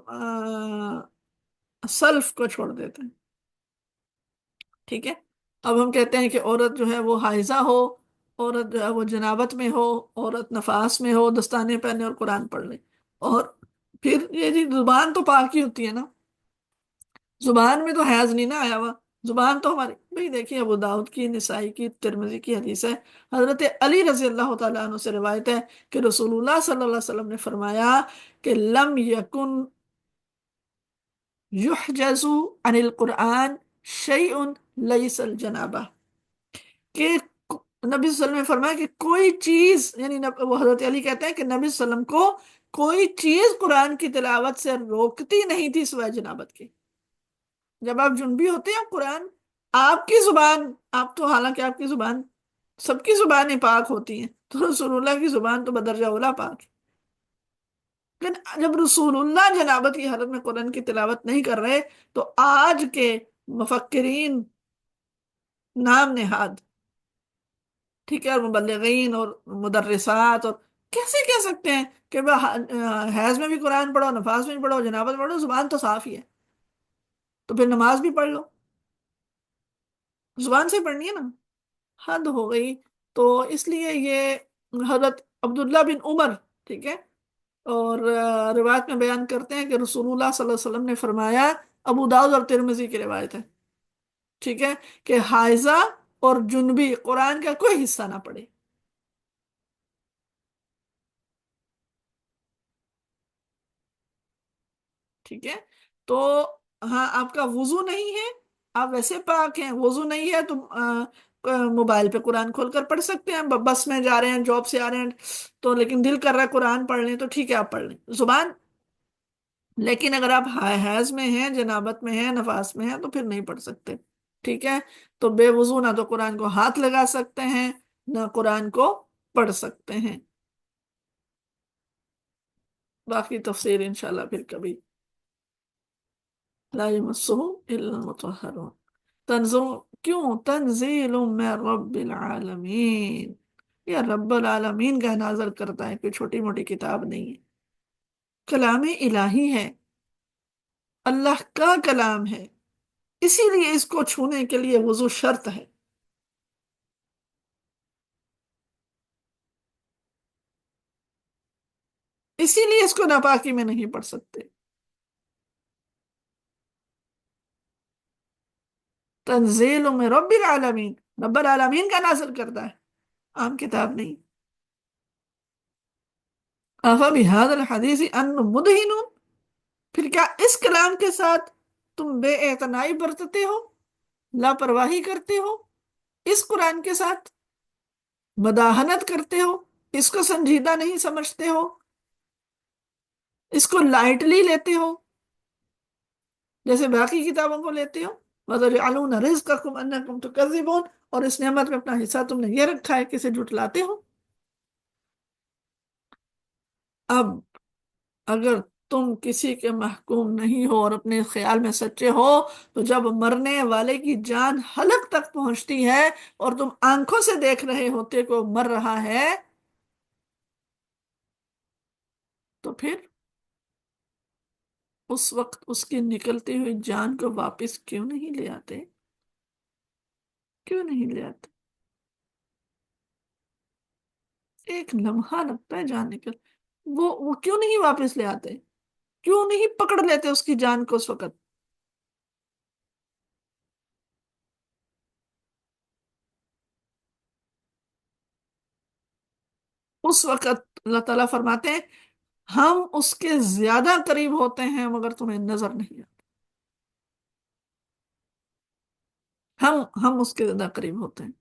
سلف کو چھوڑ دیتے ہیں، ٹھیک ہے۔ اب ہم کہتے ہیں کہ عورت جو ہے وہ حائضہ ہو، عورت جو ہے وہ جنابت میں ہو، عورت نفاس میں ہو، دستانے پہنے اور قرآن پڑھ لے، اور پھر یہ جی زبان تو پاک ہی ہوتی ہے نا، زبان میں تو حیض نہیں نہ آیا ہوا، زبان تو ہماری بھئی دیکھیے، ابو داؤد کی، نسائی کی، ترمذی کی حدیث ہے، حضرت علی رضی اللہ تعالیٰ عنہ سے روایت ہے کہ رسول اللہ صلی اللہ علیہ وسلم نے فرمایا کہ لم یکن یحجز عن القرآن شیء لیس الجنابہ، کہ نبی صلی اللہ علیہ وسلم نے فرمایا کہ کوئی چیز، یعنی وہ حضرت علی کہتے ہیں کہ نبی صلی اللہ علیہ وسلم کو کوئی چیز قرآن کی تلاوت سے روکتی نہیں تھی سوائے جنابت کی۔ جب آپ جنبی ہوتے ہیں، قرآن آپ کی زبان، آپ تو حالانکہ آپ کی زبان، سب کی زبانیں پاک ہوتی ہیں، تو رسول اللہ کی زبان تو بدرجہ اولا پاک ہے، لیکن جب رسول اللہ جنابت کی حالت میں قرآن کی تلاوت نہیں کر رہے، تو آج کے مفکرین نام نہاد، ٹھیک ہے، اور مبلغین اور مدرسات، اور کیسے کہہ سکتے ہیں کہ حیض میں بھی قرآن پڑھو، نفاس میں بھی پڑھو، جنابت پڑھو، زبان تو صاف ہی ہے، تو پھر نماز بھی پڑھ لو، زبان سے پڑھنی ہے نا، حد ہو گئی۔ تو اس لیے یہ حضرت عبداللہ بن عمر، ٹھیک ہے، اور روایت میں بیان کرتے ہیں کہ رسول اللہ صلی اللہ علیہ وسلم نے فرمایا، ابو داؤد اور ترمذی کی روایت ہے، ٹھیک ہے، کہ حائضہ اور جنبی قرآن کا کوئی حصہ نہ پڑھے، ٹھیک ہے۔ تو ہاں، آپ کا وضو نہیں ہے، آپ ویسے پاک ہیں، وضو نہیں ہے تو موبائل پہ قرآن کھول کر پڑھ سکتے ہیں، بس میں جا رہے ہیں، جاب سے آ رہے ہیں، تو لیکن دل کر رہا ہے قرآن پڑھ لیں، تو ٹھیک ہے آپ پڑھ لیں زبان، لیکن اگر آپ حیض میں ہیں، جنابت میں ہیں، نفاس میں ہیں، تو پھر نہیں پڑھ سکتے، ٹھیک ہے۔ تو بے وضو نہ تو قرآن کو ہاتھ لگا سکتے ہیں، نہ قرآن کو پڑھ سکتے ہیں، باقی تفسیر انشاءاللہ پھر کبھی۔ لا يمسه الا المطهرون، تنزل، کیوں؟ تنزیل من رب العالمین، یہ رب العالمین کا نازل کرتا ہے، کوئی چھوٹی موٹی کتاب نہیں ہے، کلام الہی ہے، اللہ کا کلام ہے، اسی لیے اس کو چھونے کے لیے وضو شرط ہے، اسی لیے اس کو ناپاکی میں نہیں پڑھ سکتے۔ تنزیل من رب العالمین، رب العالمین کا نازل کرتا ہے، عام کتاب نہیں۔ افبہذا الحدیث انتم مدہنون، پھر کیا اس کلام کے ساتھ تم بے اعتنائی برتتے ہو، لاپرواہی کرتے ہو، اس قرآن کے ساتھ مداحنت کرتے ہو، اس کو سنجیدہ نہیں سمجھتے ہو، اس کو لائٹلی لیتے ہو جیسے باقی کتابوں کو لیتے ہو۔ وَتَجْعَلُونَ رِزْقَكُمْ أَنَّكُمْ تُكَذِّبُونَ، اور اس نعمت میں اپنا حصہ تم نے یہ رکھا ہے کہ اسے جھٹلاتے ہو۔ اب اگر تم کسی کے محکوم نہیں ہو اور اپنے خیال میں سچے ہو، تو جب مرنے والے کی جان حلق تک پہنچتی ہے اور تم آنکھوں سے دیکھ رہے ہوتے کو مر رہا ہے، تو پھر اس وقت اس کی نکلتی ہوئی جان کو واپس کیوں نہیں لے آتے؟ کیوں نہیں لے آتے؟ ایک لمحہ لگتا ہے جان نکل، وہ کیوں نہیں واپس لے آتے؟ کیوں نہیں پکڑ لیتے اس کی جان کو اس وقت؟ اس وقت اللہ تعالیٰ فرماتے ہیں ہم اس کے زیادہ قریب ہوتے ہیں مگر تمہیں نظر نہیں آتا۔ ہم اس کے زیادہ قریب ہوتے ہیں۔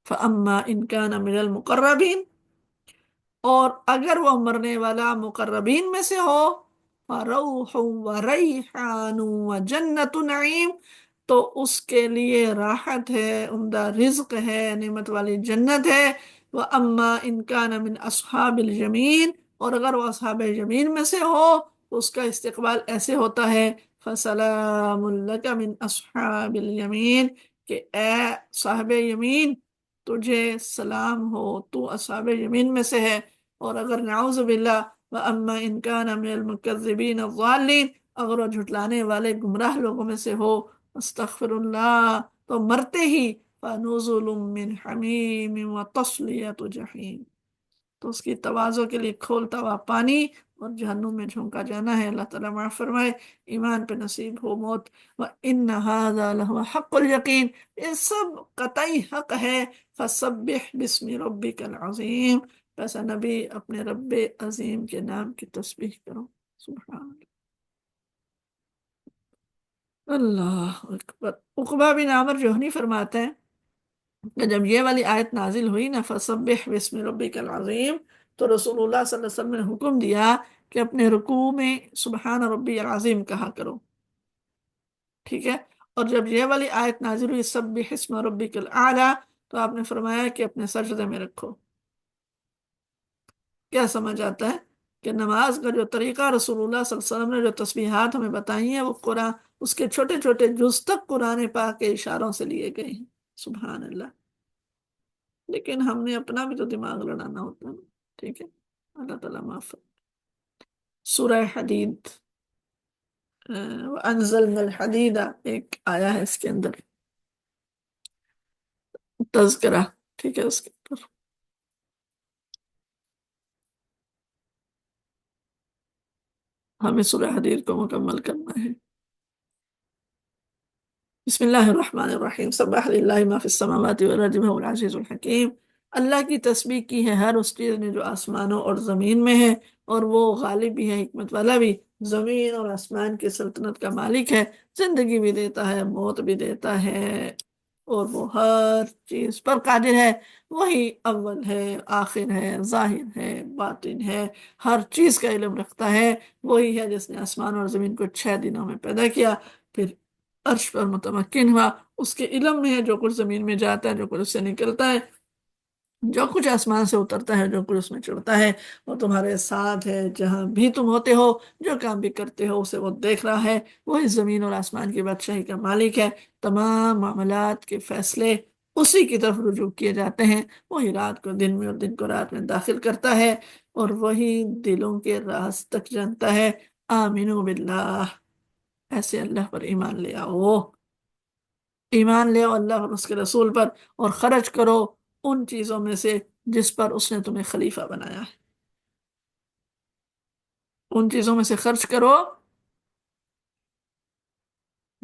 فَأَمَّا إِنْ كَانَ مِنَ الْمُقَرَّبِينَ، اور اگر وہ مرنے والا مقربین میں سے ہو، فَرَوْحٌ وَرَيْحَانٌ وَجَنَّةُ نَعِيمٌ، تو اس کے لیے راحت ہے، عمدہ رزق ہے، نعمت والی جنت ہے۔ وَأَمَّا إِنْ كَانَ مِنْ أَصْحَابِ الْيَمِينَ، اور اگر وہ اصحاب یمین میں سے ہو تو اس کا استقبال ایسے ہوتا ہے، فَسَلَامٌ لَكَ مِنْ أَصْحَابِ الْيَمِينَ، کہ اے صاحب یمین تجھے سلام ہو، تو اصحاب یمین میں سے ہے۔ اور اگر نعوذ باللہ وَأَمَّا إِنْ كَانَ مِنَ الْمُكَذِّبِينَ الضَّالِّينَ، اگر وہ جھٹلانے والے گمراہ لوگوں میں سے ہو، استغفر اللہ، تو مرتے ہی فَنُزُلٌ مِّنْ حَمِيمٍ وَتَصْلِيَةُ جَحِيمٍ، تو اس کی تواضع کے لیے کھولتا ہوا پانی اور جہنم میں جھونکا جانا ہے۔ اللہ تعالیٰ معاف فرمائے، ایمان پہ نصیب ہو موت۔ وَإِنَّ هَذَا لَهُوَ حَقُّ الْيَقِينِ، یہ سب قطعی حق ہے۔ فَسَبِّحْ بِاسْمِ رَبِّكَ الْعَظِيمِ، ایسا نبی اپنے رب عظیم کے نام کی تسبیح کرو۔ سبحان اللہ اکبر۔ عقبہ بن عامر جوہنی فرماتے ہیں کہ جب یہ والی آیت نازل ہوئی نا، فَسَبِّحْ بِاسْمِ رَبِّكَ الْعَظِيمِ، تو رسول اللہ صلی اللہ علیہ وسلم نے حکم دیا کہ اپنے رکوع میں سبحان ربی العظیم کہا کرو، ٹھیک ہے؟ اور جب یہ والی آیت نازل ہوئی سبح اسم ربک الاعلی، تو آپ نے فرمایا کہ اپنے سجدے میں رکھو۔ کیا سمجھ آتا ہے کہ نماز کا جو طریقہ رسول اللہ صلی اللہ علیہ وسلم نے جو تسبیحات ہمیں بتائی ہیں، وہ قرآن اس کے چھوٹے چھوٹے جز تک قرآن پاک کے اشاروں سے لیے گئے ہیں۔ سبحان اللہ۔ لیکن ہم نے اپنا بھی تو دماغ لڑانا ہوتا ہے نا، ٹھیک ہے؟ اللہ تعالیٰ معاف فرمائے۔ سورہ حدید، وَأَنزَلْنَا الْحَدِيدَ، ایک آیا ہے اس کے اندر تذکرہ، ٹھیک ہے؟ اس کے اوپر ہمیں سورہ حدید کو مکمل کرنا ہے۔ بسم اللہ الرحمن الرحیم، سبح للہ ما فی السماوات والارض وهو العزیز الحکیم۔ اللہ کی تسبیح کی ہے ہر اس چیز نے جو آسمانوں اور زمین میں ہے، اور وہ غالب بھی ہے، حکمت والا بھی، زمین اور آسمان کی سلطنت کا مالک ہے، زندگی بھی دیتا ہے، موت بھی دیتا ہے، اور وہ ہر چیز پر قادر ہے۔ وہی اول ہے، آخر ہے، ظاہر ہے، باطن ہے، ہر چیز کا علم رکھتا ہے۔ وہی ہے جس نے آسمان اور زمین کو 6 دنوں میں پیدا کیا، پھر عرش پر متمکن ہوا۔ اس کے علم میں ہے جو کچھ زمین میں جاتا ہے، جو کچھ اس سے نکلتا ہے، جو کچھ آسمان سے اترتا ہے، جو کچھ اس میں چڑھتا ہے، وہ تمہارے ساتھ ہے جہاں بھی تم ہوتے ہو، جو کام بھی کرتے ہو اسے وہ دیکھ رہا ہے۔ وہی زمین اور آسمان کی بادشاہی کا مالک ہے، تمام معاملات کے فیصلے اسی کی طرف رجوع کیے جاتے ہیں۔ وہی رات کو دن میں اور دن کو رات میں داخل کرتا ہے، اور وہی دلوں کے راز تک جانتا ہے۔ آمینو باللہ، ایسے اللہ پر ایمان لے آؤ، ایمان لے آؤ اللہ اور اس کے رسول پر، اور خرچ کرو ان چیزوں میں سے جس پر اس نے تمہیں خلیفہ بنایا ہے۔ ان چیزوں میں سے خرچ کرو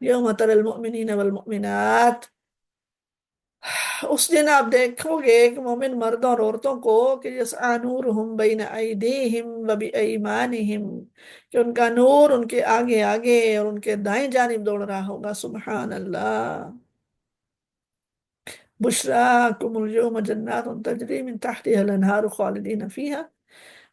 یوم تری المؤمنین والمؤمنات، اس دن آپ دیکھو گے کہ مومن مردوں اور عورتوں کو کہ یسعی نورہم بین ایدیہم و بایمانہم، کہ ان کا نور ان کے آگے آگے اور ان کے دائیں جانب دوڑ رہا ہوگا، سبحان اللہ۔ بشراکم اليوم جنات تجری من تحتها الانہار خالدین فیہا،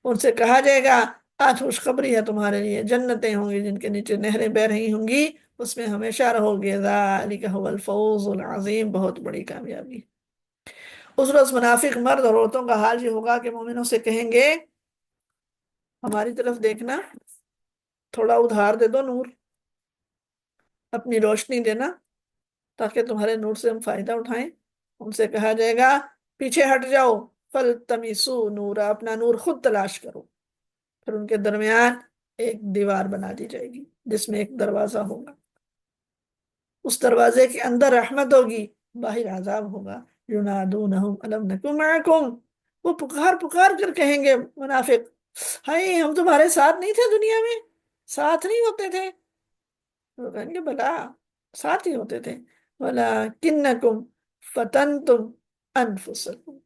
ان سے کہا جائے گا آج خوشخبری ہے تمہارے لیے، جنتیں ہوں گی جن کے نیچے نہریں بہ رہی ہوں گی، اس میں ہمیشہ رہو گے، ذالک هو الفوز العظیم، بہت بڑی کامیابی۔ اس روز منافق مرد اور عورتوں کا حال یہ ہوگا کہ مومنوں سے کہیں گے ہماری طرف دیکھنا، تھوڑا ادھار دے دو نور، اپنی روشنی دینا تاکہ تمہارے نور سے ہم فائدہ اٹھائیں۔ ان سے کہا جائے گا پیچھے ہٹ جاؤ، فَالْتَمِسُوا نورا، اپنا نور خود تلاش کرو۔ پھر ان کے درمیان ایک دیوار بنا دی جائے گی جس میں ایک دروازہ ہوگا، اس دروازے کے اندر رحمت ہوگی، باہر عذاب ہوگا۔ یُنَادُونَهُمْ أَلَمْ نَكُنْ مَعَكُمْ، وہ پکار پکار کر کہیں گے منافق، ہائے ہم تمہارے ساتھ نہیں تھے دنیا میں، ساتھ نہیں ہوتے تھے؟ وہ کہیں گے بلا ساتھ ہی ہوتے تھے، وَلَكِنَّكُمْ فَتَنْتُمْ أَنفُسَكُمْ،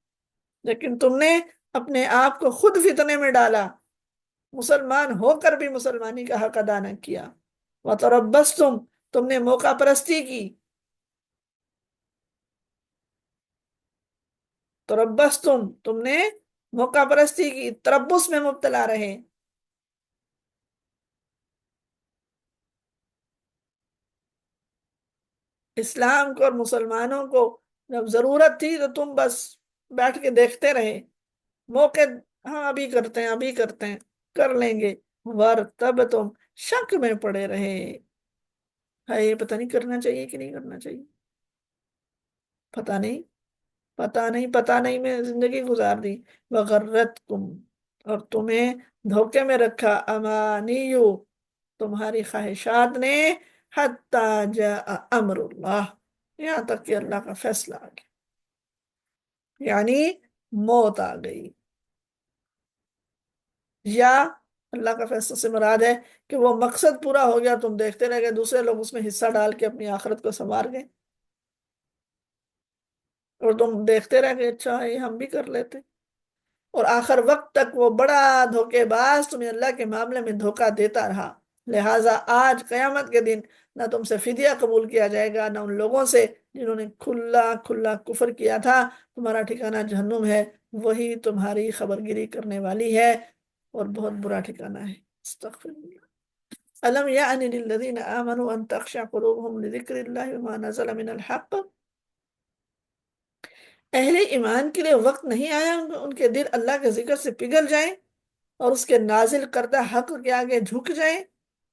لیکن تم نے اپنے آپ کو خود فتنے میں ڈالا، مسلمان ہو کر بھی مسلمانی کا حق ادا نہ کیا۔ وَتَرَبَّصْتُمْ، تم نے موقع پرستی کی، تربصتم، تم نے موقع پرستی کی، تربص میں مبتلا رہے۔ اسلام کو اور مسلمانوں کو جب ضرورت تھی تو تم بس بیٹھ کے دیکھتے رہے، موقع ہاں ابھی کرتے ہیں ابھی کرتے ہیں، کر لیں گے، ور تب تم شک میں پڑے رہے، ہے یہ پتہ نہیں کرنا چاہیے کہ نہیں کرنا چاہیے، پتہ نہیں پتہ نہیں پتہ نہیں میں زندگی گزار دی۔ وغرتکم، اور تمہیں دھوکے میں رکھا، امانیو، تمہاری خواہشات نے، حتی جاء امر اللہ، یہاں تک کہ اللہ کا فیصلہ آ گیا، یعنی موت آ گئی، یا اللہ کا فیصلہ سے مراد ہے کہ وہ مقصد پورا ہو گیا، تم دیکھتے رہ گئے، دوسرے لوگ اس میں حصہ ڈال کے اپنی آخرت کو سنوار گئے، اور تم دیکھتے رہ گئے اچھا یہ ہم بھی کر لیتے، اور آخر وقت تک وہ بڑا دھوکے باز تمہیں اللہ کے معاملے میں دھوکہ دیتا رہا۔ لہٰذا آج قیامت کے دن نہ تم سے فدیہ قبول کیا جائے گا، نہ ان لوگوں سے جنہوں نے کھلا کھلا کفر کیا تھا، تمہارا ٹھکانہ جہنم ہے، وہی تمہاری خبرگیری کرنے والی ہے، اور بہت برا ٹھکانہ ہے۔ استغفر اللہ۔ ألم يأن للذين آمنوا أن تخشع قلوبهم لذكر الله وما نزل من الحق، اہل ایمان کے لیے وقت نہیں آیا ان کے دل اللہ کے ذکر سے پگھل جائیں اور اس کے نازل کردہ حق کے آگے جھک جائیں،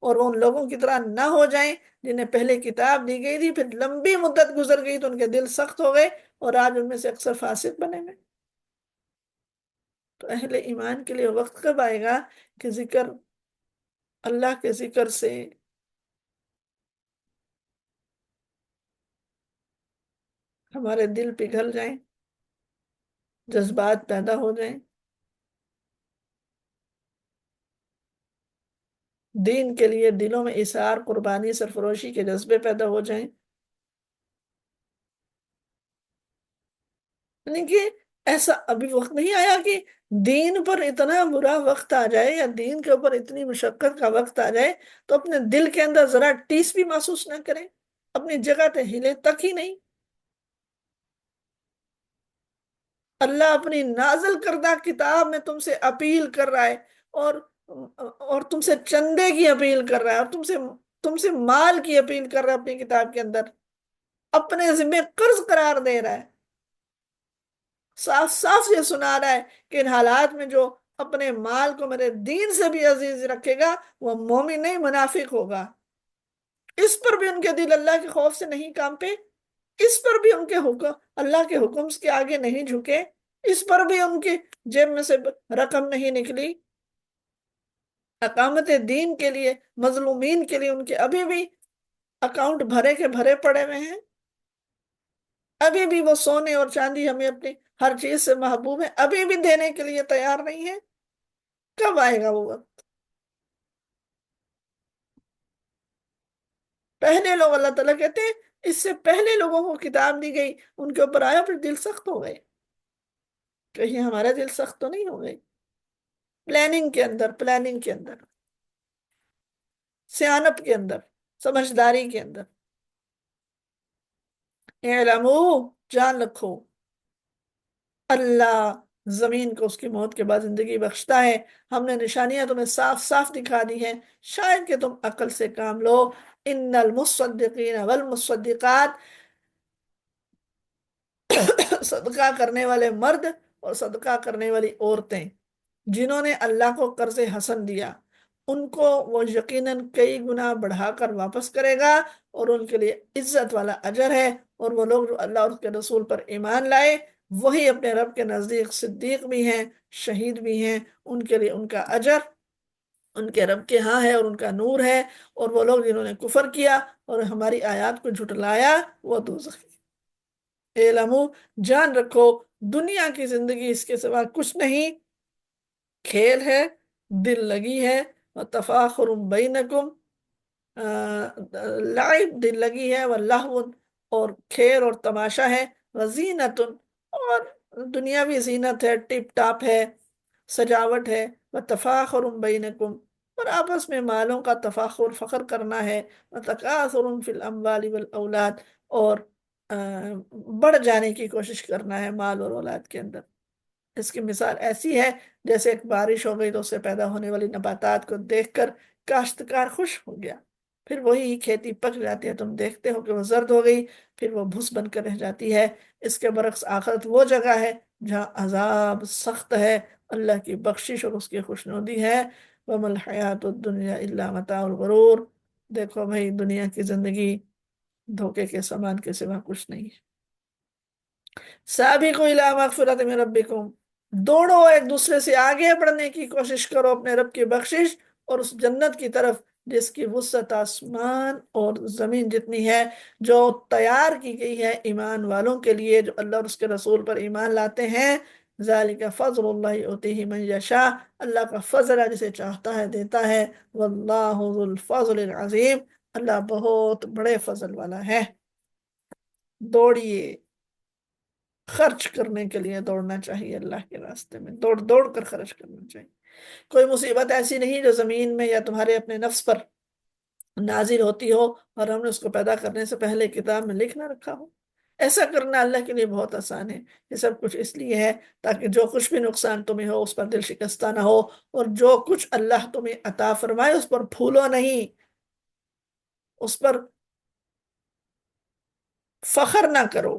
اور وہ ان لوگوں کی طرح نہ ہو جائیں جنہیں پہلے کتاب دی گئی تھی، پھر لمبی مدت گزر گئی تو ان کے دل سخت ہو گئے اور آج ان میں سے اکثر فاسق بنے گئے۔ تو اہل ایمان کے لیے وقت کب آئے گا کہ ذکر، اللہ کے ذکر سے ہمارے دل پگھل جائیں، جذبات پیدا ہو جائیں، دین کے لیے دلوں میں اثار، قربانی، سرفروشی کے جذبے پیدا ہو جائیں، یعنی کہ ایسا ابھی وقت نہیں آیا کہ دین پر اتنا برا وقت آ جائے یا دین کے اوپر اتنی مشقت کا وقت آ جائے تو اپنے دل کے اندر ذرا ٹیس بھی محسوس نہ کریں، اپنی جگہ پہ ہلے تک ہی نہیں۔ اللہ اپنی نازل کردہ کتاب میں تم سے اپیل کر رہا ہے، اور تم سے چندے کی اپیل کر رہا ہے، اور تم سے مال کی اپیل کر رہا ہے، اپنی کتاب کے اندر اپنے ذمہ قرض قرار دے رہا ہے، صاف صاف یہ سنا رہا ہے کہ ان حالات میں جو اپنے مال کو میرے دین سے بھی عزیز رکھے گا وہ مومن نہیں منافق ہوگا۔ اس پر بھی ان کے دل اللہ کے خوف سے نہیں کانپے، اس پر بھی ان کے حکم، اللہ کے حکم کے آگے نہیں جھکے، اس پر بھی ان کی جیب میں سے رقم نہیں نکلی، اقامت دین کے لیے، مظلومین کے لیے ان کے ابھی بھی اکاؤنٹ بھرے کے بھرے پڑے ہوئے ہیں، ابھی بھی وہ سونے اور چاندی ہمیں اپنی ہر چیز سے محبوب ہے، ابھی بھی دینے کے لیے تیار نہیں ہے۔ کب آئے گا وہ وقت؟ پہلے لوگ، اللہ تعالیٰ کہتے ہیں اس سے پہلے لوگوں کو کتاب دی گئی، ان کے اوپر آیا، پھر دل سخت ہو گئے. کہیں ہمارا دل سخت تو نہیں ہو گئے؟ پلاننگ کے اندر، سیانت کے اندر، سمجھداری کے اندر. اعلمو، جان رکھو، اللہ زمین کو اس کی موت کے بعد زندگی بخشتا ہے. ہم نے نشانیاں تمہیں صاف صاف دکھا دی ہیں، شاید کہ تم عقل سے کام لو. ان المصدقین والمصدقات، صدقہ کرنے والے مرد اور صدقہ کرنے والی عورتیں جنہوں نے اللہ کو قرض حسن دیا، ان کو وہ یقیناً کئی گنا بڑھا کر واپس کرے گا، اور ان کے لیے عزت والا اجر ہے. اور وہ لوگ جو اللہ اور اس کے رسول پر ایمان لائے، وہی اپنے رب کے نزدیک صدیق بھی ہیں، شہید بھی ہیں. ان کے لیے ان کا اجر ان کے رب کے ہاں ہے، اور ان کا نور ہے. اور وہ لوگ جنہوں نے کفر کیا اور ہماری آیات کو جھٹلایا، وہ دوزخی. اعلمو، جان رکھو، دنیا کی زندگی اس کے سوا کچھ نہیں، کھیل ہے، دل لگی ہے. وتفاخر بینکم، لعب دل لگی ہے، واللہو اور کھیل اور تماشا ہے، وزینت اور دنیاوی زینت ہے، ٹپ ٹاپ ہے، سجاوٹ ہے. وتفاخر بینکم، اور آپس میں مالوں کا تفاخر، فخر کرنا ہے. وتکاثر فی الاموال والاولاد، اور بڑھ جانے کی کوشش کرنا ہے مال اور اولاد کے اندر. اس کی مثال ایسی ہے جیسے ایک بارش ہو گئی تو اس سے پیدا ہونے والی نباتات کو دیکھ کر کاشتکار خوش ہو گیا، پھر وہی کھیتی پک جاتی ہے، تم دیکھتے ہو کہ وہ زرد ہو گئی، پھر وہ بھس بن کر رہ جاتی ہے. اس کے برعکس آخرت وہ جگہ ہے جہاں عذاب سخت ہے، اللہ کی بخشش اور اس کی خوشنودی ہے. وَمَا الْحَيَاةُ الدُّنْيَا إِلَّا مَتَاعُ الْغُرُورِ. دیکھو بھائی، دنیا کی زندگی دھوکے کے سامان کے سوا کچھ نہیں ہے. سابقوا الی مغفرۃ من ربکم، دوڑو ایک دوسرے سے آگے بڑھنے کی کوشش کرو اپنے رب کی بخشش اور اس جنت کی طرف جس کی وسعت آسمان اور زمین جتنی ہے، جو تیار کی گئی ہے ایمان والوں کے لیے جو اللہ اور اس کے رسول پر ایمان لاتے ہیں. ذالک فضل اللہ یؤتیہ من یشاء، اللہ کا فضل ہے جسے چاہتا ہے دیتا ہے. واللہ ذو الفضل العظیم، اللہ بہت بڑے فضل والا ہے. دوڑیے، خرچ کرنے کے لیے دوڑنا چاہیے، اللہ کے راستے میں دوڑ دوڑ کر خرچ کرنا چاہیے. کوئی مصیبت ایسی نہیں جو زمین میں یا تمہارے اپنے نفس پر نازل ہوتی ہو اور ہم نے اس کو پیدا کرنے سے پہلے کتاب میں لکھ نہ رکھا ہو. ایسا کرنا اللہ کے لیے بہت آسان ہے. یہ سب کچھ اس لیے ہے تاکہ جو کچھ بھی نقصان تمہیں ہو اس پر دل شکستہ نہ ہو، اور جو کچھ اللہ تمہیں عطا فرمائے اس پر پھولو نہیں، اس پر فخر نہ کرو.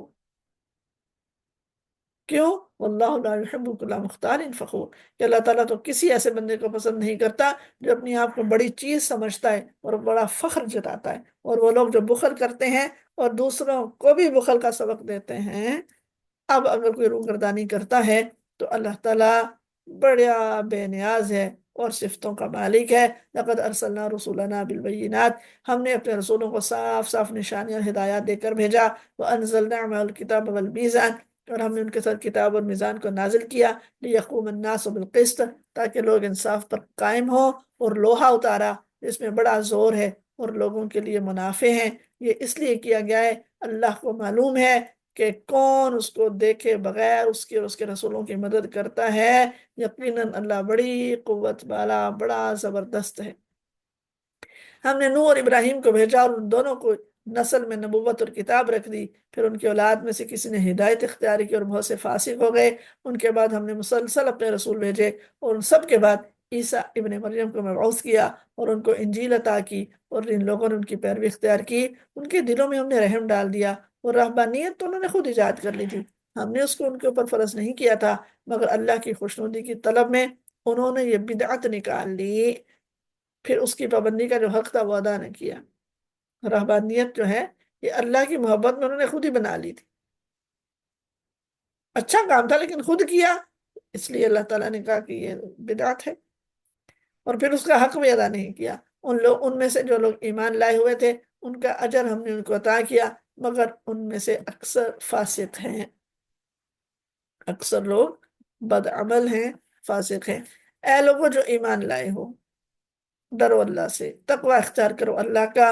کیوں؟ واللہ لا يحب كل مختال فخور، کہ اللہ تعالیٰ تو کسی ایسے بندے کو پسند نہیں کرتا جو اپنی آپ کو بڑی چیز سمجھتا ہے اور بڑا فخر جتاتا ہے. اور وہ لوگ جو بخل کرتے ہیں اور دوسروں کو بھی بخل کا سبق دیتے ہیں، اب اگر کوئی روگردانی کرتا ہے تو اللہ تعالیٰ بڑا بے نیاز ہے اور صفتوں کا مالک ہے. لقد ارسلنا رسولنا بالبینات، ہم نے اپنے رسولوں کو صاف صاف نشانیاں اور ہدایات دے کر بھیجا. وانزلنا معهم الکتاب والمیزان، اور ہم نے ان کے ساتھ کتاب اور میزان کو نازل کیا. لیقوم الناس بالقسط، تاکہ لوگ انصاف پر قائم ہوں. اور لوہا اتارا جس میں بڑا زور ہے اور لوگوں کے لیے منافع ہیں. یہ اس لیے کیا گیا ہے، اللہ کو معلوم ہے کہ کون اس کو دیکھے بغیر اس کے اور اس کے رسولوں کی مدد کرتا ہے. یقیناً اللہ بڑی قوت والا، بڑا زبردست ہے. ہم نے نوح اور ابراہیم کو بھیجا اور ان دونوں کو نسل میں نبوت اور کتاب رکھ دی. پھر ان کی اولاد میں سے کسی نے ہدایت اختیار کی اور بہت سے فاسق ہو گئے. ان کے بعد ہم نے مسلسل اپنے رسول بھیجے، اور ان سب کے بعد عیسیٰ ابن مریم کو مبعوث کیا اور ان کو انجیل عطا کی. اور جن لوگوں نے ان کی پیروی اختیار کی ان کے دلوں میں ہم نے رحم ڈال دیا. اور رہبانیت تو انہوں نے خود ایجاد کر لی تھی، ہم نے اس کو ان کے اوپر فرض نہیں کیا تھا، مگر اللہ کی خوشنودی کی طلب میں انہوں نے یہ بدعت نکال لی، پھر اس کی پابندی کا جو حق تھا وہ ادا نہ کیا. رہبانیت جو ہے یہ اللہ کی محبت میں انہوں نے خود ہی بنا لی تھی. اچھا کام تھا لیکن خود کیا، اس لیے اللہ تعالیٰ نے کہا کہ یہ بدعت ہے. اور پھر اس کا حق بھی ادا نہیں کیا. ان میں سے جو لوگ ایمان لائے ہوئے تھے ان کا اجر ہم نے ان کو عطا کیا، مگر ان میں سے اکثر فاسق ہیں، اکثر لوگ بدعمل ہیں، فاسق ہیں. اے لوگوں جو ایمان لائے ہو، ڈرو اللہ سے، تقوی اختیار کرو اللہ کا.